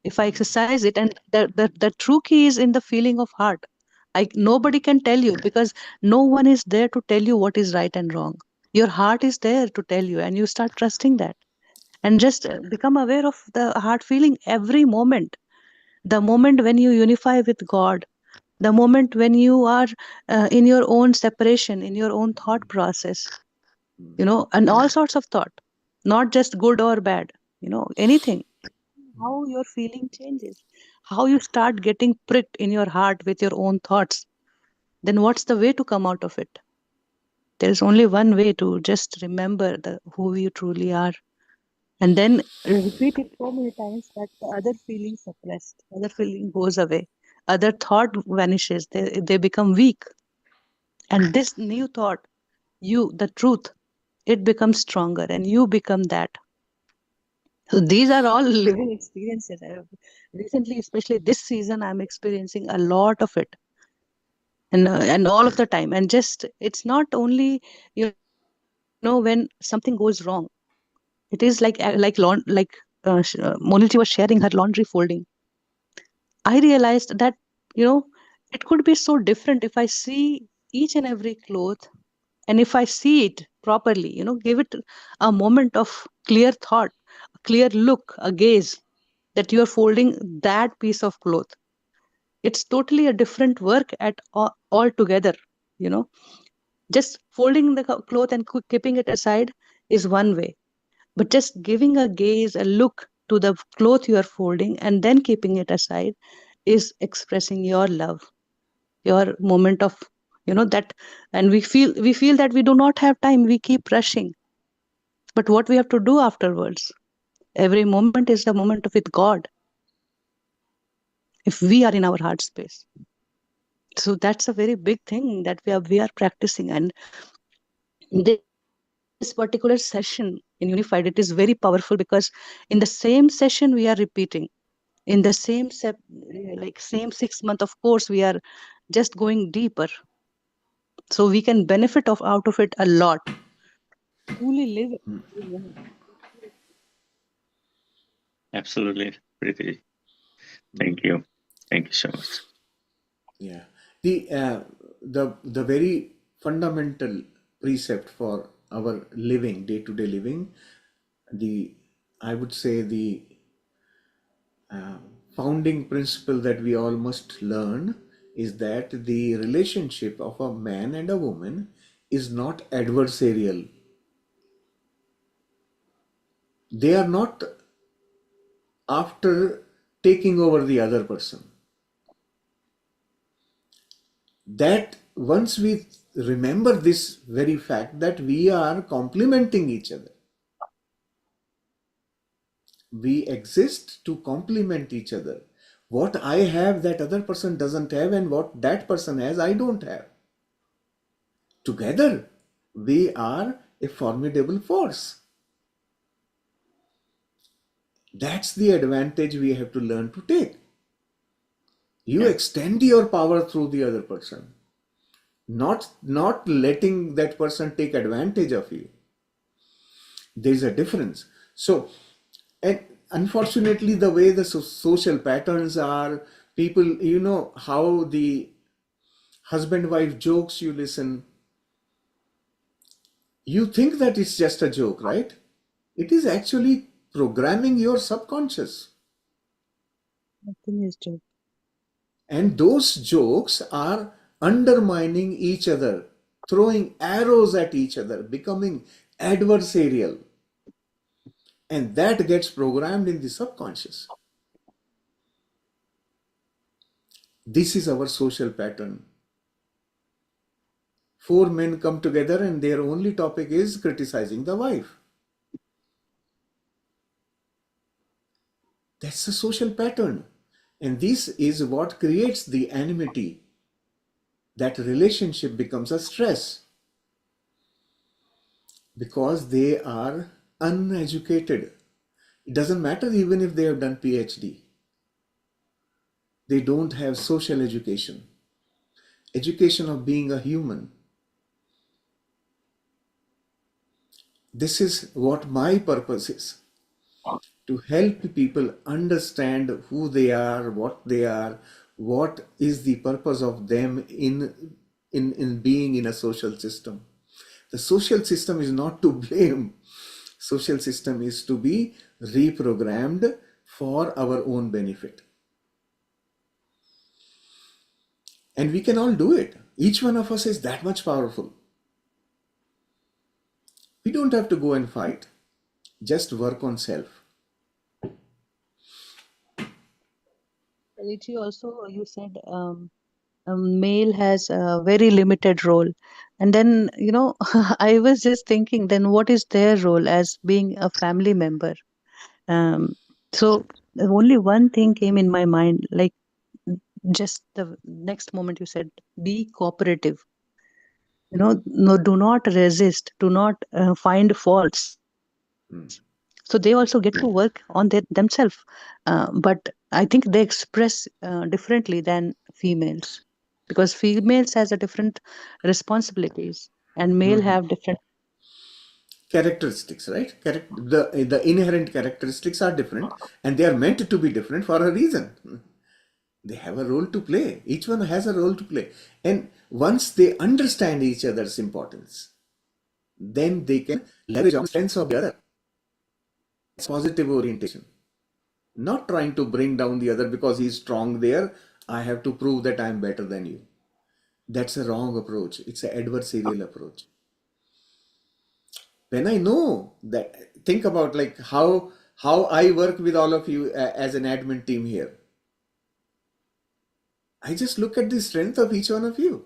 Speaker 8: If I exercise it, and the true key is in the feeling of heart. Nobody can tell you, because no one is there to tell you what is right and wrong. Your heart is there to tell you, and you start trusting that, and just become aware of the heart feeling every moment. The moment when you unify with God, the moment when you are in your own separation, in your own thought process, and all sorts of thought, not just good or bad, anything. How your feeling changes, how you start getting pricked in your heart with your own thoughts, then what's the way to come out of it? There is only one way: to just remember who you truly are, and then repeat it so many times that the other feeling suppressed, other feeling goes away, other thought vanishes, they become weak, and this new thought, the truth, it becomes stronger, and you become that. So these are all living experiences. Recently, especially this season, I'm experiencing a lot of it, and all of the time. And just, it's not only, when something goes wrong. It is like Monilji was sharing her laundry folding. I realized that, it could be so different if I see each and every cloth, and if I see it properly, give it a moment of clear thought, a clear look, a gaze, that you are folding that piece of cloth. It's totally a different work at all together. You know, just folding the cloth and keeping it aside is one way, but just giving a gaze, a look to the cloth you are folding and then keeping it aside is expressing your love, your moment of, that. And we feel that we do not have time, we keep rushing, but what we have to do afterwards, every moment is the moment with God, if we are in our heart space. So that's a very big thing that we are practicing. And this particular session in Unified, it is very powerful, because in the same session we are repeating, in the like same 6 month of course, we are just going deeper, so we can benefit out of it a lot, truly live it.
Speaker 9: Absolutely, Preeti. Thank you. Thank you so much.
Speaker 7: Yeah. The very fundamental precept for our living, day-to-day living, the I would say the uh, founding principle that we all must learn is that the relationship of a man and a woman is not adversarial. They are not after taking over the other person. That once we remember this very fact that we are complementing each other, we exist to complement each other. What I have that other person doesn't have, and what that person has I don't have. Together we are a formidable force. That's the advantage we have to learn to take. You
Speaker 9: Yeah.
Speaker 7: extend your power through the other person, not letting that person take advantage of you. There's a difference. So, and unfortunately, the way the social patterns are, people, how the husband wife jokes you listen, you think that it's just a joke, right? It is actually programming your subconscious.
Speaker 8: Nothing is joke.
Speaker 7: And those jokes are undermining each other, throwing arrows at each other, becoming adversarial. And that gets programmed in the subconscious. This is our social pattern. Four men come together and their only topic is criticizing the wife. That's a social pattern. And this is what creates the enmity. That relationship becomes a stress because they are uneducated. It doesn't matter even if they have done PhD. They don't have social education, education of being a human. This is what my purpose is, to help people understand who they are, what is the purpose of them in being in a social system. The social system is not to blame. Social system is to be reprogrammed for our own benefit. And we can all do it. Each one of us is that much powerful. We don't have to go and fight. Just work on self.
Speaker 8: Richi, also you said male has a very limited role, and then I was just thinking, then what is their role as being a family member? um, so only one thing came in my mind, like just the next moment you said, be cooperative. No, do not resist, do not find faults. So they also get to work on themselves, but I think they express differently than females, because females has a different responsibilities and male
Speaker 7: Mhm.
Speaker 8: have different.
Speaker 7: characteristics, right? The inherent characteristics are different, and they are meant to be different for a reason. They have a role to play. Each one has a role to play. And once they understand each other's importance, then they can leverage on the strengths of the other. It's positive orientation. Not trying to bring down the other because he's strong there. I have to prove that I'm better than you. That's a wrong approach. It's an adversarial approach. When I know that, think about like how I work with all of you as an admin team here. I just look at the strength of each one of you.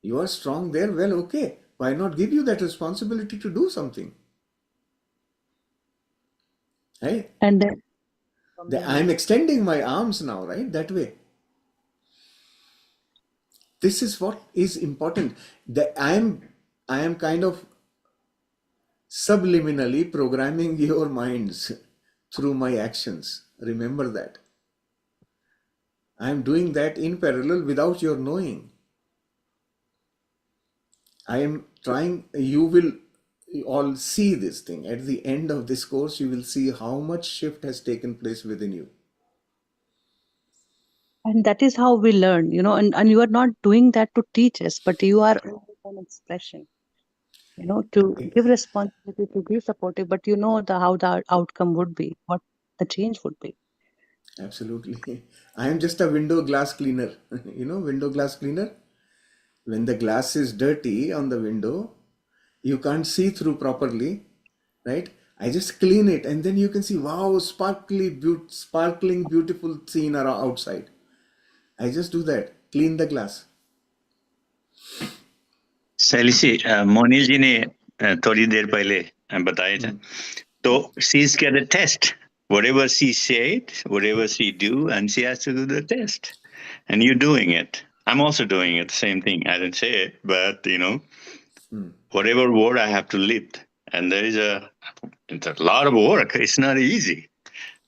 Speaker 7: You are strong there, well, okay. Why not give you that responsibility to do something? Right?
Speaker 8: And then
Speaker 7: I'm extending my arms now, right? That way. This is what is important. That I am kind of subliminally programming your minds through my actions. Remember that. I am doing that in parallel without your knowing. I am trying, you will all see this thing. At the end of this course, you will see how much shift has taken place within you.
Speaker 8: And that is how we learn, and you are not doing that to teach us, but you are an expression, to give responsibility, to be supportive, but how the outcome would be, what the change would be.
Speaker 7: Absolutely. I am just a window glass cleaner. Window glass cleaner. When the glass is dirty on the window, you can't see through properly, right? I just clean it and then you can see, wow, sparkling, beautiful scene around outside. I just do that, clean the glass.
Speaker 9: शैली जी, मोनिल जी ने थोड़ी देर पहले बताया था, तो she's got a test. Whatever she said, whatever she do, and she has to do the test. And you're doing it. I'm also doing it, the same thing. I didn't say it, but whatever word I have to lift. And it's a lot of work. It's not easy.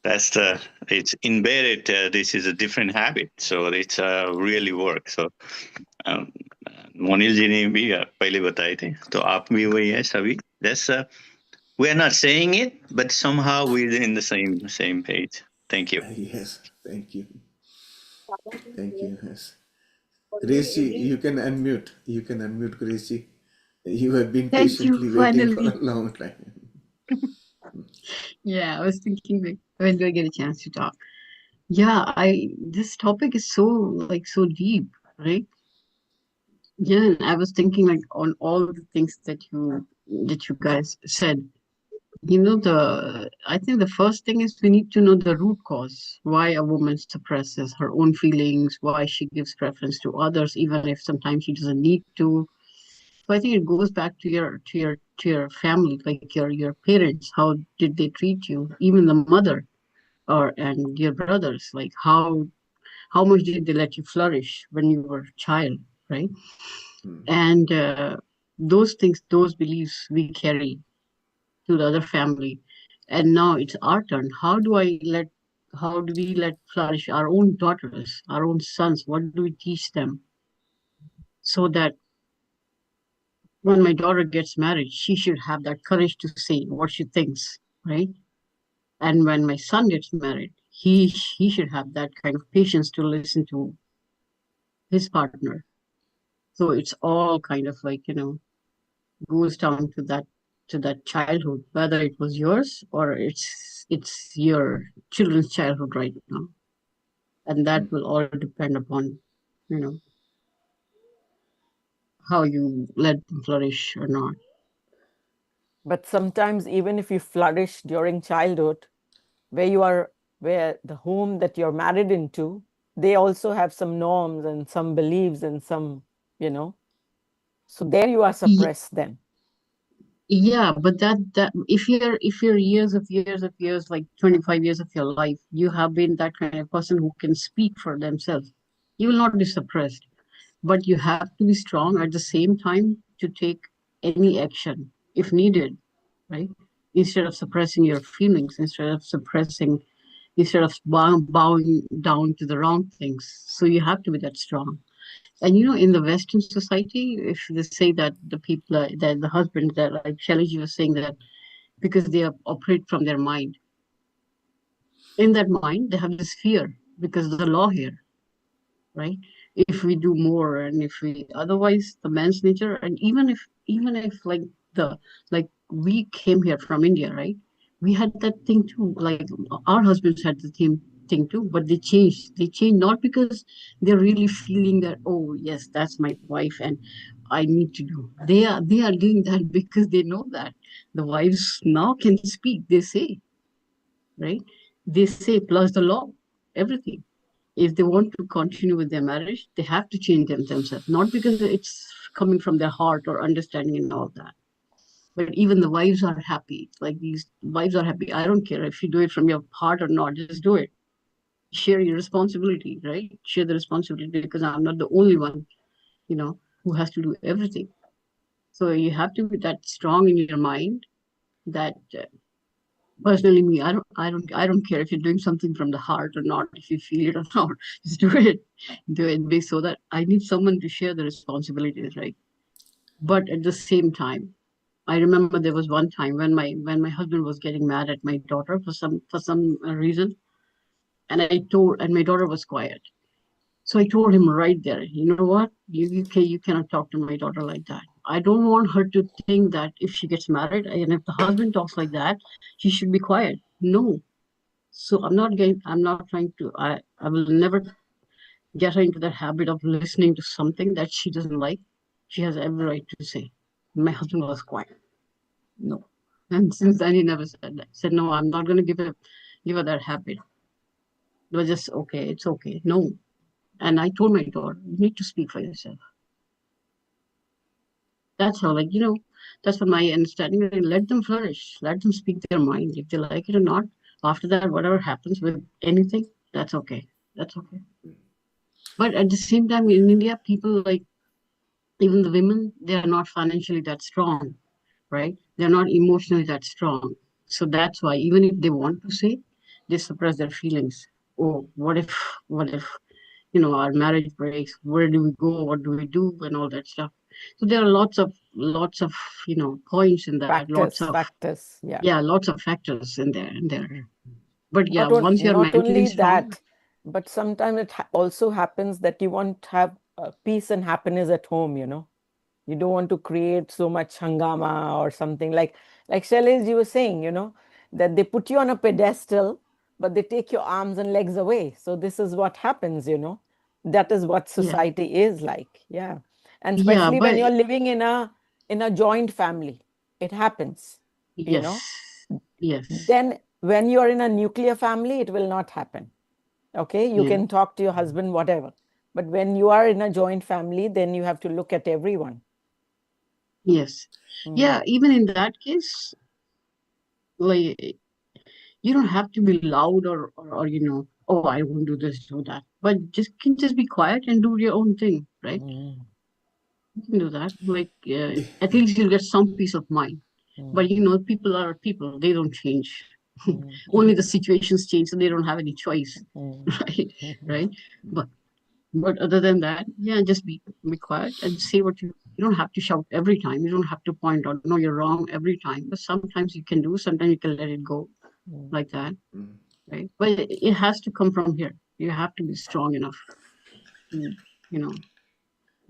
Speaker 9: It's embedded. This is a different habit. So it's really work. So मोनिल जी ने भी पहले बताए थे, तो आप भी वही है सभी. That's we are not saying it, but somehow we're in the same page. Thank you.
Speaker 7: Yes, thank you. Thank you. Yes. Grace ji, you can unmute. You can unmute, Grace ji. You have been patiently waiting for a long time.
Speaker 10: Yeah, I was thinking like, when do I get a chance to talk? Yeah, this topic is so deep, right? Yeah, and I was thinking like on all the things that you guys said. I think the first thing is we need to know the root cause, why a woman suppresses her own feelings, why she gives preference to others, even if sometimes she doesn't need to. So I think it goes back to your family, like your parents. How did they treat you? Even the mother, and your brothers. Like how much did they let you flourish when you were a child, right? And those things, those beliefs we carry to the other family, and now it's our turn. How do we let flourish our own daughters, our own sons? What do we teach them so that when my daughter gets married, she should have that courage to say what she thinks, right? And when my son gets married, he should have that kind of patience to listen to his partner. So it's all kind of like, goes down to that childhood, whether it was yours or it's your children's childhood right now. And that will all depend upon, how you let them flourish or not.
Speaker 2: But sometimes even if you flourish during childhood, where the home that you're married into, they also have some norms and some beliefs and some, so there you are suppressed then.
Speaker 10: Yeah, but that if you're years, like 25 years of your life, you have been that kind of person who can speak for themselves, you will not be suppressed. But you have to be strong at the same time to take any action if needed, right? Instead of suppressing your feelings, instead of bowing down to the wrong things. So you have to be that strong. And in the Western society, if they say that the people, that the husband, that like Shailaji was saying, that because they operate from their mind, in that mind they have this fear because of the law here, right? If we do more, and if we otherwise, the man's nature, and even if the like we came here from India, right? We had that thing too. Like our husbands had the same thing too, but they changed. They changed not because they're really feeling that, oh yes, that's my wife and I need to do. They are doing that because they know that the wives now can speak. They say, right? They say plus the law, everything. If they want to continue with their marriage, they have to change themselves, not because it's coming from their heart or understanding and all that. But even the wives are happy. Like these wives are happy. I don't care if you do it from your heart or not, just do it. Share your responsibility, right? Share the responsibility because I'm not the only one, who has to do everything. So you have to be that strong in your mind that personally me, I don't care if you're doing something from the heart or not, if you feel it or not, just do it so that I need someone to share the responsibilities, right? But at the same time, I remember there was one time when my husband was getting mad at my daughter for some reason, and my daughter was quiet. So I told him right there, you know what? You cannot talk to my daughter like that. I don't want her to think that if she gets married and if the husband talks like that, she should be quiet. No. So I'm not trying to, I will never get her into that habit of listening to something that she doesn't like. She has every right to say. My husband was quiet. No. And since then he never said that. He said, no, I'm not gonna give her that habit. It was just okay, it's okay. No. And I told my daughter, you need to speak for yourself. That's how, that's what my understanding. Let them flourish. Let them speak their mind. If they like it or not, after that, whatever happens with anything, that's okay. That's okay. But at the same time, in India, people even the women, they are not financially that strong, right? They're not emotionally that strong. So that's why even if they want to say, they suppress their feelings. Oh, what if, our marriage breaks? Where do we go? What do we do? And all that stuff. So there are lots of, points in that,
Speaker 2: Factors, yeah.
Speaker 10: lots of factors in there. But yeah,
Speaker 2: Not, on,
Speaker 10: once you're
Speaker 2: not
Speaker 10: mentally
Speaker 2: only
Speaker 10: strong,
Speaker 2: that, but sometimes it also happens that you want to have peace and happiness at home, You don't want to create so much hangama or something like Shailesh, you were saying, that they put you on a pedestal, but they take your arms and legs away. So this is what happens, That is what
Speaker 10: yeah,
Speaker 2: society is like. Yeah. And
Speaker 10: yeah,
Speaker 2: especially when
Speaker 10: but
Speaker 2: you're living in a joint family, it happens,
Speaker 10: yes, yes,
Speaker 2: Then when you're in a nuclear family, it will not happen. Okay, you
Speaker 10: yeah,
Speaker 2: can talk to your husband, whatever. But when you are in a joint family, then you have to look at everyone.
Speaker 10: yes, yeah. Even in that case, like you don't have to be loud or oh, I won't do this, do that. But just be quiet and do your own thing, right? You can do that. At least you'll get some peace of mind. But people are people; they don't change. Only the situations change, so they don't have any choice, right? Right? But But other than that, yeah, just be quiet and say what you don't have to shout every time. You don't have to point out, no, you're wrong every time. But sometimes you can do, sometimes you can let it go like that, right? But it has to come from here. You have to be strong enough to, know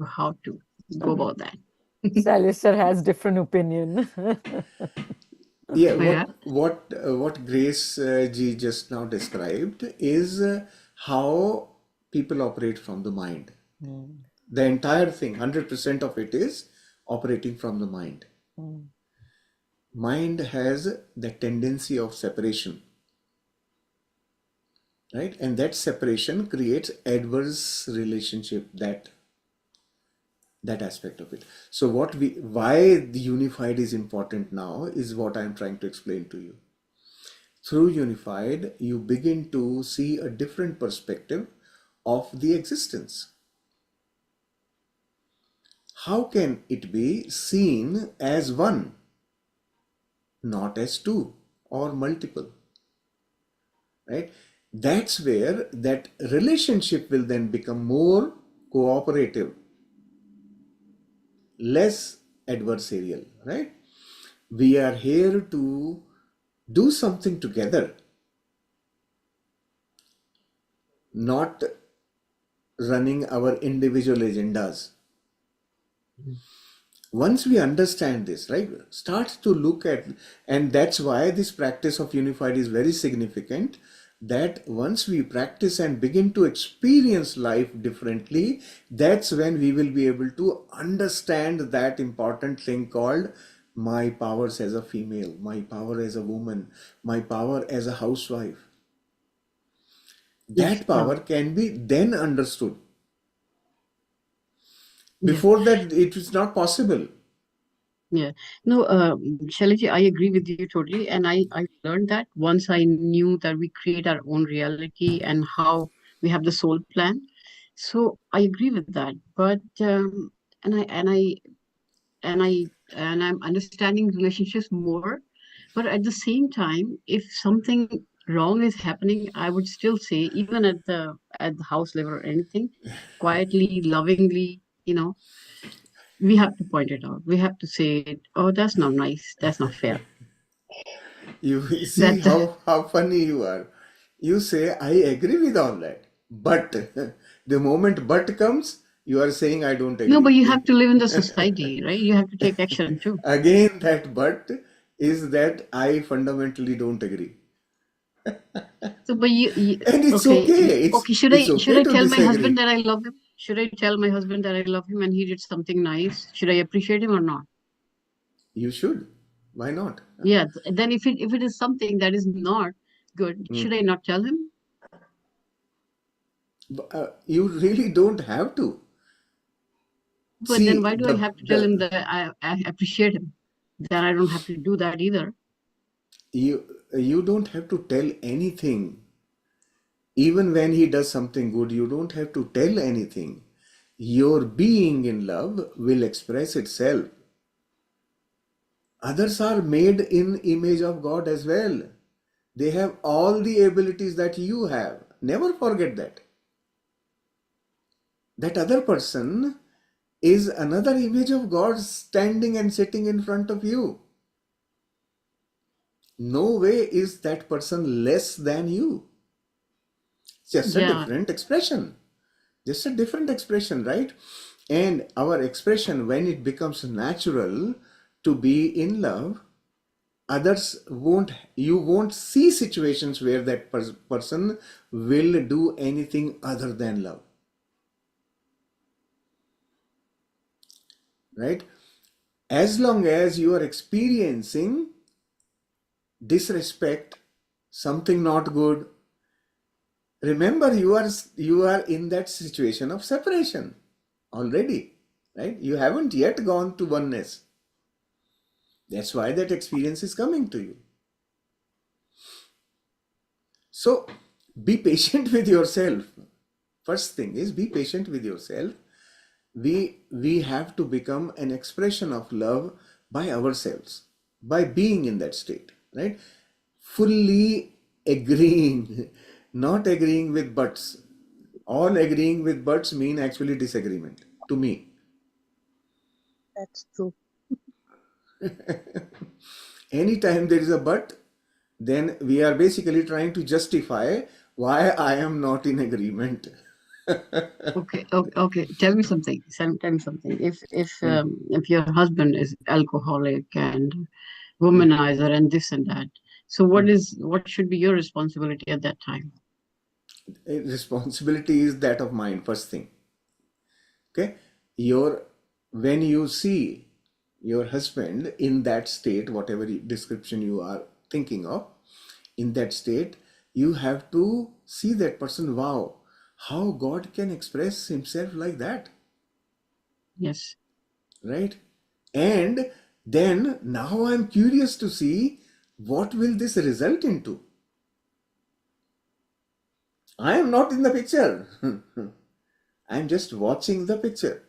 Speaker 10: how to go about that.
Speaker 2: Salister has different opinion.
Speaker 7: Yeah,
Speaker 10: Yeah.
Speaker 7: what Grace ji just now described is how people operate from the mind. The entire thing, 100% of it is operating from the mind. Mind has the tendency of separation, right? And that separation creates adverse relationship, that aspect of it. So why the unified is important now is what I'm trying to explain to you. Through unified, you begin to see a different perspective of the existence. How can it be seen as one, not as two or multiple? Right? That's where that relationship will then become more cooperative, less adversarial, right? We are here to do something together, not running our individual agendas. Once we understand this, right, start to look at, and that's why this practice of unified is very significant, that once we practice and begin to experience life differently, that's when we will be able to understand that important thing called my powers as a female, my power as a woman, my power as a housewife.
Speaker 10: Yes,
Speaker 7: That power can be then understood.
Speaker 10: yeah.
Speaker 7: Before that, it is not possible.
Speaker 10: Yeah. No, Shailaji, I agree with you totally. And I learned that once I knew that we create our own reality and how we have the soul plan. So I agree with that. But and I and I and I and I'm understanding relationships more. But at the same time, if something wrong is happening, I would still say, even at the house level or anything, quietly, lovingly, we have to point it out. We have to say, "Oh, that's not nice. That's not fair."
Speaker 7: You see
Speaker 10: That
Speaker 7: how funny you are. You say, I agree with all that. But the moment but comes, you are saying, I don't
Speaker 10: no, but
Speaker 7: agree.
Speaker 10: you have to live in the society, right? You have to take action too.
Speaker 7: Again, that but is that I fundamentally don't agree.
Speaker 10: So, but
Speaker 7: And it's
Speaker 10: okay,
Speaker 7: okay.
Speaker 10: okay.
Speaker 7: It's
Speaker 10: Should
Speaker 7: okay
Speaker 10: I
Speaker 7: to
Speaker 10: tell my husband
Speaker 7: disagree.
Speaker 10: that I love him? Should I tell my husband that I love him and he did something nice? Should I appreciate him or not?
Speaker 7: You should. Why not?
Speaker 10: Yeah. Then if it is something that is not good,
Speaker 7: Hmm.
Speaker 10: should I not tell him?
Speaker 7: You really don't have to.
Speaker 10: But then
Speaker 7: See,
Speaker 10: why do I have to tell him that I appreciate him? Then I don't have to do that either.
Speaker 7: you don't have to tell anything. Even when he does something good, you don't have to tell anything. Your being in love will express itself. Others are made in image of God as well. They have all the abilities that you have. Never forget that. That other person is another image of God standing and sitting in front of you. No way is that person less than you. It's just a
Speaker 10: Yeah.
Speaker 7: different expression. Just a different expression, right? And our expression, when it becomes natural to be in love, you won't see situations where that person will do anything other than love, right? As long as you are experiencing disrespect, something not good, remember you are in that situation of separation already, right? You haven't yet gone to oneness. That's why that experience is coming to you. So be patient with yourself. First thing is be patient with yourself. We have to become an expression of love by ourselves, by being in that state, right? Fully agreeing, not agreeing with buts. All agreeing with buts mean actually disagreement to me.
Speaker 8: That's true.
Speaker 7: Anytime there is a but, then we are basically trying to justify why I am not in agreement.
Speaker 10: Okay, okay. Tell me something. Tell me something.
Speaker 7: Hmm.
Speaker 10: If your husband is alcoholic and womanizer and this and that, so what should be your responsibility at that time?
Speaker 7: Responsibility is that of mine, first thing. Okay, when you see your husband in that state, whatever description you are thinking of, in that state, you have to see that person. Wow, how God can express himself like that,
Speaker 10: Yes.
Speaker 7: right? And then now I'm curious to see what will this result into. I am not in the picture. I'm just watching the picture.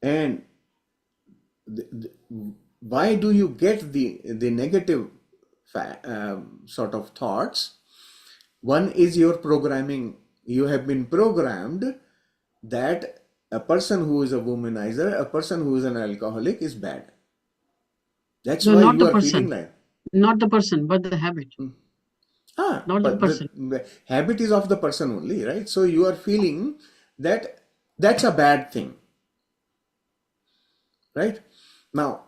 Speaker 7: And why do you get the negative sort of thoughts? One is your programming You have been programmed that a person who is a womanizer, a person who is an alcoholic is bad. That's
Speaker 10: No,
Speaker 7: why
Speaker 10: not
Speaker 7: you
Speaker 10: the
Speaker 7: are feeling
Speaker 10: person.
Speaker 7: like.
Speaker 10: Not the person, but the habit. Not the
Speaker 7: But
Speaker 10: person.
Speaker 7: the habit is of the person only, right? So you are feeling that that's a bad thing, right? Now,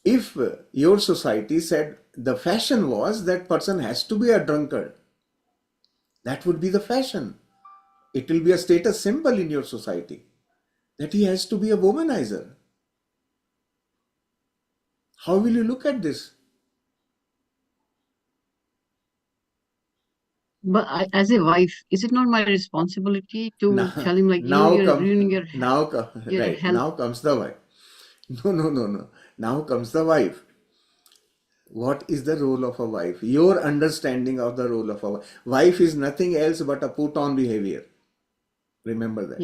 Speaker 7: if your society said the fashion was that person has to be a drunkard, that would be the fashion. It will be a status symbol in your society that he has to be a womanizer. How will you look at this?
Speaker 10: But as a wife, is it not my responsibility to tell him, like, you're ruining your
Speaker 7: Right,
Speaker 10: health?
Speaker 7: now comes the wife. No. Now comes the wife. What is the role of a wife? Your understanding of the role of a wife. Wife is nothing else but a put-on behavior. Remember that.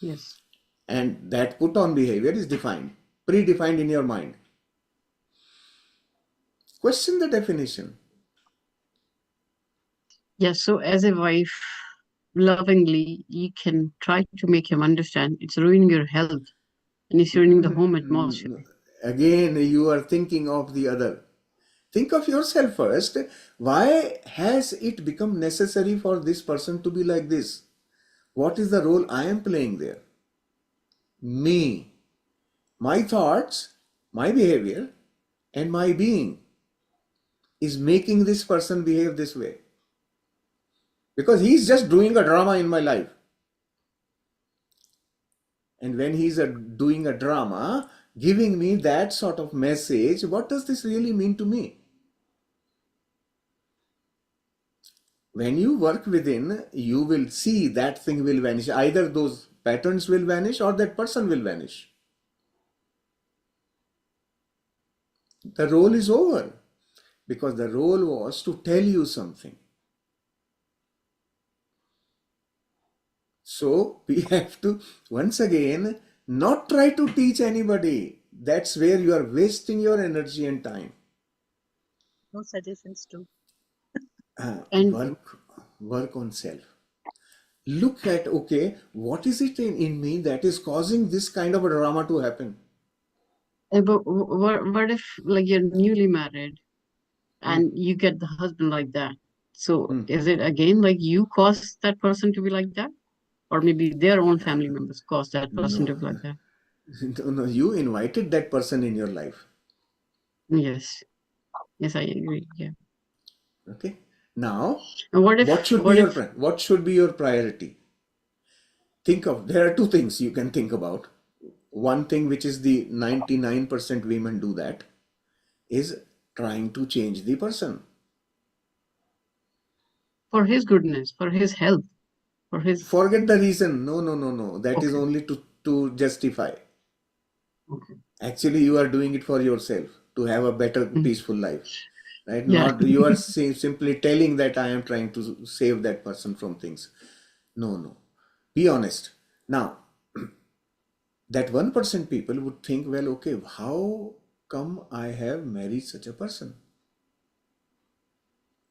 Speaker 10: Yes.
Speaker 7: And that put-on behavior is defined, predefined in your mind. Question the definition.
Speaker 10: Yes. So as a wife, lovingly, you can try to make him understand it's ruining your health and it's ruining the home atmosphere.
Speaker 7: Again, you are thinking of the other. Think of yourself first. Why has it become necessary for this person to be like this? What is the role I am playing there? Me, my thoughts, my behavior, and my being is making this person behave this way. Because he's just doing a drama in my life. And when he's doing a drama, giving me that sort of message, what does this really mean to me? When you work within, you will see that thing will vanish. Either those patterns will vanish or that person will vanish. The role is over because the role was to tell you something. So we have to, once again, not try to teach anybody. That's where you are wasting your energy and time.
Speaker 8: No suggestions too.
Speaker 10: And
Speaker 7: Work on self. Look at, okay, what is it in me that is causing this kind of a drama to happen?
Speaker 10: but what if, like, you're newly married and you get the husband like that? So is it again like you caused that person to be like that? Or maybe their own family members caused that person to be like that?
Speaker 7: No, you invited that person in your life.
Speaker 10: Yes, I agree. Yeah.
Speaker 7: Okay. Now,
Speaker 10: And
Speaker 7: what should be your priority? Think of, there are two things you can think about. One thing, which is the 99% women do that, is trying to change the person.
Speaker 10: For his goodness, for his health, for his...
Speaker 7: Forget the reason. No. That is only to justify.
Speaker 10: Okay.
Speaker 7: Actually, you are doing it for yourself, to have a better, peaceful life. Right?
Speaker 10: Yeah.
Speaker 7: Not you are simply telling that I am trying to save that person from things. No. Be honest. Now, that 1% people would think, well, okay, how come I have married such a person?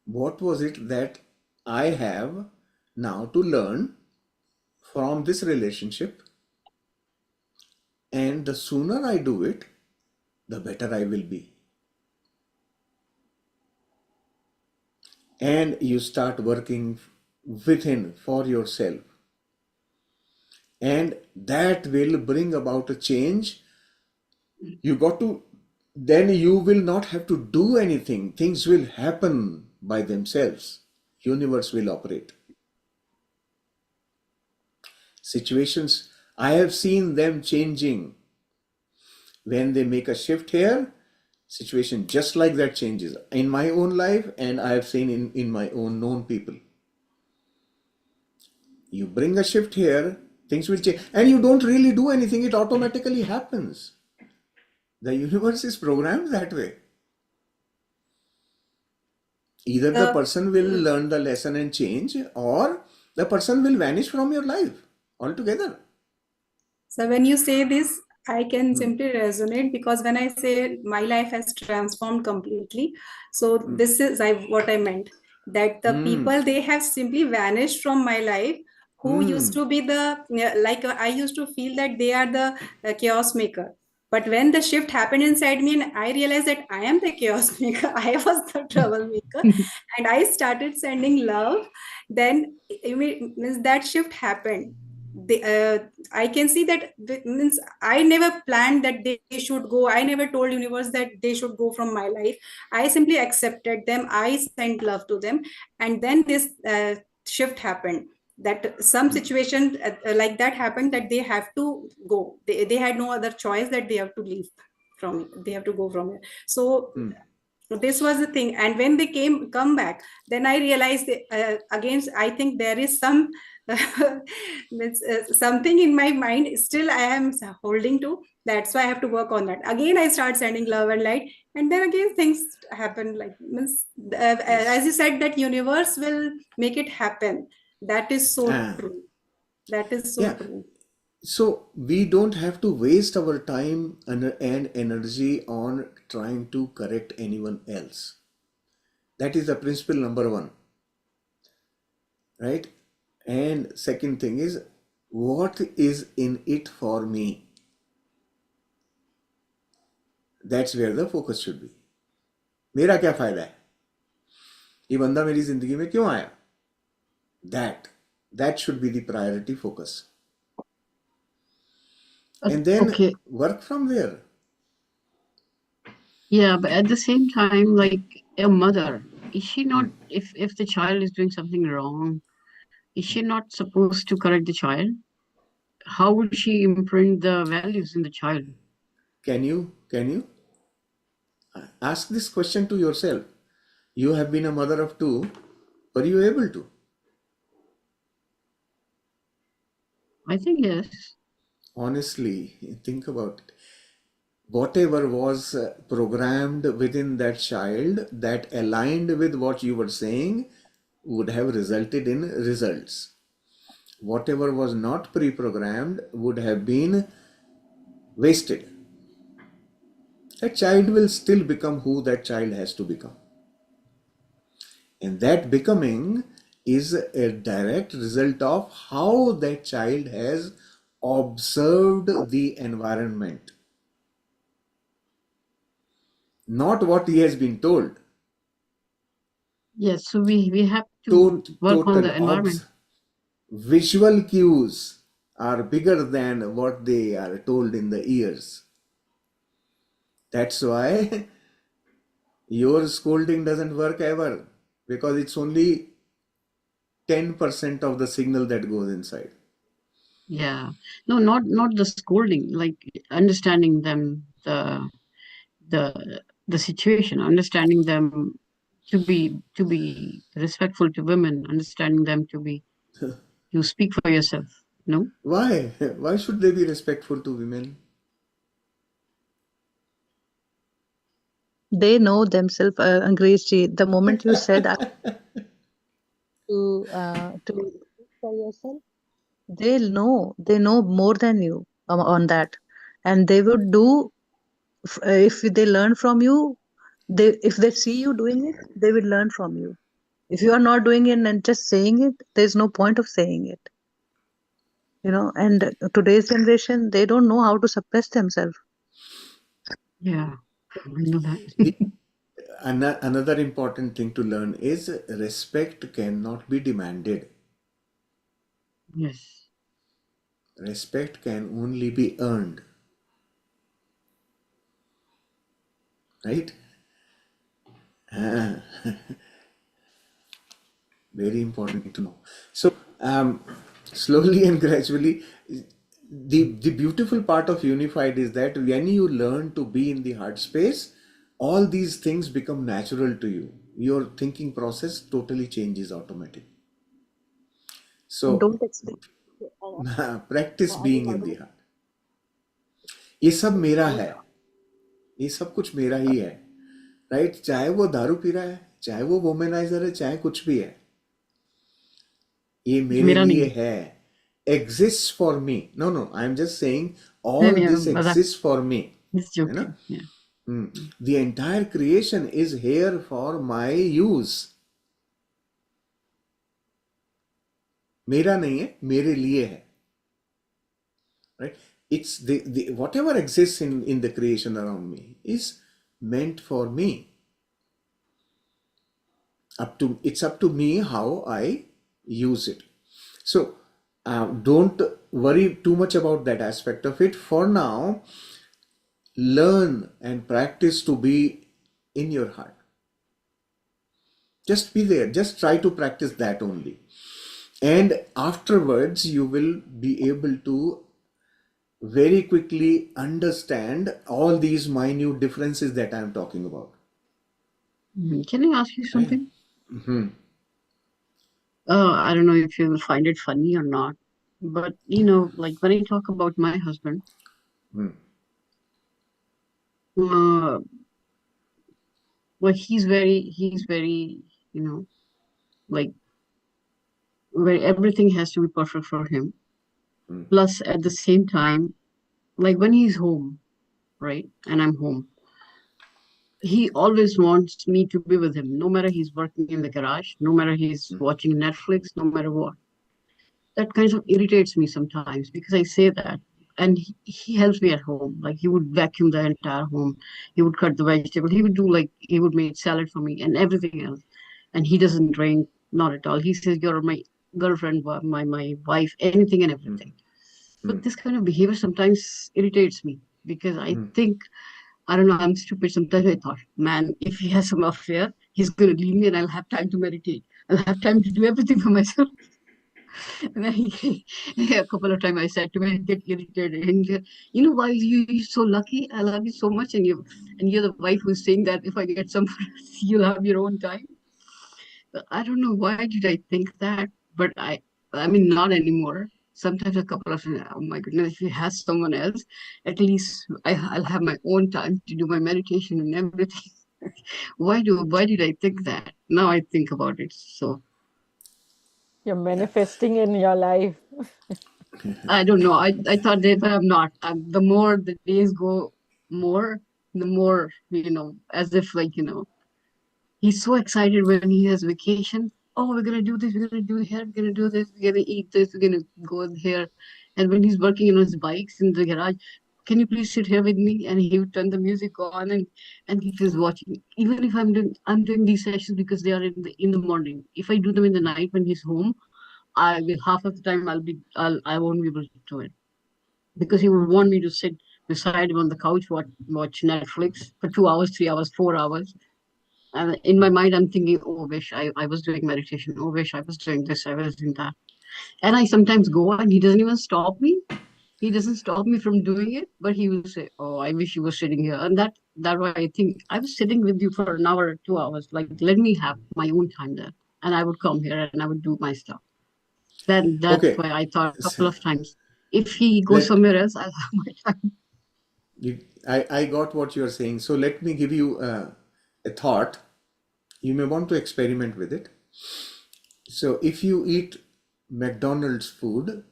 Speaker 7: What was it that I have now to learn from this relationship? And the sooner I do it, the better I will be. And you start working within for yourself. And that will bring about a change. Then you will not have to do anything. Things will happen by themselves. Universe will operate. Situations, I have seen them changing. When they make a shift here, situation just like that changes in my own life, and I have seen in my own known people. You bring a shift here, things will change, and you don't really do anything, it automatically happens. The universe is programmed that way. Either the person will learn the lesson and change, or the person will vanish from your life altogether.
Speaker 5: So when you say this, I can simply resonate, because when I say my life has transformed completely, so this is what I meant, that the people, they have simply vanished from my life, who used to be the I used to feel that they are the chaos maker. But when the shift happened inside me and I realized that I am the chaos maker, I was the troublemaker, and I started sending love, then means that shift happened. I can see that means I never planned that they should go. I never told universe that they should go from my life. I simply accepted them. I sent love to them, and then this shift happened. That some situation like that happened, that they have to go. They had no other choice, that they have to leave from. They have to go from here. So this was the thing. And when they come back, then I realized again, I think there is some something in my mind still I am holding to. That's why I have to work on that. Again, I start sending love and light, and then again things happen. Like means, as you said, that universe will make it happen. That is so true. That is so
Speaker 7: Yeah.
Speaker 5: true.
Speaker 7: So we don't have to waste our time and energy on trying to correct anyone else. That is the principle number one, right? And second thing is, what is in it for me? That's where the focus should be. मेरा क्या फायदा है? ये बंदा मेरी जिंदगी में क्यों आया? That should be the priority focus. And then
Speaker 10: Okay.
Speaker 7: work from there.
Speaker 10: Yeah, but at the same time, like a mother, is she not, if the child is doing something wrong, is she not supposed to correct the child? How would she imprint the values in the child?
Speaker 7: Can you ask this question to yourself? You have been a mother of two. Were you able to?
Speaker 10: I think yes.
Speaker 7: Honestly, think about it. Whatever was programmed within that child that aligned with what you were saying would have resulted in results. Whatever was not pre-programmed would have been wasted. That child will still become who that child has to become. And that becoming is a direct result of how that child has observed the environment, not what he has been told.
Speaker 10: Yes, so we have to work on the environment.
Speaker 7: Visual cues are bigger than what they are told in the ears. That's why your scolding doesn't work ever, because it's only 10% of the signal that goes inside.
Speaker 10: Yeah. No, not the scolding, like understanding them, the situation, understanding them to be respectful to women, understanding them to speak for yourself. No?
Speaker 7: Why? Why should they be respectful to women?
Speaker 8: They know themselves, Grace ji. The moment you said to speak for yourself, they know more than you on that, and they would do if they learn from you. If they see you doing it, they will learn from you. If you are not doing it and just saying it, there's no point of saying it. And today's generation, they don't know how to suppress themselves.
Speaker 10: Yeah, I know that.
Speaker 7: Another important thing to learn is respect cannot be demanded.
Speaker 10: Yes.
Speaker 7: Respect can only be earned. Right? Very important to know. So, slowly and gradually, the beautiful part of Unified is that when you learn to be in the heart space, all these things become natural to you. Your thinking process totally changes automatically. So,
Speaker 8: Don't expect.
Speaker 7: practice being in the heart. ये सब मेरा है, ये सब कुछ मेरा ही है, right? चाहे वो दारू पी रहा है, चाहे वो वोमेनाइजर है, चाहे कुछ भी है, ये मेरे
Speaker 10: मेरा
Speaker 7: लिए
Speaker 10: नहीं
Speaker 7: है. Exists for me. No, I'm just saying all
Speaker 10: नहीं,
Speaker 7: this
Speaker 10: नहीं,
Speaker 7: exists for me.
Speaker 10: It's
Speaker 7: है ना?
Speaker 10: joking. Yeah.
Speaker 7: The entire creation is here for my use. मेरा नहीं है, मेरे लिए है. Right? It's the whatever exists in the creation around me is meant for me. It's up to me how I use it. So don't worry too much about that aspect of it. For now, learn and practice to be in your heart. Just be there. Just try to practice that only. And afterwards, you will be able to very quickly understand all these minute differences that I'm talking about.
Speaker 10: Can I ask you something?
Speaker 7: Mm-hmm.
Speaker 10: I don't know if you will find it funny or not, but like when I talk about my husband,
Speaker 7: Mm.
Speaker 10: well, he's very, like where everything has to be perfect for him.
Speaker 7: Mm.
Speaker 10: Plus, at the same time, like when he's home, right, and I'm home, he always wants me to be with him, no matter he's working in the garage, no matter he's watching Netflix, no matter what. That kind of irritates me sometimes because I say that. And he helps me at home. Like he would vacuum the entire home. He would cut the vegetable. He would he would make salad for me and everything else. And he doesn't drink, not at all. He says, "You're my girlfriend, my wife, anything and everything." But this kind of behavior sometimes irritates me because I think, I don't know, I'm stupid. Sometimes I thought, man, if he has some affair, he's going to leave me and I'll have time to meditate. I'll have time to do everything for myself. And then a couple of times I said to him, I get irritated. And why you're so lucky? I love you so much. And you're the wife who's saying that if I get some, you'll have your own time. But I don't know why did I think that, but I mean, not anymore. Sometimes a couple of, oh my goodness, if he has someone else, at least I'll have my own time to do my meditation and everything. Why did I think that? Now I think about it. So
Speaker 2: You're manifesting in your life.
Speaker 10: I don't know. I thought that I'm not. The more the days go more, the more, as if like, he's so excited when he has vacation. Oh, we're gonna do this, we're gonna do here, we're gonna do this, we're gonna eat this, we're gonna go here. And when he's working on his bikes in the garage, can you please sit here with me? And he would turn the music on and he was watching. Even if I'm doing these sessions because they are in the morning. If I do them in the night when he's home, I will half of the time I won't be able to do it because he would want me to sit beside him on the couch, watch Netflix for 2 hours, 3 hours, 4 hours. And in my mind, I'm thinking, oh, wish I was doing meditation. Oh, wish I was doing this, I was doing that. And I sometimes go and he doesn't even stop me. He doesn't stop me from doing it, but he will say, "Oh, I wish you were sitting here." And that why I think I was sitting with you for an hour or 2 hours. Like, let me have my own time there, and I would come here and I would do my stuff. Then that's
Speaker 7: Okay.
Speaker 10: why I thought a couple of times, if he goes
Speaker 7: Let
Speaker 10: somewhere else, I'll have my time.
Speaker 7: I got what you're saying. So let me give you a thought. You may want to experiment with it. So if you eat McDonald's food,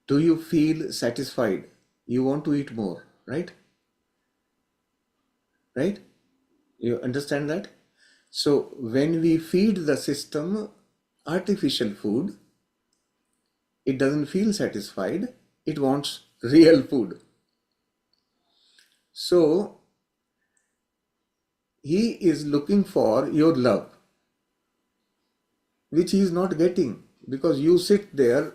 Speaker 7: do you feel satisfied? You want to eat more, right? Right? You understand that? So when we feed the system artificial food, it doesn't feel satisfied. It wants real food. So he is looking for your love, which he is not getting because you sit there.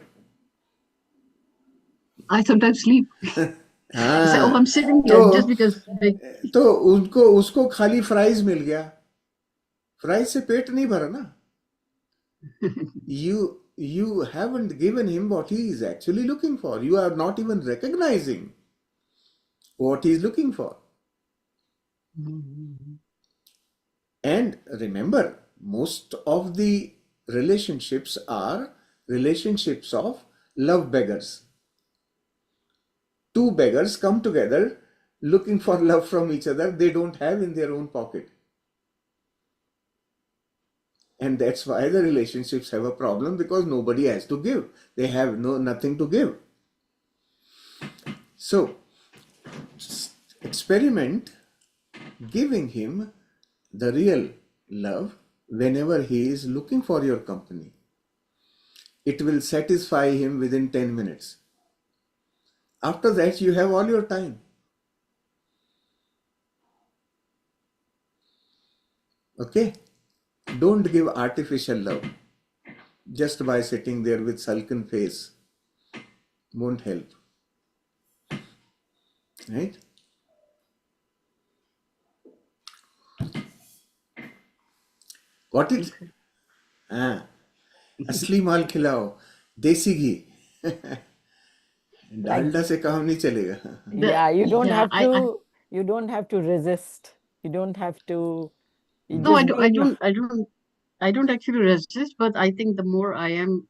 Speaker 10: I sometimes sleep. I say, "Oh,
Speaker 7: हाँ
Speaker 10: I'm sitting
Speaker 7: तो
Speaker 10: here just because they."
Speaker 7: तो उनको उसको खाली fries मिल गया. Fries से पेट नहीं भरा ना. You haven't given him what he is actually looking for. You are not even recognizing what he is looking for. And remember, most of the relationships are relationships of love beggars. Two beggars come together looking for love from each other they don't have in their own pocket. And that's why the relationships have a problem, because nobody has to give. They have nothing to give. So experiment giving him the real love whenever he is looking for your company. it will satisfy him within 10 minutes. After that, you have all your time. Okay? Don't give artificial love just by sitting there with sullen face. Won't help. Right? Got it?
Speaker 10: Okay.
Speaker 7: हाँ, असली माल खिलाओ, देसी घी.
Speaker 2: Like,
Speaker 7: Dalda से काम नहीं चलेगा.
Speaker 2: yeah, you don't
Speaker 10: Yeah,
Speaker 2: have to resist. You don't have to, you
Speaker 10: no,
Speaker 2: just be in.
Speaker 10: I don't actually resist, but I think the more I am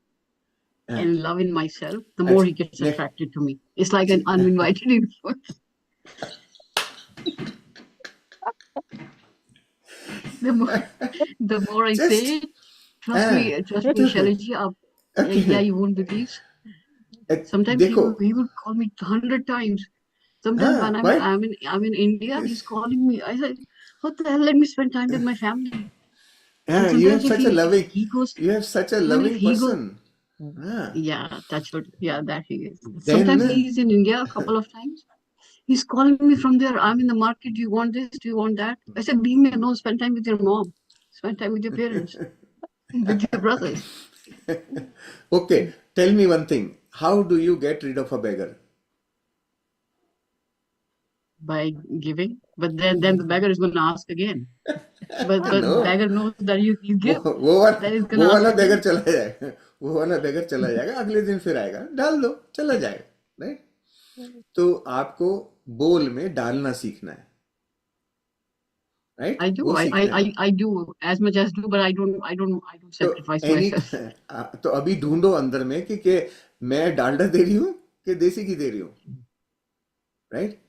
Speaker 7: हाँ,
Speaker 10: in love in myself, the more
Speaker 7: अच्छा,
Speaker 10: he gets
Speaker 7: next.
Speaker 10: attracted to me. It's like an uninvited influence. The more I
Speaker 7: Just,
Speaker 10: say, trust
Speaker 7: हाँ,
Speaker 10: me,
Speaker 7: तो,
Speaker 10: Shailaji, yeah,
Speaker 7: okay.
Speaker 10: you won't believe. Sometimes
Speaker 7: देखो,
Speaker 10: he would call me 100 times. Sometimes when
Speaker 7: हाँ, why?
Speaker 10: I'm in India, he's calling me. I said, "What the hell? Let me spend time with my family." And
Speaker 7: हाँ,
Speaker 10: sometimes if he goes,
Speaker 7: you have such a
Speaker 10: even if
Speaker 7: loving
Speaker 10: he goes,
Speaker 7: person. हाँ,
Speaker 10: yeah, touch wood, yeah, that he is. Sometimes
Speaker 7: then,
Speaker 10: he's in India a couple of times. He's calling me from there. I'm in the market. Do you want this? Do you want that? I said, leave me alone. Spend time with your mom. Spend time with your parents, with your brothers.
Speaker 7: okay, tell me one thing. How do you get rid of a beggar?
Speaker 10: By giving. But then the beggar is going to ask again. But
Speaker 7: No,
Speaker 10: beggar knows that you
Speaker 7: वो
Speaker 10: give.
Speaker 7: वो वाला
Speaker 10: Then he's going
Speaker 7: वो
Speaker 10: to ask
Speaker 7: वाला बेगर
Speaker 10: again.
Speaker 7: चला जाएगा. वो वाला बेगर चला जाएगा, अगले दिन फिर आएगा, डाल दो, चला जाएगा. राइट? तो आपको बोल में डालना सीखना है. राइट?
Speaker 10: I do.
Speaker 7: वो सीखना है.
Speaker 10: I do as much as do, but I don't
Speaker 7: तो
Speaker 10: sacrifice
Speaker 7: एनी
Speaker 10: myself.
Speaker 7: तो अभी ढूंढो अंदर में कि मैं डालडा दे रही हूँ कि देसी घी दे रही हूँ. Right?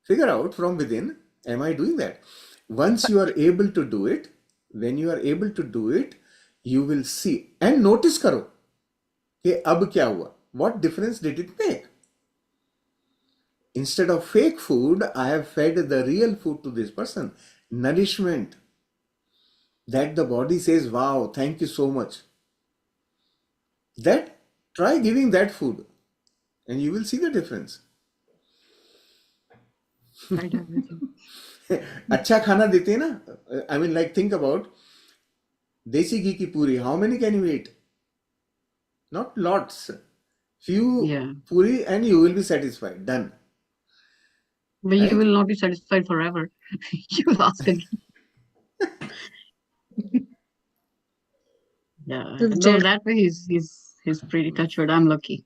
Speaker 7: Figure out from within, am I doing that? Once you are able to do it, when you are able to do it, you will see and notice करो कि अब क्या हुआ. What difference did it make? Instead of fake food, I have fed the real food to this person. Nourishment. That the body says, wow, thank you so much. That, try giving that food and you will see the difference.
Speaker 10: I do with you.
Speaker 7: अच्छा खाना देते हैं ना. I mean, like, think about देसी घी की पूरी. How many can you eat? Not lots. Few
Speaker 10: Yeah.
Speaker 7: puri and you will be satisfied. Done.
Speaker 10: But you
Speaker 7: Right?
Speaker 10: will not be satisfied forever. You will ask again. Yeah.
Speaker 8: This
Speaker 10: No,
Speaker 8: Jed,
Speaker 10: that way he's pretty touchwood. I'm lucky.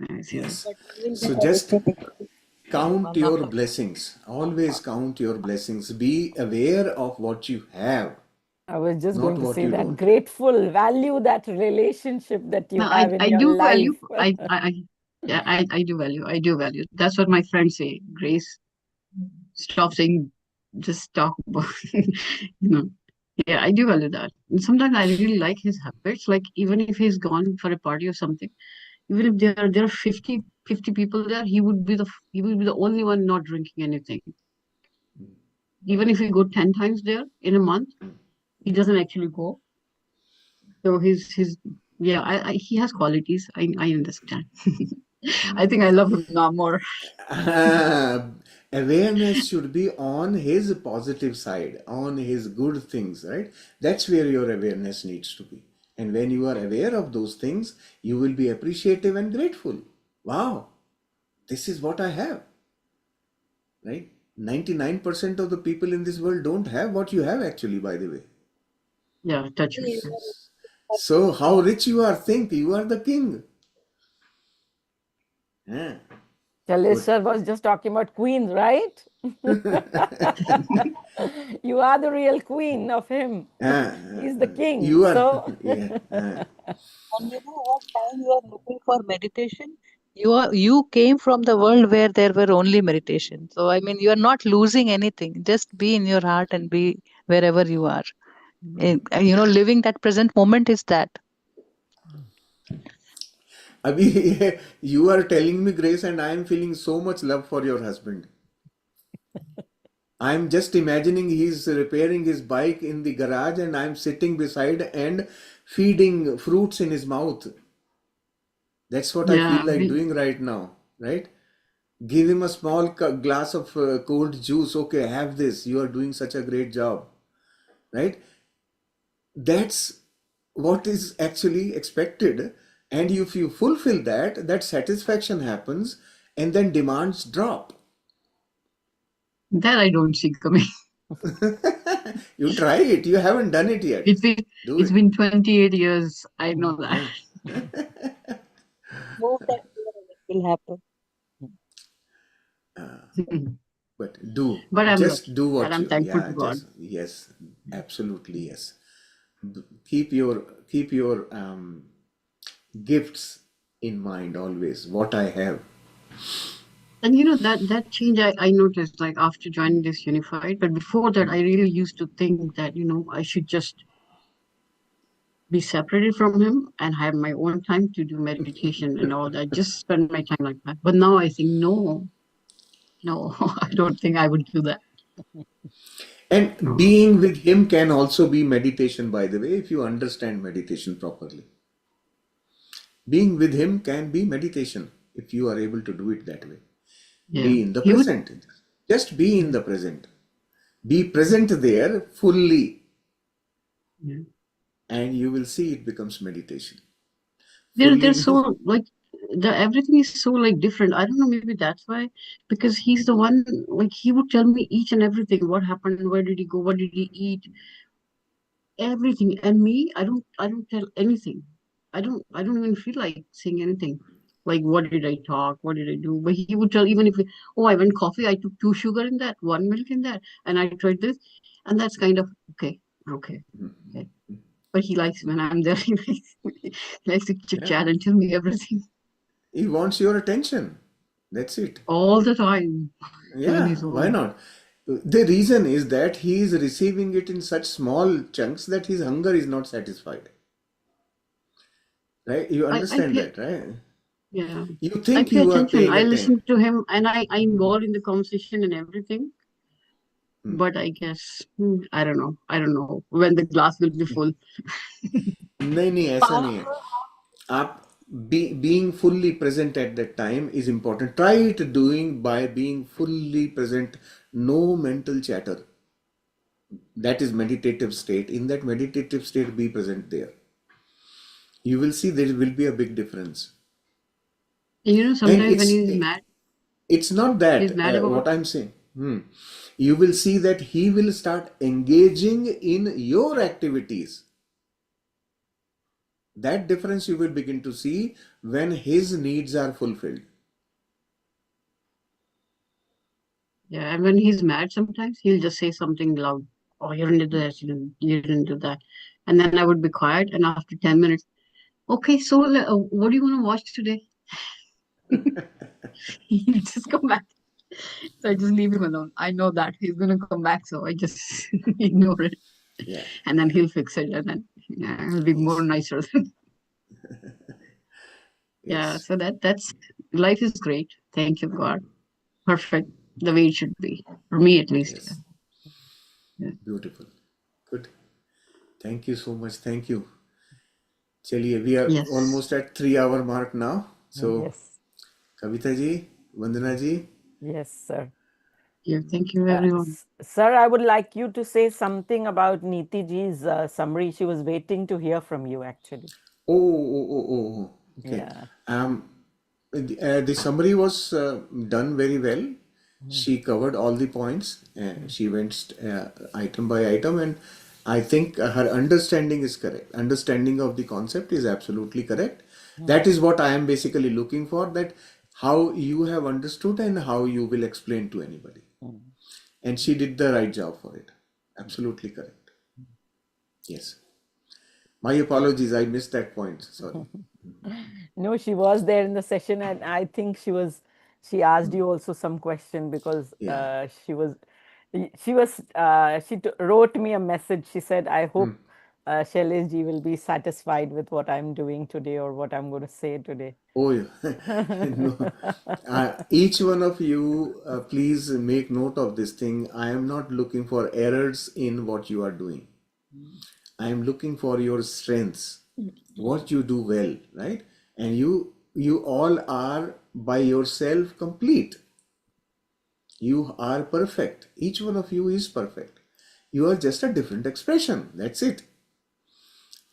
Speaker 10: I see that.
Speaker 7: Yes.
Speaker 8: but you will
Speaker 7: So
Speaker 8: get
Speaker 7: just
Speaker 8: addicted
Speaker 7: count
Speaker 8: one
Speaker 7: your
Speaker 8: after.
Speaker 7: blessings. Always count your blessings. Be aware of what you have,
Speaker 2: I was just
Speaker 7: not
Speaker 2: going to
Speaker 7: what
Speaker 2: say
Speaker 7: you
Speaker 2: that.
Speaker 7: don't.
Speaker 2: Grateful, value that relationship that you
Speaker 10: No,
Speaker 2: have in
Speaker 10: I
Speaker 2: your
Speaker 10: do value.
Speaker 2: life.
Speaker 10: Yeah, I do value. I do value. That's what my friends say. Grace, stop saying, just talk about, you know. Yeah, I do value that. And sometimes I really like his habits. Like even if he's gone for a party or something, even if there are 50 people there, he will be the only one not drinking anything. Even if we go 10 times there in a month, he doesn't actually go. So his yeah, he has qualities. I understand. I think I love him now more.
Speaker 7: Awareness should be on his positive side, on his good things, right? That's where your awareness needs to be. And when you are aware of those things, you will be appreciative and grateful. Wow, this is what I have, right? 99% of the people in this world don't have what you have actually, by the way.
Speaker 10: Yeah, touch wood.
Speaker 7: So how rich you are, think you are the king. Yeah.
Speaker 2: Chalish
Speaker 7: Good.
Speaker 2: sir was just talking about queens, right? You are the real queen of him. He's the king.
Speaker 7: You are,
Speaker 2: So
Speaker 7: yeah.
Speaker 8: And you know what time you are looking for meditation? You came from the world where there were only meditation. So I mean, you are not losing anything. Just be in your heart and be wherever you are. And, you know, living that present moment is that.
Speaker 7: Abhi, you are telling me, Grace, and I am feeling so much love for your husband. I am just imagining he's repairing his bike in the garage and I am sitting beside and feeding fruits in his mouth. That's what I feel
Speaker 10: Yeah,
Speaker 7: like doing right now, right? Give him a small glass of cold juice. Okay, have this. You are doing such a great job, right? That's what is actually expected. And if you fulfill that, that satisfaction happens, and then demands drop.
Speaker 10: that I don't see coming.
Speaker 7: You try it. You haven't done it yet.
Speaker 10: It's been
Speaker 7: Do
Speaker 10: it's
Speaker 7: it.
Speaker 10: been 28 years. I know that.
Speaker 8: Move that fear and it will happen.
Speaker 7: But do,
Speaker 10: But I'm
Speaker 7: just
Speaker 10: lucky,
Speaker 7: do
Speaker 10: and
Speaker 7: what
Speaker 10: I'm
Speaker 7: you,
Speaker 10: thankful to
Speaker 7: yeah,
Speaker 10: God.
Speaker 7: just, yes, absolutely, yes. Keep your gifts in mind always, what I have.
Speaker 10: And that change I noticed like after joining this unified. But before that, I really used to think that I should just be separated from him and have my own time to do meditation and all that. Just spend my time like that. But now I think no, no, I don't think I would do that.
Speaker 7: And
Speaker 10: No.
Speaker 7: being with him can also be meditation, by the way, if you understand meditation properly. Being with him can be meditation if you are able to do it that way.
Speaker 10: Yeah.
Speaker 7: Be in the
Speaker 10: He would.
Speaker 7: present. Just be in the present. Be present there fully,
Speaker 10: Yeah.
Speaker 7: and you will see it becomes meditation.
Speaker 10: They're
Speaker 7: Fully means,
Speaker 10: so like the everything is so like different. I don't know, maybe that's why. Because he's the one like he would tell me each and everything. What happened, where did he go, what did he eat, everything. And me, I don't tell anything. I don't even feel like saying anything. Like what did I talk? What did I do? But he would tell even if oh I went coffee, I took 2 sugar in that, 1 milk in that, and I tried this, and that's kind of okay, okay, okay. But he likes when I'm there. He likes to chit
Speaker 7: yeah,
Speaker 10: chat and tell me everything
Speaker 7: he wants your attention. That's it.
Speaker 10: all the time, even
Speaker 7: Yeah,
Speaker 10: his
Speaker 7: why
Speaker 10: own.
Speaker 7: not? The reason is that he is receiving it in such small chunks that his hunger is not satisfied. Right? You
Speaker 10: I
Speaker 7: understand
Speaker 10: pay
Speaker 7: that, right?
Speaker 10: yeah.
Speaker 7: You
Speaker 10: I
Speaker 7: think
Speaker 10: pay
Speaker 7: you are
Speaker 10: attention.
Speaker 7: paying
Speaker 10: I
Speaker 7: attention.
Speaker 10: listen to him and I involve in the conversation and everything.
Speaker 7: Hmm.
Speaker 10: But I guess I don't know. I don't know when the glass will be full.
Speaker 7: नहीं नहीं ऐसा नहीं है. आप being fully present at that time is important. Try it doing by being fully present. No mental chatter. That is meditative state. In that meditative state, be present there. You will see there will be a big difference. And
Speaker 10: Sometimes when
Speaker 7: it's not
Speaker 10: he's
Speaker 7: that
Speaker 10: mad about
Speaker 7: what I'm saying. You will see that he will start engaging in your activities. That difference you will begin to see when his needs are fulfilled.
Speaker 10: yeah, and when he's mad, sometimes he'll just say something loud. Oh, you didn't do this, you didn't do that, and then I would be quiet. And after 10 minutes, okay, so what do you want to watch today? He'll just come back. So I just leave him alone. I know that he's gonna come back, so I just ignore it,
Speaker 7: Yeah.
Speaker 10: and then he'll fix it, and then he'll be more
Speaker 7: Yes.
Speaker 10: nicer. Yeah,
Speaker 7: Yes.
Speaker 10: so that's life is great. Thank you, God. Perfect the way it should be for me at least.
Speaker 7: Yes.
Speaker 10: Yeah.
Speaker 7: Beautiful. Good. Thank you so much. Thank you. चलिए, we are
Speaker 10: Yes.
Speaker 7: almost at 3 hour mark now. So,
Speaker 2: Yes.
Speaker 7: Kavita ji, Vandana ji.
Speaker 2: Yes, sir.
Speaker 10: Yeah. Thank you, everyone.
Speaker 2: Sir, I would like you to say something about Neeti ji's summary. She was waiting to hear from you, actually.
Speaker 7: Oh. Okay.
Speaker 2: Yeah.
Speaker 7: The summary was done very well. She covered all the points. She went item by item, and I think her understanding is correct. Understanding of the concept is absolutely correct. That is what I am basically looking for, that how you have understood and how you will explain to anybody. And she did the right job for it. Absolutely correct. Yes. My apologies, I missed that point. Sorry.
Speaker 2: No, she was there in the session, and I think she asked you also some question because
Speaker 7: Yeah.
Speaker 2: she wrote me a message. She said, I hope Shailesh ji will be satisfied with what I'm doing today or what I'm going to say today.
Speaker 7: Oh, yeah. No. Each one of you, please make note of this thing. I am not looking for errors in what you are doing. I am looking for your strengths, what you do well, right? And you you all are by yourself complete. You are perfect. Each one of you is perfect. You are just a different expression. That's it.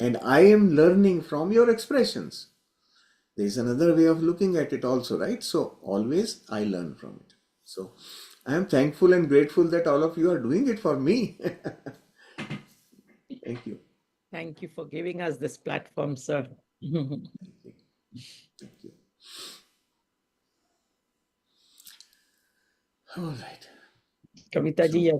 Speaker 7: And I am learning from your expressions. There is another way of looking at it also, right? So always I learn from it. So I am thankful and grateful that all of you are doing it for me. Thank you.
Speaker 2: Thank you for giving us this platform, sir.
Speaker 7: Thank you. All right.
Speaker 2: Kavita ji,